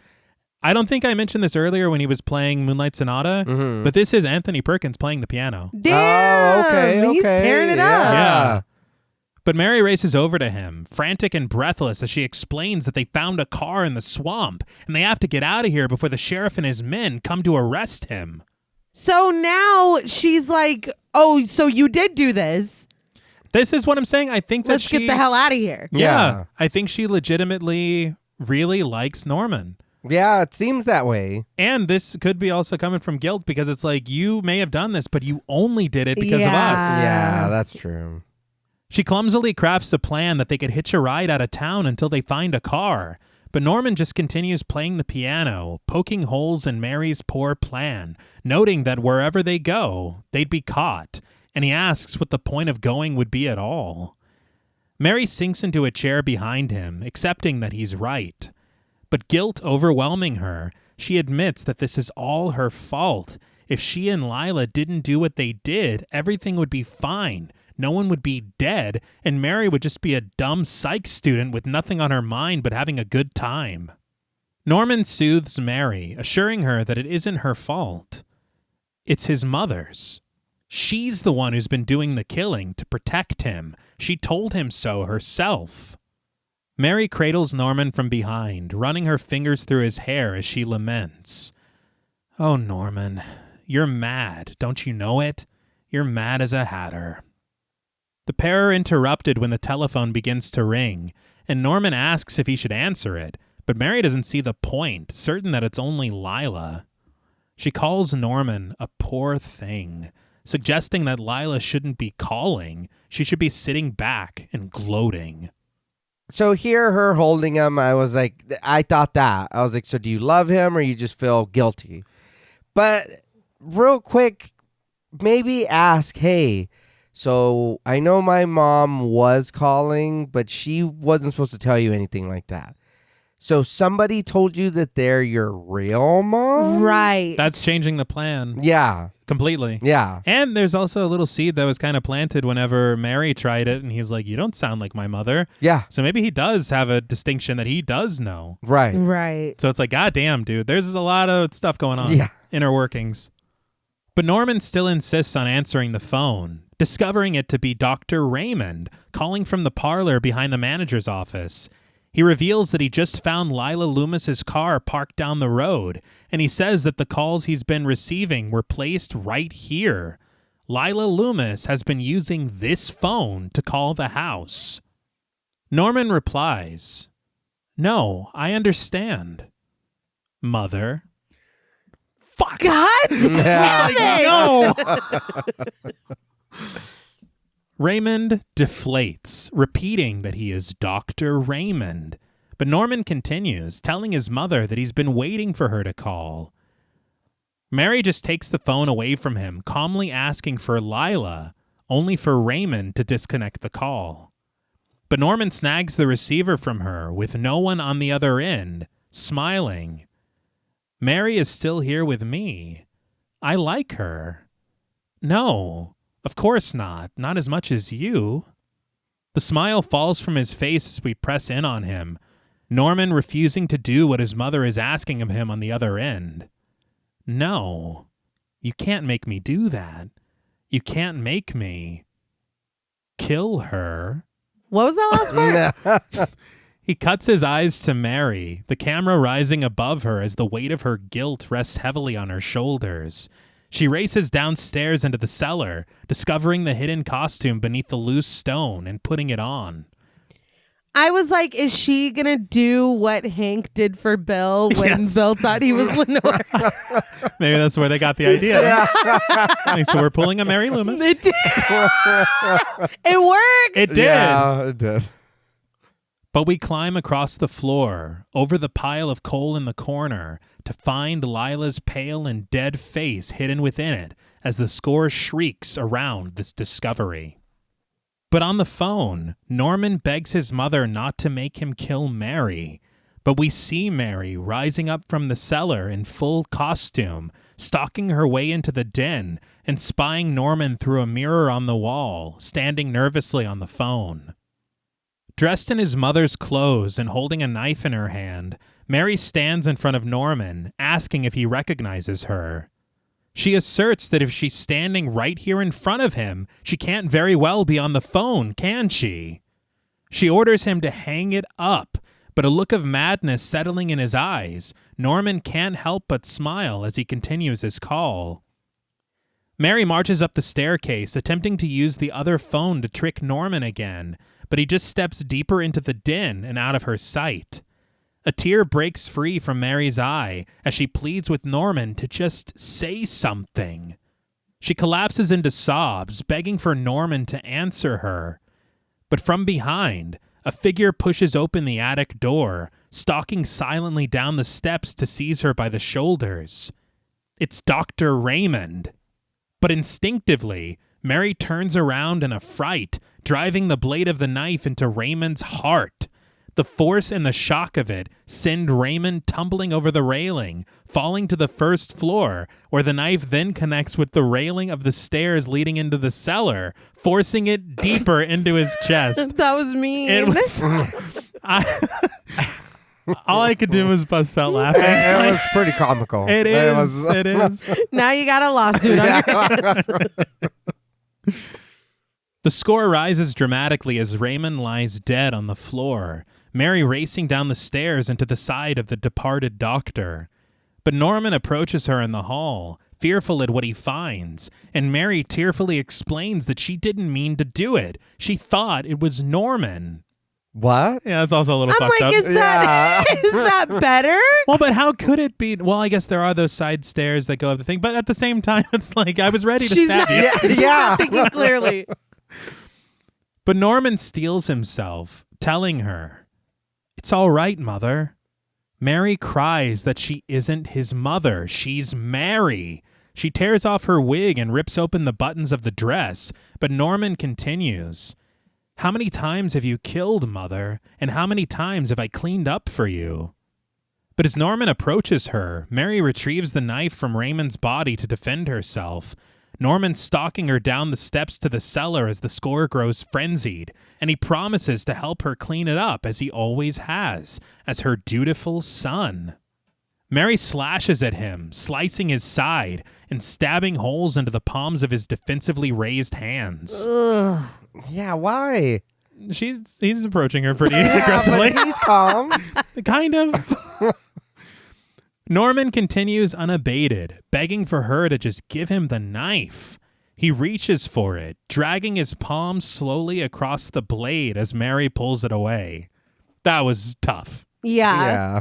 I don't think I mentioned this earlier when he was playing Moonlight Sonata, but this is Anthony Perkins playing the piano. Damn! Oh, okay. He's tearing it up. Yeah. But Mary races over to him, frantic and breathless, as she explains that they found a car in the swamp, and they have to get out of here before the sheriff and his men come to arrest him. So now she's like, oh, so you did do this. This is what I'm saying. I think that Let's get the hell out of here. Yeah. I think she legitimately really likes Norman. Yeah, it seems that way. And this could be also coming from guilt because it's like, you may have done this, but you only did it because of us. Yeah, that's true. She clumsily crafts a plan that they could hitch a ride out of town until they find a car. But Norman just continues playing the piano, poking holes in Mary's poor plan, noting that wherever they go, they'd be caught. And he asks what the point of going would be at all. Mary sinks into a chair behind him, accepting that he's right. But guilt overwhelming her, she admits that this is all her fault. If she and Lila didn't do what they did, everything would be fine. No one would be dead, and Mary would just be a dumb psych student with nothing on her mind but having a good time. Norman soothes Mary, assuring her that it isn't her fault. It's his mother's. She's the one who's been doing the killing to protect him. She told him so herself. Mary cradles Norman from behind, running her fingers through his hair as she laments. "Oh, Norman, you're mad, don't you know it? You're mad as a hatter." The pair are interrupted when the telephone begins to ring, and Norman asks if he should answer it, but Mary doesn't see the point, certain that it's only Lila. She calls Norman a poor thing, suggesting that Lila shouldn't be calling. She should be sitting back and gloating. So here, her holding him, I thought that. I was like, so do you love him or you just feel guilty? But real quick, maybe ask, hey, so I know my mom was calling, but she wasn't supposed to tell you anything like that. So somebody told you that they're your real mom? Right. That's changing the plan. Yeah. Completely. Yeah. And there's also a little seed that was kind of planted whenever Mary tried it, and he's like, you don't sound like my mother. Yeah. So maybe he does have a distinction that he does know. Right. Right. So it's like, God damn, dude, there's a lot of stuff going on. Yeah. Inner workings. But Norman still insists on answering the phone, discovering it to be Dr. Raymond, calling from the parlor behind the manager's office. He reveals that he just found Lila Loomis's car parked down the road, and he says that the calls he's been receiving were placed right here. Lila Loomis has been using this phone to call the house. Norman replies, "No, I understand. Mother." Fuck. God Yeah. damn it. No! Raymond deflates, repeating that he is Dr. Raymond. But Norman continues, telling his mother that he's been waiting for her to call. Mary just takes the phone away from him, calmly asking for Lila, only for Raymond to disconnect the call. But Norman snags the receiver from her, with no one on the other end, smiling. Mary is still here with me. I like her. No. Of course not. Not as much as you. The smile falls from his face as we press in on him, Norman refusing to do what his mother is asking of him on the other end. No, you can't make me do that. You can't make me kill her. What was that last part? He cuts his eyes to Mary, the camera rising above her as the weight of her guilt rests heavily on her shoulders. She races downstairs into the cellar, discovering the hidden costume beneath the loose stone and putting it on. I was like, is she going to do what Hank did for Bill when Bill thought he was Lenore? Maybe that's where they got the idea. Yeah. So we're pulling a Mary Loomis. It did. It worked. It did. Yeah, it did. But we climb across the floor, over the pile of coal in the corner, to find Lila's pale and dead face hidden within it as the score shrieks around this discovery. But on the phone, Norman begs his mother not to make him kill Mary. But we see Mary rising up from the cellar in full costume, stalking her way into the den and spying Norman through a mirror on the wall, standing nervously on the phone. Dressed in his mother's clothes and holding a knife in her hand, Mary stands in front of Norman, asking if he recognizes her. She asserts that if she's standing right here in front of him, she can't very well be on the phone, can she? She orders him to hang it up, but a look of madness settling in his eyes, Norman can't help but smile as he continues his call. Mary marches up the staircase, attempting to use the other phone to trick Norman again, but he just steps deeper into the den and out of her sight. A tear breaks free from Mary's eye as she pleads with Norman to just say something. She collapses into sobs, begging for Norman to answer her. But from behind, a figure pushes open the attic door, stalking silently down the steps to seize her by the shoulders. It's Dr. Raymond. But instinctively, Mary turns around in a fright, driving the blade of the knife into Raymond's heart. The force and the shock of it send Raymond tumbling over the railing, falling to the first floor, where the knife then connects with the railing of the stairs leading into the cellar, forcing it deeper into his chest. That was mean. It was... all I could do was bust out laughing. It was pretty comical. It is. It is. Now you got a lawsuit on your hands. The score rises dramatically as Raymond lies dead on the floor, Mary racing down the stairs into the side of the departed doctor. But Norman approaches her in the hall, fearful at what he finds, and Mary tearfully explains that she didn't mean to do it. She thought it was Norman. What? Yeah, it's also a little I'm fucked like, up. is that is that better? Well, but how could it be? Well, I guess there are those side stairs that go up the thing, but at the same time, it's like I was ready to She's stab not, you. she's not thinking clearly. But Norman steels himself, telling her, "It's all right, Mother." Mary cries that she isn't his mother. She's Mary. She tears off her wig and rips open the buttons of the dress, but Norman continues. "How many times have you killed, Mother? And how many times have I cleaned up for you?" But as Norman approaches her, Mary retrieves the knife from Raymond's body to defend herself. Norman stalking her down the steps to the cellar as the score grows frenzied, and he promises to help her clean it up as he always has, as her dutiful son. Mary slashes at him, slicing his side and stabbing holes into the palms of his defensively raised hands. Ugh. Yeah, why? He's approaching her pretty aggressively. But he's calm. Kind of. Norman continues unabated, begging for her to just give him the knife. He reaches for it, dragging his palm slowly across the blade as Mary pulls it away. That was tough. Yeah.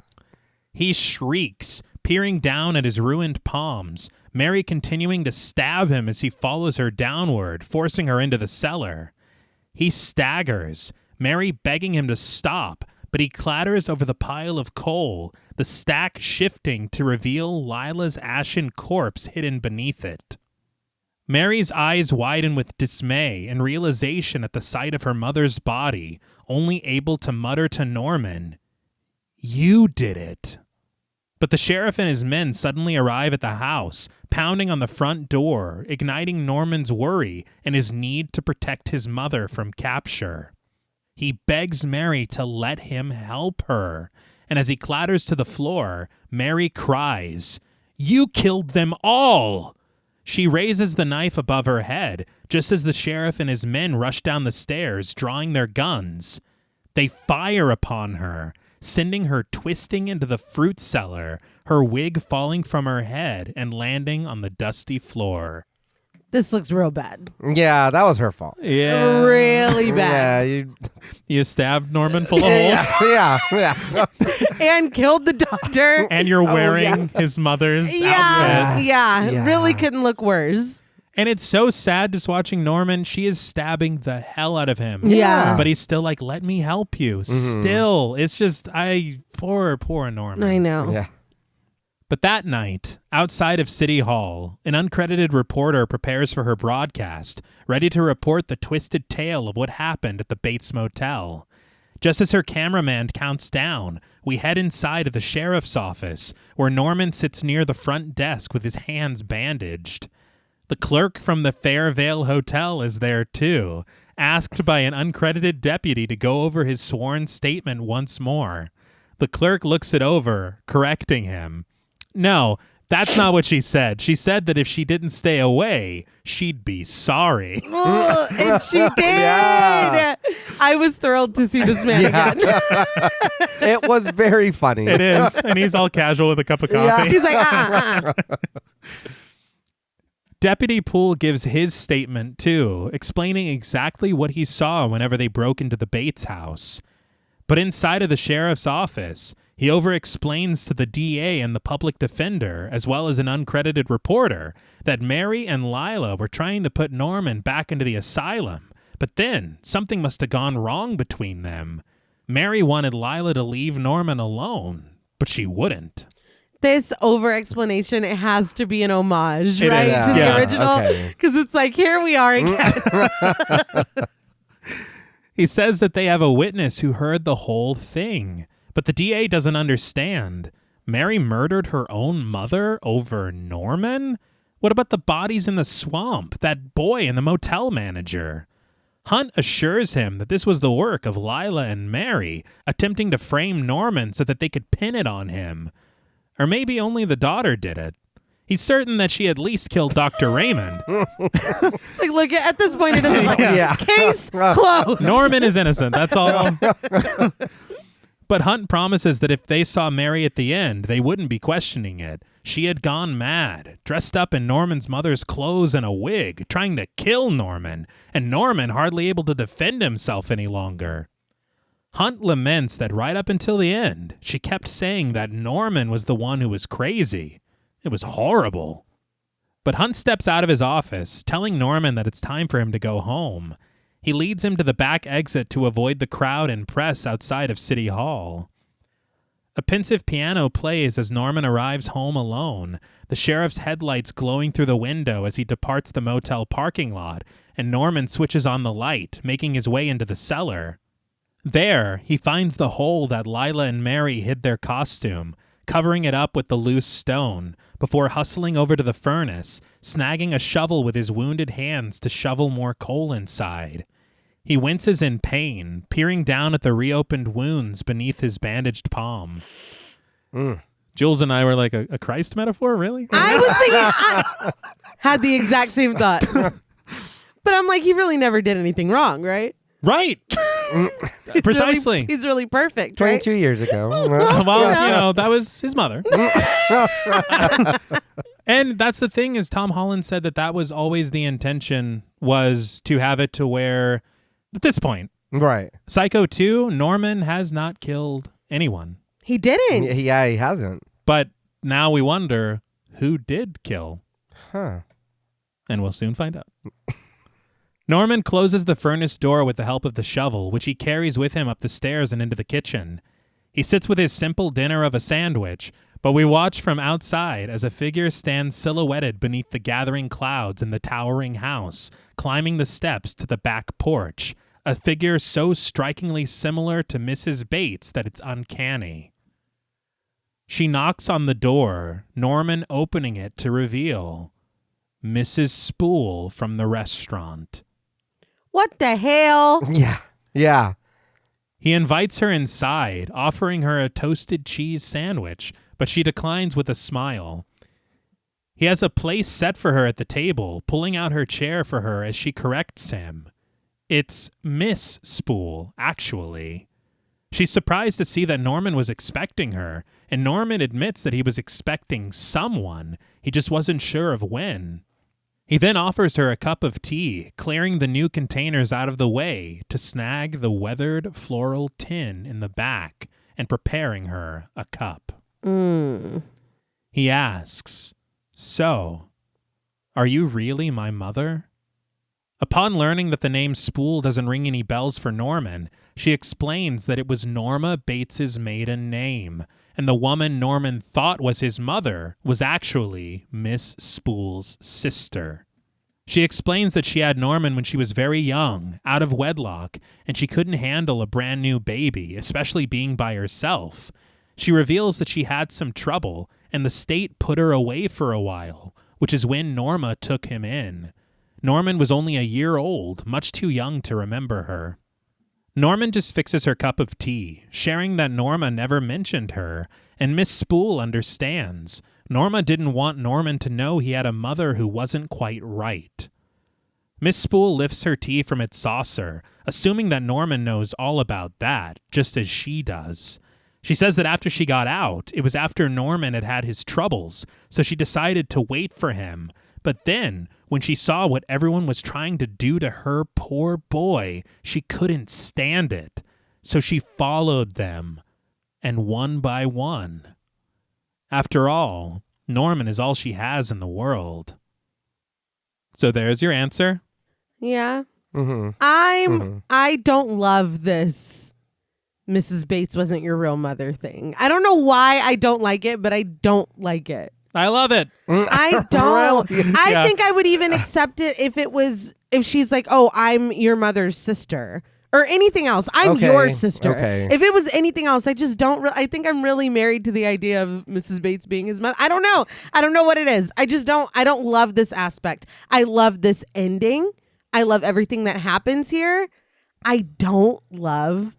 He shrieks, peering down at his ruined palms, Mary continuing to stab him as he follows her downward, forcing her into the cellar. He staggers, Mary begging him to stop, but he clatters over the pile of coal, the stack shifting to reveal Lila's ashen corpse hidden beneath it. Mary's eyes widen with dismay and realization at the sight of her mother's body, only able to mutter to Norman, "You did it." But the sheriff and his men suddenly arrive at the house, pounding on the front door, igniting Norman's worry and his need to protect his mother from capture. He begs Mary to let him help her, and as he clatters to the floor, Mary cries, "You killed them all!" She raises the knife above her head, just as the sheriff and his men rush down the stairs, drawing their guns. They fire upon her, sending her twisting into the fruit cellar, her wig falling from her head and landing on the dusty floor. This looks real bad. Yeah, that was her fault. Yeah. Really bad. Yeah, You stabbed Norman full of holes. yeah. And killed the doctor. And you're wearing his mother's outfit. Yeah. Really couldn't look worse. And it's so sad just watching Norman. She is stabbing the hell out of him. Yeah. But he's still like, let me help you. Still. It's just, poor Norman. I know. Yeah. But that night, outside of City Hall, an uncredited reporter prepares for her broadcast, ready to report the twisted tale of what happened at the Bates Motel. Just as her cameraman counts down, we head inside of the sheriff's office, where Norman sits near the front desk with his hands bandaged. The clerk from the Fairvale Hotel is there too, asked by an uncredited deputy to go over his sworn statement once more. The clerk looks it over, correcting him. No, that's not what she said. She said that if she didn't stay away, she'd be sorry. And she did. Yeah. I was thrilled to see this man again. It was very funny. It is. And he's all casual with a cup of coffee. Yeah. He's like, Deputy Poole gives his statement, too, explaining exactly what he saw whenever they broke into the Bates house. But inside of the sheriff's office, he over-explains to the DA and the public defender, as well as an uncredited reporter, that Mary and Lila were trying to put Norman back into the asylum, but then something must have gone wrong between them. Mary wanted Lila to leave Norman alone, but she wouldn't. this over-explanation, it has to be an homage, It right? is. To Yeah. the original. Because it's like, here we are again. He says that they have a witness who heard the whole thing, but the DA doesn't understand. Mary murdered her own mother over Norman? What about the bodies in the swamp, that boy and the motel manager? Hunt assures him that this was the work of Lila and Mary, attempting to frame Norman so that they could pin it on him. Or maybe only the daughter did it. He's certain that she at least killed Dr. Raymond. It's like, look, at this point, it doesn't like, Yeah. case closed. Norman is innocent, that's all. But Hunt promises that if they saw Mary at the end, they wouldn't be questioning it. She had gone mad, dressed up in Norman's mother's clothes and a wig, trying to kill Norman, and Norman hardly able to defend himself any longer. Hunt laments that right up until the end, she kept saying that Norman was the one who was crazy. It was horrible. But Hunt steps out of his office, telling Norman that it's time for him to go home. He leads him to the back exit to avoid the crowd and press outside of City Hall. A pensive piano plays as Norman arrives home alone, the sheriff's headlights glowing through the window as he departs the motel parking lot, and Norman switches on the light, making his way into the cellar. There, he finds the hole that Lila and Mary hid their costume, covering it up with the loose stone, before hustling over to the furnace, snagging a shovel with his wounded hands to shovel more coal inside. He winces in pain, peering down at the reopened wounds beneath his bandaged palm. Jules and I were like, a Christ metaphor, really? I was thinking, I had the exact same thought. But I'm like, he really never did anything wrong, right? Right. Precisely. He's really perfect, 22 right? years ago. Well, that was his mother. And that's the thing is Tom Holland said that was always the intention, was to have it to where, at this point, Right. Psycho 2, Norman has not killed anyone. He didn't. Yeah, he hasn't. But now we wonder who did kill. Huh. And we'll soon find out. Norman closes the furnace door with the help of the shovel, which he carries with him up the stairs and into the kitchen. He sits with his simple dinner of a sandwich, but we watch from outside as a figure stands silhouetted beneath the gathering clouds in the towering house, climbing the steps to the back porch, a figure so strikingly similar to Mrs. Bates that it's uncanny. She knocks on the door, Norman opening it to reveal Mrs. Spool from the restaurant. What the hell? Yeah. He invites her inside, offering her a toasted cheese sandwich, but she declines with a smile. He has a place set for her at the table, pulling out her chair for her as she corrects him. It's Miss Spool, actually. She's surprised to see that Norman was expecting her, and Norman admits that he was expecting someone. He just wasn't sure of when. He then offers her a cup of tea, clearing the new containers out of the way to snag the weathered floral tin in the back and preparing her a cup. He asks, "So, are you really my mother?" Upon learning that the name Spool doesn't ring any bells for Norman, she explains that it was Norma Bates's maiden name, and the woman Norman thought was his mother was actually Miss Spool's sister. She explains that she had Norman when she was very young, out of wedlock, and she couldn't handle a brand new baby, especially being by herself. She reveals that she had some trouble, and the state put her away for a while, which is when Norma took him in. Norman was only a year old, much too young to remember her. Norman just fixes her cup of tea, sharing that Norma never mentioned her, and Miss Spool understands. Norma didn't want Norman to know he had a mother who wasn't quite right. Miss Spool lifts her tea from its saucer, assuming that Norman knows all about that, just as she does. She says that after she got out, it was after Norman had had his troubles, so she decided to wait for him. But then, when she saw what everyone was trying to do to her poor boy, she couldn't stand it. So she followed them, and one by one. After all, Norman is all she has in the world. So there's your answer. Yeah. Mm-hmm. I don't love this Mrs. Bates wasn't your real mother thing. I don't know why I don't like it, but I don't like it. I love it. I don't. I think I would even accept it if she's like, "Oh, I'm your mother's sister," or anything else. I'm your sister. Okay. If it was anything else, I just don't. I think I'm really married to the idea of Mrs. Bates being his mother. I don't know. I don't know what it is. I just don't. I don't love this aspect. I love this ending. I love everything that happens here. I don't love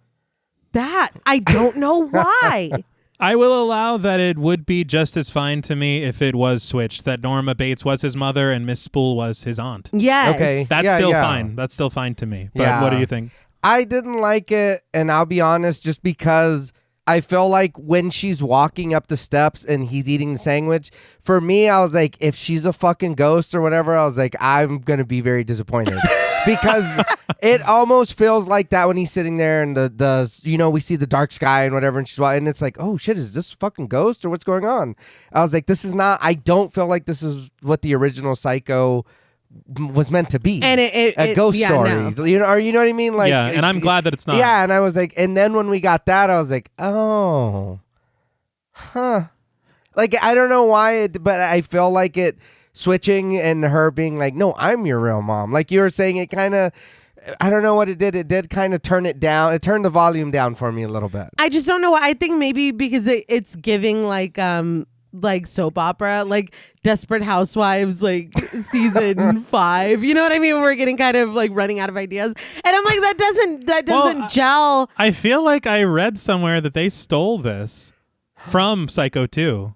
that. I don't know why. I will allow that it would be just as fine to me if it was switched, that Norma Bates was his mother and Miss Spool was his aunt. Yes. Okay. That's still fine. That's still fine to me. But what do you think? I didn't like it, and I'll be honest, just because I feel like when she's walking up the steps and he's eating the sandwich, for me, I was like, if she's a fucking ghost or whatever, I was like, I'm going to be very disappointed. because it almost feels like that when he's sitting there and the we see the dark sky and whatever, and it's like, oh shit, is this fucking Ghost or what's going on? I was like, this is not. I don't feel like this is what the original Psycho was meant to be, and a ghost story. No. You know what I mean? Like, and I'm glad that it's not. Yeah, and I was like, and then when we got that, I was like, oh, huh. Like, I don't know why, but I feel like it switching and her being like, no, I'm your real mom. Like you were saying, it kind of, I don't know what it did. It did kind of turn it down. It turned the volume down for me a little bit. I just don't know. I think maybe because it's giving like soap opera, like Desperate Housewives, like season 5. You know what I mean? We're getting kind of like running out of ideas, and I'm like, that doesn't gel. I feel like I read somewhere that they stole this from Psycho 2,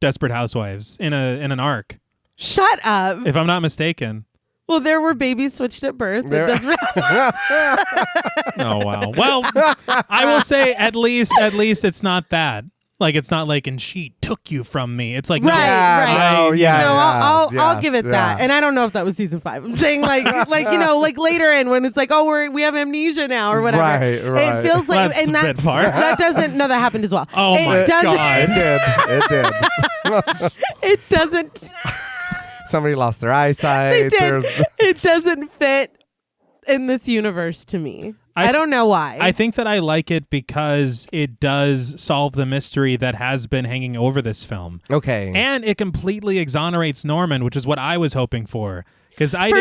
Desperate Housewives, in an arc. Shut up! If I'm not mistaken. Well, there were babies switched at birth. Oh wow. Well, I will say at least it's not that. Like, it's not like, and she took you from me. It's like, I'll give it that. And I don't know if that was season 5. I'm saying like later in when it's like, oh, we have amnesia now or whatever. Right. It feels like, that's and a bit far. That happened as well. Oh my God. It did. It doesn't. Somebody lost their eyesight. It doesn't fit in this universe to me. I don't know why. I think that I like it because it does solve the mystery that has been hanging over this film. Okay. And it completely exonerates Norman, which is what I was hoping for. Because I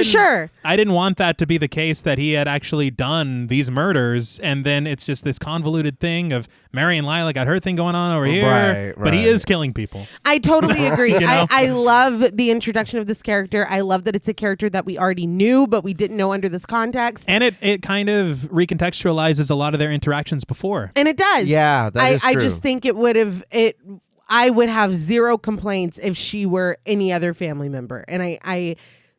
didn't want that to be the case, that he had actually done these murders, and then it's just this convoluted thing of Mary and Lila got her thing going on over here, but he is killing people. I totally agree. I love the introduction of this character. I love that it's a character that we already knew, but we didn't know under this context. And it kind of recontextualizes a lot of their interactions before. And it does. Yeah, that is true. I just think I would have zero complaints if she were any other family member. And I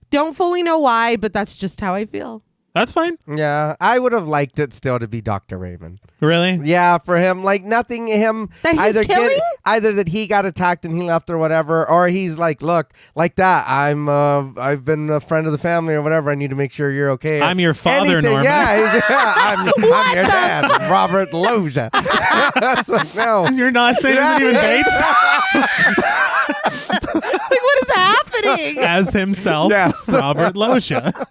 don't fully know why, but that's just how I feel. That's fine. Yeah, I would have liked it still to be Dr. Raymond. Really? Yeah, for him, like nothing him that he's killing? Either that he got attacked and he left or whatever, or he's like, look, like that. I've been a friend of the family or whatever. I need to make sure you're okay. I'm your father, Norman. Yeah, I'm your dad, Robert Loja. So, no, your last name isn't even Bates. Like, what is happening? As himself, yes. Robert Loja.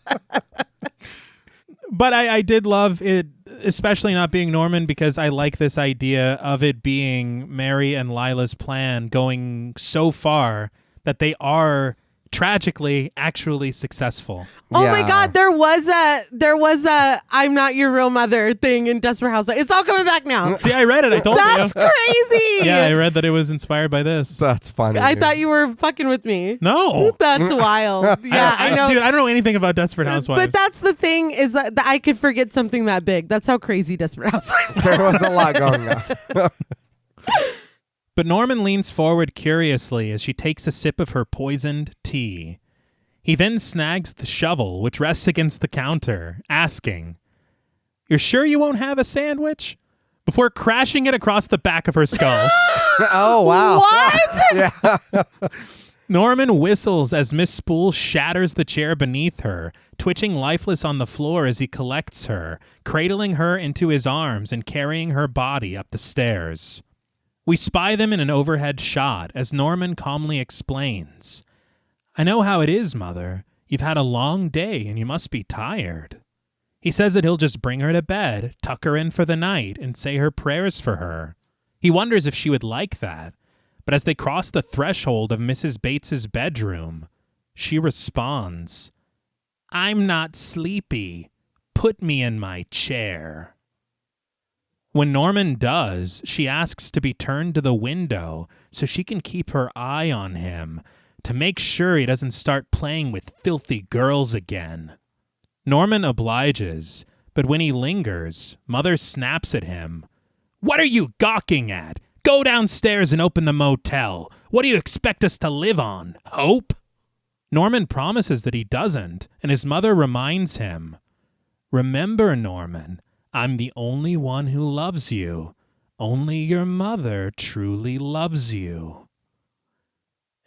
But I did love it, especially not being Norman, because I like this idea of it being Mary and Lila's plan going so far that they are tragically actually successful. Oh my God, there was a I'm not your real mother thing in Desperate Housewives. It's all coming back now. See, I read it. I told you. That's crazy. Yeah, I read that it was inspired by this. That's funny. I thought you were fucking with me. No. That's wild. Yeah, I know. Dude, I don't know anything about Desperate Housewives. But that's the thing, is that I could forget something that big. That's how crazy Desperate Housewives is. There was a lot going on. But Norman leans forward curiously as she takes a sip of her poisoned tea. He then snags the shovel, which rests against the counter, asking, "You're sure you won't have a sandwich?" Before crashing it across the back of her skull. Oh, wow. What? Yeah. Norman whistles as Miss Spool shatters the chair beneath her, twitching lifeless on the floor as he collects her, cradling her into his arms and carrying her body up the stairs. We spy them in an overhead shot as Norman calmly explains, "I know how it is, Mother. You've had a long day and you must be tired." He says that he'll just bring her to bed, tuck her in for the night, and say her prayers for her. He wonders if she would like that, but as they cross the threshold of Mrs. Bates's bedroom, she responds, "I'm not sleepy. Put me in my chair." When Norman does, she asks to be turned to the window so she can keep her eye on him to make sure he doesn't start playing with filthy girls again. Norman obliges, but when he lingers, Mother snaps at him. "What are you gawking at? Go downstairs and open the motel. What do you expect us to live on? Hope?" Norman promises that he doesn't, and his mother reminds him, "Remember, Norman, I'm the only one who loves you. Only your mother truly loves you."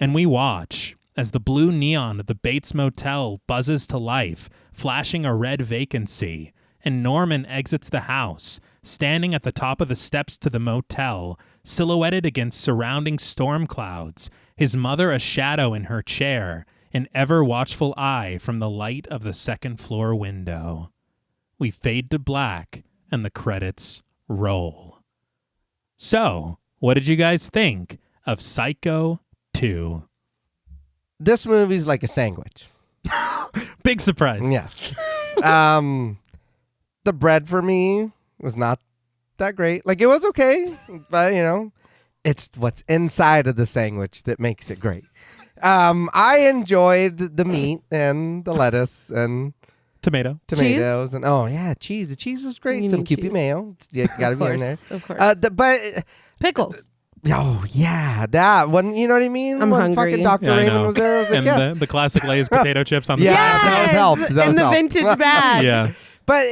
And we watch as the blue neon of the Bates Motel buzzes to life, flashing a red vacancy, and Norman exits the house, standing at the top of the steps to the motel, silhouetted against surrounding storm clouds, his mother a shadow in her chair, an ever-watchful eye from the light of the second-floor window. We fade to black, and the credits roll. So, what did you guys think of Psycho 2? This movie's like a sandwich. Big surprise. Yes. The bread for me was not that great. Like, it was okay, but, it's what's inside of the sandwich that makes it great. I enjoyed the meat and the lettuce and tomatoes cheese? And cheese. The cheese was great. You Some need Kewpie cheese. mayo. You got to be in there. Of course. But Pickles. oh yeah, that one. You know what I mean? I'm when hungry. Fucking Dr. Yeah, I Raymond know. was there. I was like, And yes. the classic Lay's potato chips on the Yeah, side. that was help. That was in the help. vintage bag. Yeah. But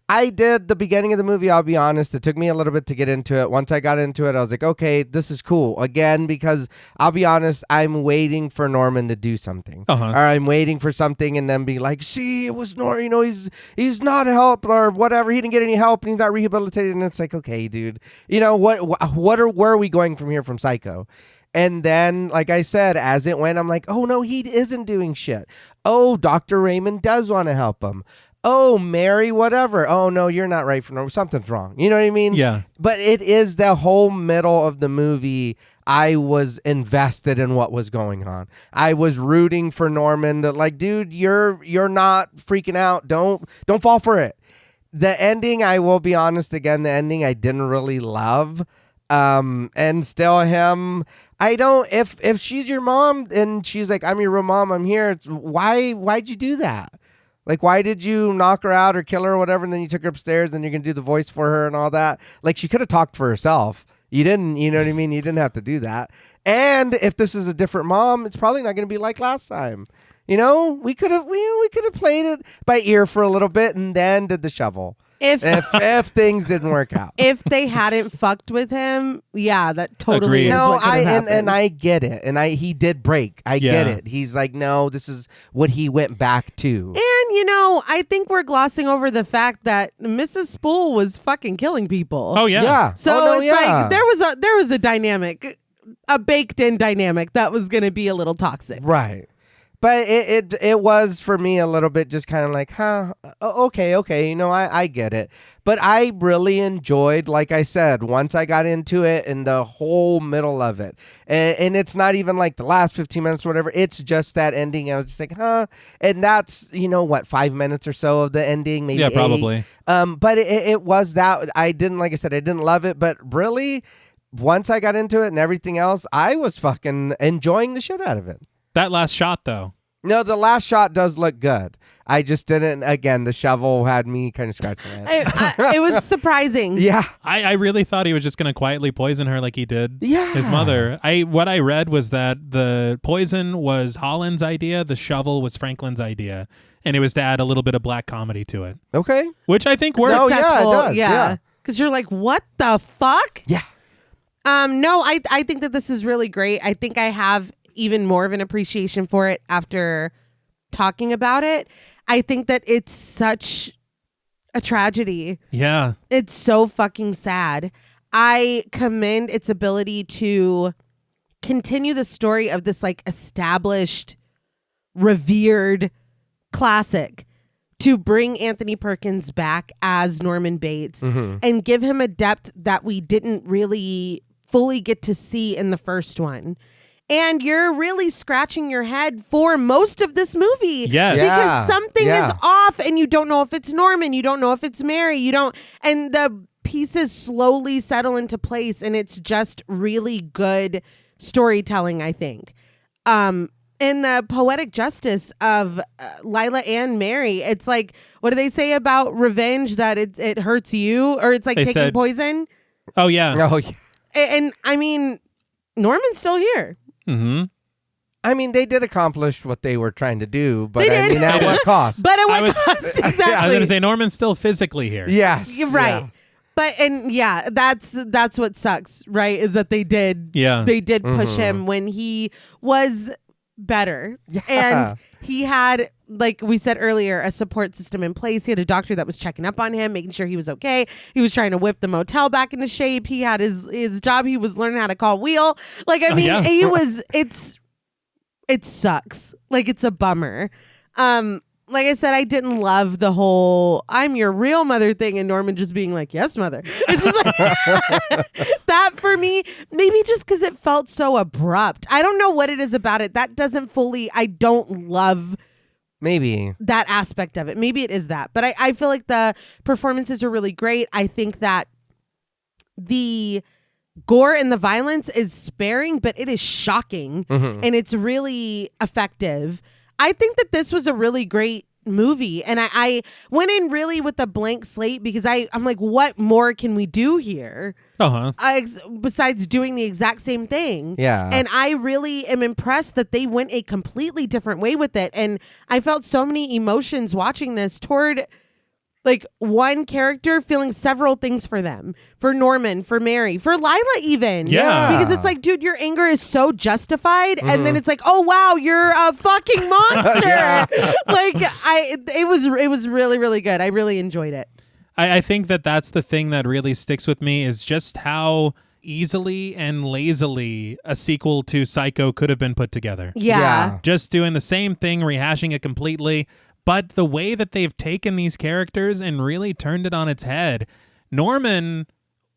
I did the beginning of the movie, I'll be honest, it took me a little bit to get into it. Once I got into it, I was like, okay, this is cool. Again, because I'll be honest, I'm waiting for Norman to do something. Uh-huh. Or I'm waiting for something and then be like, see, it was Norman, he's not help or whatever. He didn't get any help and he's not rehabilitated. And it's like, okay, dude, where are we going from here from Psycho? And then, like I said, as it went, I'm like, oh, no, he isn't doing shit. Oh, Dr. Raymond does want to help him. Oh, Mary, whatever. Oh, no, you're not right for Norman. Something's wrong. You know what I mean? Yeah. But it is the whole middle of the movie. I was invested in what was going on. I was rooting for Norman to like, dude, you're not freaking out. Don't fall for it. The ending, I will be honest again, the ending I didn't really love. And still him, I don't, if she's your mom and she's like, I'm your real mom, I'm here. It's, why'd you do that? Like, why did you knock her out or kill her or whatever, and then you took her upstairs and you're going to do the voice for her and all that? Like, she could have talked for herself. You didn't, you know what I mean? You didn't have to do that. And if this is a different mom, it's probably not going to be like last time. We could have played it by ear for a little bit and then did the shovel. If things didn't work out. If they hadn't fucked with him, yeah, that totally Agreed. is No, what could have happened. and I get it. And he did break. I get Yeah. it. He's like, no, this is what he went back to. And, I think we're glossing over the fact that Mrs. Spool was fucking killing people. Oh, yeah. Yeah. So Oh, no, it's yeah. like there was a dynamic, a baked in dynamic that was going to be a little toxic. Right. But it was for me a little bit just kind of like, okay, I get it. But I really enjoyed, like I said, once I got into it and the whole middle of it. And it's not even like the last 15 minutes or whatever. It's just that ending. I was just like, And that's, 5 minutes or so of the ending, maybe Yeah, 8. probably. But it was that. I didn't love it. But really, once I got into it and everything else, I was fucking enjoying the shit out of it. That last shot, though. No, the last shot does look good. I just didn't. Again, the shovel had me kind of scratching my head. It was surprising. Yeah. I really thought he was just going to quietly poison her like he did Yeah. his mother. What I read was that the poison was Holland's idea, the shovel was Franklin's idea, and it was to add a little bit of black comedy to it, Okay. which I think worked. No, yeah, it Successful, does, yeah. yeah. Because you're like, what the fuck? Yeah. No, I think that this is really great. I think I have even more of an appreciation for it after talking about it. I think that it's such a tragedy. Yeah. It's so fucking sad. I commend its ability to continue the story of this like established, revered classic, to bring Anthony Perkins back as Norman Bates and give him a depth that we didn't really fully get to see in the first one. And you're really scratching your head for most of this movie. Yes. Because Yeah. something Yeah. is off and you don't know if it's Norman. You don't know if it's Mary. And the pieces slowly settle into place. And it's just really good storytelling, I think. And the poetic justice of Lila and Mary. It's like, what do they say about revenge? That it hurts you, or it's like They taking said- poison. Oh, yeah. Oh, yeah. And I mean, Norman's still here. Mm-hmm. I mean, they did accomplish what they were trying to do, but They I did. mean, at what cost? But at I what was- cost? Exactly. I was going to say Norman's still physically here. Yes. You're right. Yeah. But and yeah, that's what sucks, right? Is that they did Yeah. push him when he was better. Yeah. And he had, like we said earlier, a support system in place. He had a doctor that was checking up on him, making sure he was okay. He was trying to whip the motel back into shape. He had his job. He was learning how to call wheel. Like, I mean, he was, it sucks. Like, it's a bummer. Like I said, I didn't love the whole "I'm your real mother" thing and Norman just being like, "Yes, mother." It's just like that for me, maybe just because it felt so abrupt. I don't know what it is about it. That doesn't fully, I don't love Maybe that aspect of it. Maybe it is that. But I feel like the performances are really great. I think that the gore and the violence is sparing, but it is shocking and it's really effective. I think that this was a really great movie, and I went in really with a blank slate because I'm like, what more can we do here? Besides doing the exact same thing. Yeah. And I really am impressed that they went a completely different way with it. And I felt so many emotions watching this toward like one character feeling several things for them, for Norman, for Mary, for Lila even. Yeah. Because it's like, dude, your anger is so justified. And then it's like, oh, wow, you're a fucking monster. Like, it was really, really good. I really enjoyed it. I think that's the thing that really sticks with me is just how easily and lazily a sequel to Psycho could have been put together. Yeah. Just doing the same thing, rehashing it completely. But the way that they've taken these characters and really turned it on its head, Norman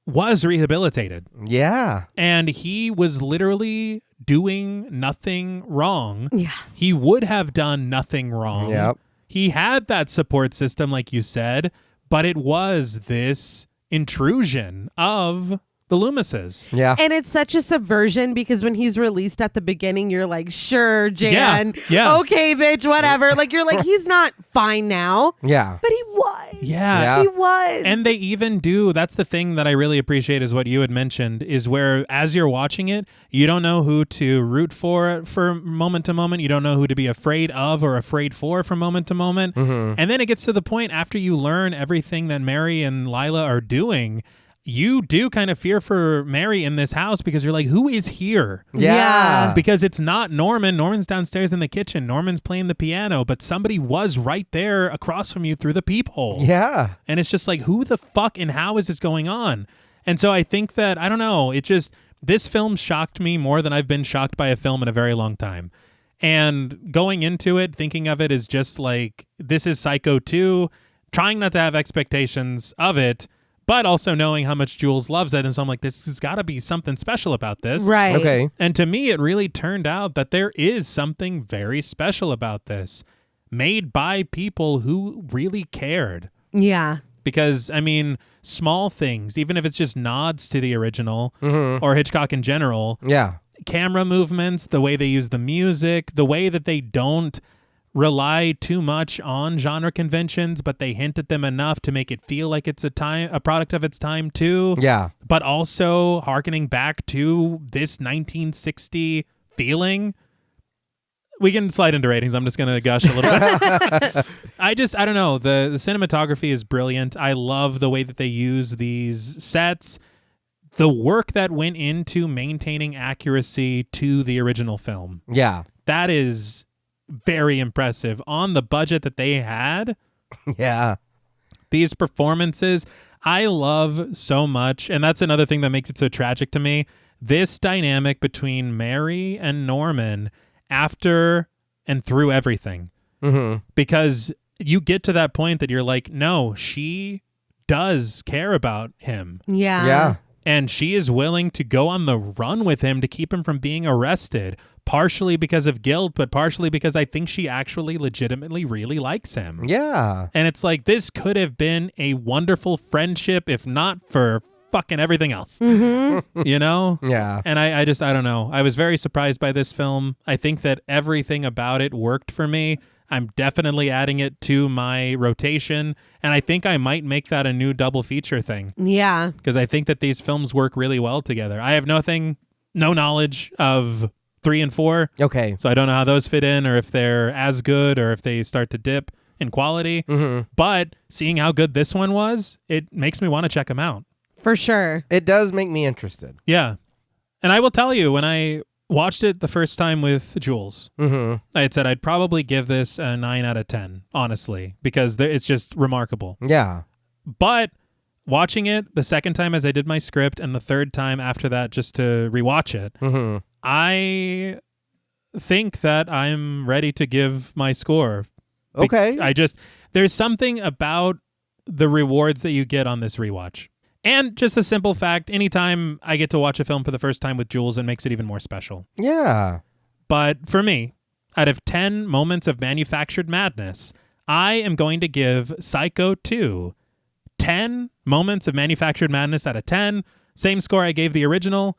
was rehabilitated. Yeah. And he was literally doing nothing wrong. Yeah. He would have done nothing wrong. Yep. He had that support system, like you said, but it was this intrusion of the Loomises. Yeah. And it's such a subversion because when he's released at the beginning, you're like, sure, Jan. Yeah. Okay, bitch, whatever. Like, you're like, he's not fine now. Yeah. But he was. Yeah. He was. And they even do, that's the thing that I really appreciate is what you had mentioned, is where as you're watching it, you don't know who to root for moment to moment. You don't know who to be afraid of or afraid for from moment to moment. And then it gets to the point after you learn everything that Mary and Lila are doing, you do kind of fear for Mary in this house because you're like, who is here? Yeah. Because it's not Norman. Norman's downstairs in the kitchen. Norman's playing the piano, but somebody was right there across from you through the peephole. Yeah. And it's just like, who the fuck and how is this going on? And so I think that, I don't know, it just, this film shocked me more than I've been shocked by a film in a very long time. And going into it, thinking of it as just like, this is Psycho 2, trying not to have expectations of it, but also knowing how much Jules loves it. And so I'm like, this has got to be something special about this. Right. Okay. And to me, it really turned out that there is something very special about this, made by people who really cared. Yeah. Because, I mean, small things, even if it's just nods to the original or Hitchcock in general, Yeah. camera movements, the way they use the music, the way that they don't rely too much on genre conventions, but they hint at them enough to make it feel like it's a product of its time too. Yeah. But also hearkening back to this 1960 feeling. We can slide into ratings. I'm just going to gush a little bit. I don't know. The cinematography is brilliant. I love the way that they use these sets. The work that went into maintaining accuracy to the original film. Yeah. That is very impressive on the budget that they had. Yeah. These performances I love so much, and that's another thing that makes it so tragic to me. This dynamic between Mary and Norman after and through everything. Because you get to that point that you're like, no, she does care about him. Yeah. Yeah. And she is willing to go on the run with him to keep him from being arrested, partially because of guilt, but partially because I think she actually legitimately really likes him. Yeah. And it's like, this could have been a wonderful friendship, if not for fucking everything else, you know? Yeah. And I don't know. I was very surprised by this film. I think that everything about it worked for me. I'm definitely adding it to my rotation. And I think I might make that a new double feature thing. Yeah. Because I think that these films work really well together. I have no knowledge of 3 and 4. Okay. So I don't know how those fit in or if they're as good or if they start to dip in quality. But seeing how good this one was, it makes me want to check them out. For sure. It does make me interested. Yeah. And I will tell you, when I watched it the first time with Jules. Mm-hmm. I had said I'd probably give this a 9 out of 10, honestly, because it's just remarkable. Yeah. But watching it the second time as I did my script and the third time after that just to rewatch it, Mm-hmm. I think that I'm ready to give my score. Okay. There's something about the rewards that you get on this rewatch. And just a simple fact, anytime I get to watch a film for the first time with Jules, it makes it even more special. Yeah. But for me, out of 10 moments of manufactured madness, I am going to give Psycho 2 10 moments of manufactured madness out of 10. Same score I gave the original.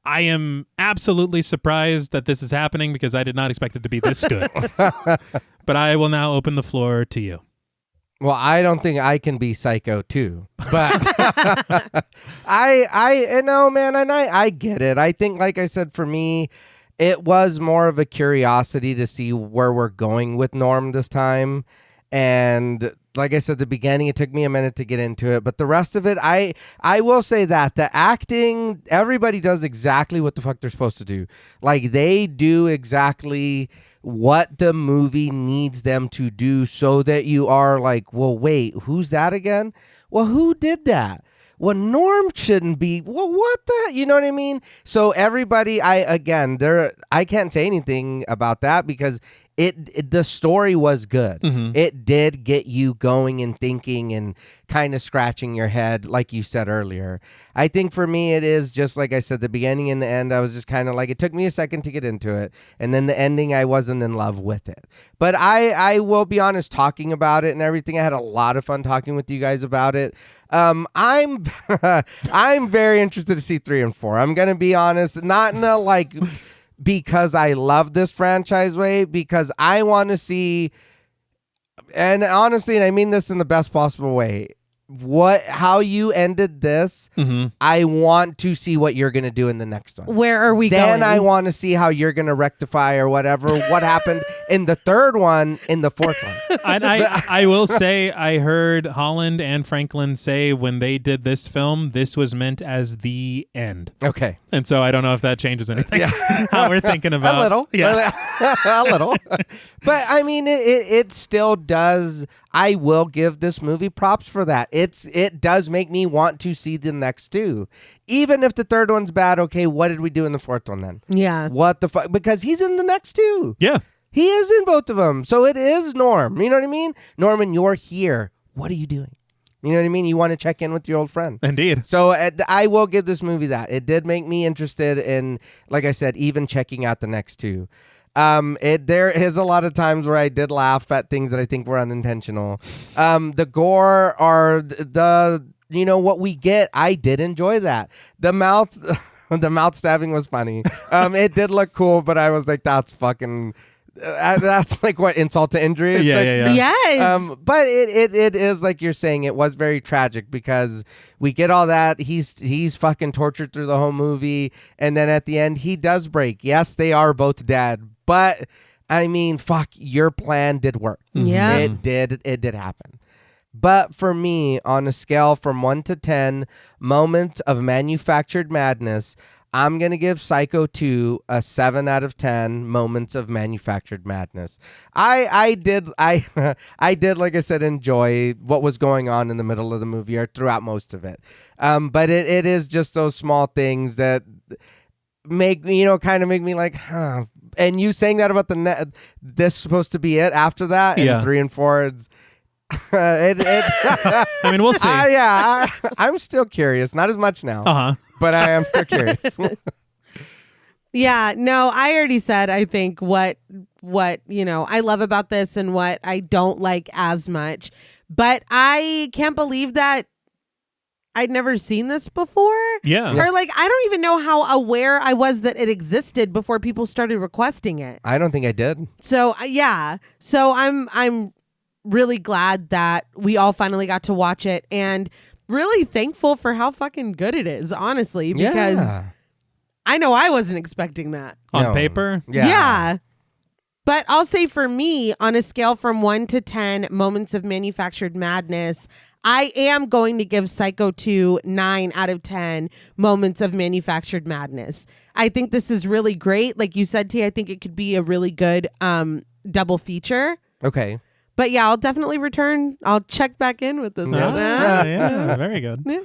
I am absolutely surprised that this is happening because I did not expect it to be this good. But I will now open the floor to you. Well, I don't think I can be Psycho 2, but I know, man, and I get it. I think, like I said, for me, it was more of a curiosity to see where we're going with Norm this time. And like I said at the beginning, it took me a minute to get into it, but the rest of it, I will say that the acting, everybody does exactly what the fuck they're supposed to do. Like, they do exactly what the movie needs them to do so that you are like, well, wait, who's that again? Well, who did that? Well, Norm shouldn't be. Well, what the? You know what I mean? So everybody, I can't say anything about that because the story was good. Mm-hmm. It did get you going and thinking and kind of scratching your head, like you said earlier. I think for me, it is just like I said, the beginning and the end, I was just kind of like, it took me a second to get into it. And then the ending, I wasn't in love with it. But I will be honest, talking about it and everything, I had a lot of fun talking with you guys about it. I'm I'm very interested to see 3 and 4. I'm going to be honest, not in a like... because I love this franchise way, because I want to see, and honestly, and I mean this in the best possible way, how you ended this, Mm-hmm. I want to see what you're going to do in the next one. Where are we going? Then I want to see how you're going to rectify or whatever, what happened in the third one, in the fourth one. And I will say, I heard Holland and Franklin say when they did this film, this was meant as the end. Okay. And so I don't know if that changes anything. How we're thinking about a little. Yeah. A little. But I mean, it still does. I will give this movie props for that. It does make me want to see the next 2. Even if the third one's bad, okay, what did we do in the fourth one then? Yeah. What the fuck? Because he's in the next 2. Yeah. He is in both of them. So it is Norm. You know what I mean? Norman, you're here. What are you doing? You know what I mean? You want to check in with your old friend. Indeed. So I will give this movie that. It did make me interested in, like I said, even checking out the next 2. There is a lot of times where I did laugh at things that I think were unintentional. The gore or what we get, I did enjoy that. The mouth stabbing was funny. It did look cool, but I was like, that's fucking... that's like what, insult to injury? It's Yeah. Yes. But it is like you're saying, it was very tragic because we get all that. He's fucking tortured through the whole movie, and then at the end he does break. Yes, they are both dead, but I mean, fuck, your plan did work. Yeah. It did happen. But for me, on a scale from 1 to 10 moments of manufactured madness, I'm going to give Psycho 2 a 7 out of 10 moments of manufactured madness. I did, like I said, enjoy what was going on in the middle of the movie or throughout most of it. But it is just those small things that make me, kind of make me like, huh. And you saying that about this supposed to be it after that? And 3 and 4, it's... I mean, we'll see. I'm still curious. Not as much now. Uh-huh. But I am still curious. Yeah, no, I already said, I think what I love about this and what I don't like as much. But I can't believe that I'd never seen this before. Yeah. Or like, I don't even know how aware I was that it existed before people started requesting it. I don't think I did. So, yeah. So I'm really glad that we all finally got to watch it, and really thankful for how fucking good it is, honestly, because I know I wasn't expecting that. On paper? Yeah. But I'll say for me, on a scale from 1 to 10 moments of manufactured madness, I am going to give Psycho 2 9 out of 10 moments of manufactured madness. I think this is really great. Like you said, T, I think it could be a really good double feature. Okay. But yeah, I'll definitely return. I'll check back in with this. Yeah, very good. Yeah.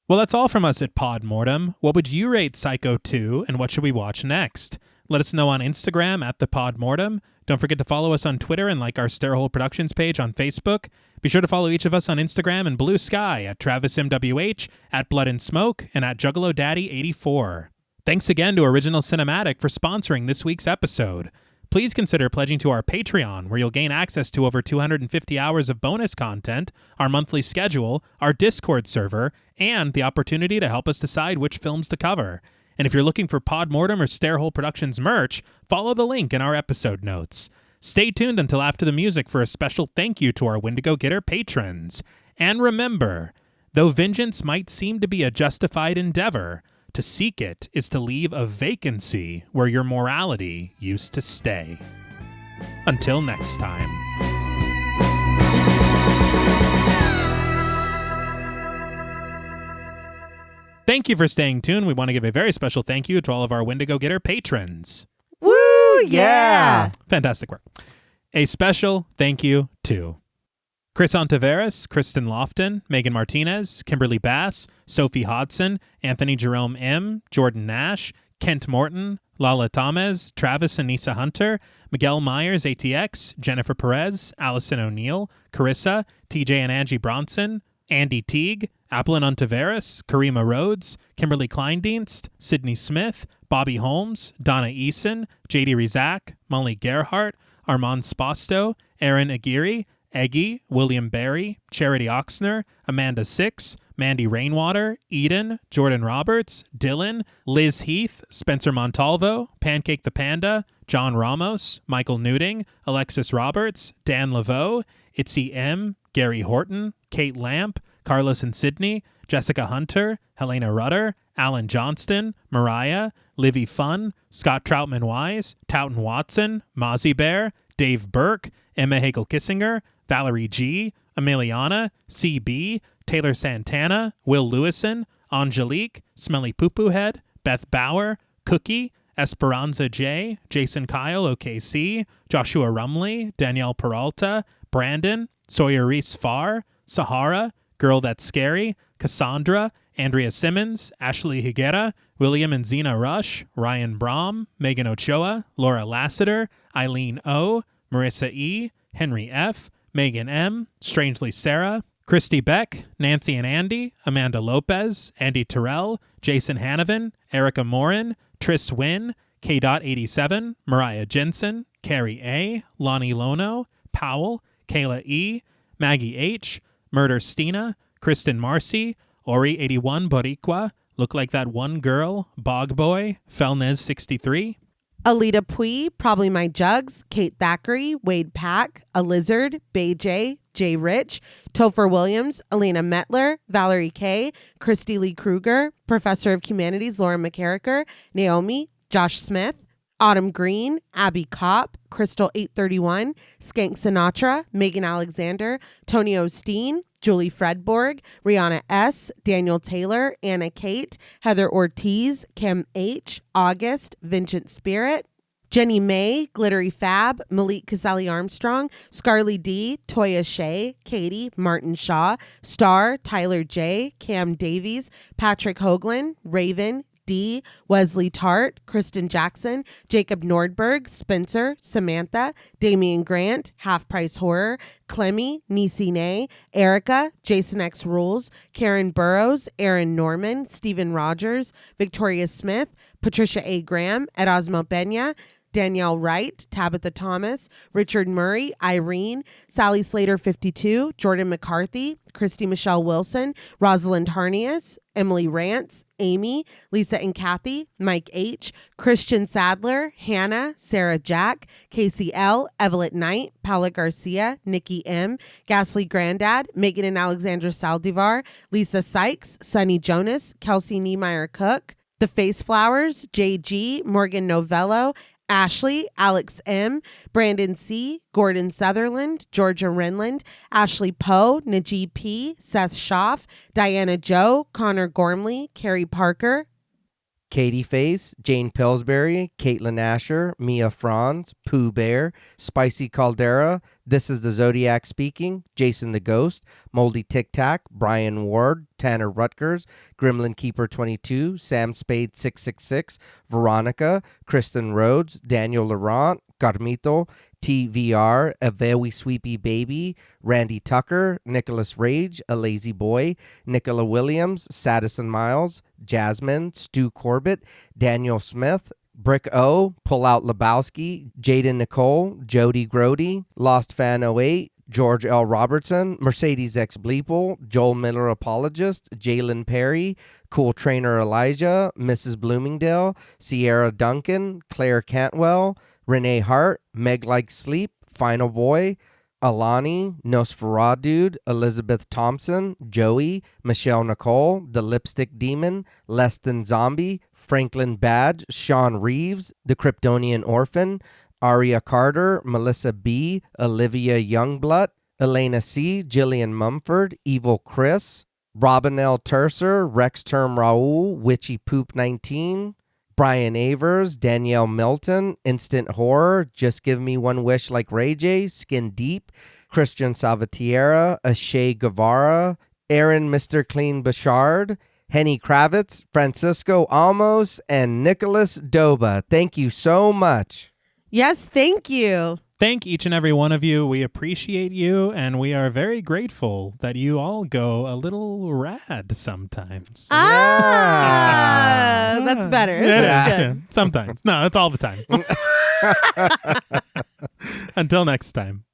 Well, that's all from us at Pod Mortem. What would you rate Psycho 2, and what should we watch next? Let us know on Instagram at the Pod Mortem. Don't forget to follow us on Twitter and like our Stairhole Productions page on Facebook. Be sure to follow each of us on Instagram and Blue Sky at TravisMWH, at Blood and Smoke, and at JuggaloDaddy84. Thanks again to Original Cinematic for sponsoring this week's episode. Please consider pledging to our Patreon, where you'll gain access to over 250 hours of bonus content, our monthly schedule, our Discord server, and the opportunity to help us decide which films to cover. And if you're looking for Pod Mortem or Stairhole Productions merch, follow the link in our episode notes. Stay tuned until after the music for a special thank you to our Wendigo Getter patrons. And remember, though vengeance might seem to be a justified endeavor, to seek it is to leave a vacancy where your morality used to stay. Until next time. Thank you for staying tuned. We want to give a very special thank you to all of our Wendigo Getter patrons. Woo! Yeah. Fantastic work. A special thank you to Chris Ontiveros, Kristen Lofton, Megan Martinez, Kimberly Bass, Sophie Hodson, Anthony Jerome M., Jordan Nash, Kent Morton, Lala Tamez, Travis and Nisa Hunter, Miguel Myers, ATX, Jennifer Perez, Allison O'Neill, Carissa, TJ and Angie Bronson, Andy Teague, Applin Ontiveros, Karima Rhodes, Kimberly Kleindienst, Sydney Smith, Bobby Holmes, Donna Eason, JD Rizak, Molly Gerhart, Armand Spasto, Aaron Aguirre, Eggy, William Barry, Charity Oxner, Amanda Six, Mandy Rainwater, Eden, Jordan Roberts, Dylan, Liz Heath, Spencer Montalvo, Pancake the Panda, John Ramos, Michael Newting, Alexis Roberts, Dan Laveau, Itzy M., Gary Horton, Kate Lamp, Carlos and Sydney, Jessica Hunter, Helena Rutter, Alan Johnston, Mariah, Livy Fun, Scott Troutman Wise, Towton Watson, Mozzie Bear, Dave Burke, Emma Hagel-Kissinger, Valerie G., Emiliana, CB, Taylor Santana, Will Lewison, Angelique, Smelly Poo Poo Head, Beth Bauer, Cookie, Esperanza J., Jason Kyle, OKC, Joshua Rumley, Danielle Peralta, Brandon, Sawyer Reese Farr, Sahara, Girl That's Scary, Cassandra, Andrea Simmons, Ashley Higuera, William and Xxena Rush, Ryan Brom, Megan Ochoa, Laura Lassiter, Eileen O., Marissa E., Henry F., Megan M., Strangely Sarah, Christy Beck, Nancy and Andy, Amanda Lopez, Andy Terrell, Jason Hanovan, Erica Morin, Tris Wynn, K.87, Mariah Jensen, Carrie A., Lonnie Lono, Powell, Kayla E., Maggie H., Murder Stina, Kristen Marcy, Ori81 Boricua, Look Like That One Girl, Bog Boy, Felnez 63, Alita Pui, Probably My Jugs, Kate Thackeray, Wade Pack, A Lizard, Bay J., Jay Rich, Topher Williams, Elena Metler, Valerie K., Christy Lee Kruger, Professor of Humanities Laura McCarricker, Naomi, Josh Smith, Autumn Green, Abby Kopp, Crystal 831, Skank Sinatra, Megan Alexander, Tony Osteen, Julie Fredborg, Rihanna S., Daniel Taylor, Anna Kate, Heather Ortiz, Kim H., August, Vincent Spirit, Jenny May, Glittery Fab, Malik Casali Armstrong, Scarly D, Toya Shea, Katie, Martin Shaw, Star, Tyler J, Cam Davies, Patrick Hoagland, Raven, D, Wesley Tart, Kristen Jackson, Jacob Nordberg, Spencer, Samantha, Damian Grant, Half Price Horror, Clemmy, Nisi Nay, Erica, Jason X Rules, Karen Burrows, Aaron Norman, Stephen Rogers, Victoria Smith, Patricia A. Graham, Erasmo Benya, Danielle Wright, Tabitha Thomas, Richard Murray, Irene, Sally Slater 52, Jordan McCarthy, Christy Michelle Wilson, Rosalind Harnias, Emily Rance, Amy, Lisa and Kathy, Mike H., Christian Sadler, Hannah, Sarah Jack, Casey L., Evelyn Knight, Paula Garcia, Nikki M., Ghastly Grandad, Megan and Alexandra Saldivar, Lisa Sykes, Sunny Jonas, Kelsey Niemeyer Cook, The Face Flowers, JG, Morgan Novello, Ashley, Alex M., Brandon C., Gordon Sutherland, Georgia Renland, Ashley Poe, Najee P., Seth Schaff, Diana Joe, Connor Gormley, Carrie Parker, Katie Face, Jane Pillsbury, Caitlin Asher, Mia Franz, Pooh Bear, Spicy Caldera, This is the Zodiac Speaking, Jason the Ghost, Moldy Tic Tac, Brian Ward, Tanner Rutgers, Gremlin Keeper 22, Sam Spade 666, Veronica, Kristen Rhodes, Daniel Laurent, Carmito, TVR, A Very Sweepy Baby, Randy Tucker, Nicholas Rage, A Lazy Boy, Nicola Williams, Sadison Miles, Jasmine, Stu Corbett, Daniel Smith, Brick O, Pull Out Lebowski, Jaden Nicole, Jody Grody, Lost Fan 08, George L. Robertson, Mercedes X Bleeple, Joel Miller Apologist, Jalen Perry, Cool Trainer Elijah, Mrs. Bloomingdale, Sierra Duncan, Claire Cantwell, Reneé Hart, Meg Likes Sleep, Final Boy, Alani, Nosferatu, Elizabeth Thompson, Joey, Michelle Nicole, The Lipstick Demon, Less Than Zombie, Franklin Badge, Sean Reeves, The Kryptonian Orphan, Aria Carter, Melissa B., Olivia Youngblood, Elena C., Jillian Mumford, Evil Chris, Robin L. Tercer, Rex Term Raul, Witchy Poop 19, Brian Avers, Danielle Milton, Instant Horror, Just Give Me One Wish Like Ray J, Skin Deep, Christian Salvatierra, Ashay Guevara, Aaron Mr. Clean Bouchard, Henny Kravitz, Francisco Almos, and Nicholas Doba. Thank you so much. Yes, thank you. Thank each and every one of you. We appreciate you, and we are very grateful that you all go a little rad sometimes. That's better. It is, That's yeah. good. Sometimes. No, it's all the time. Until next time.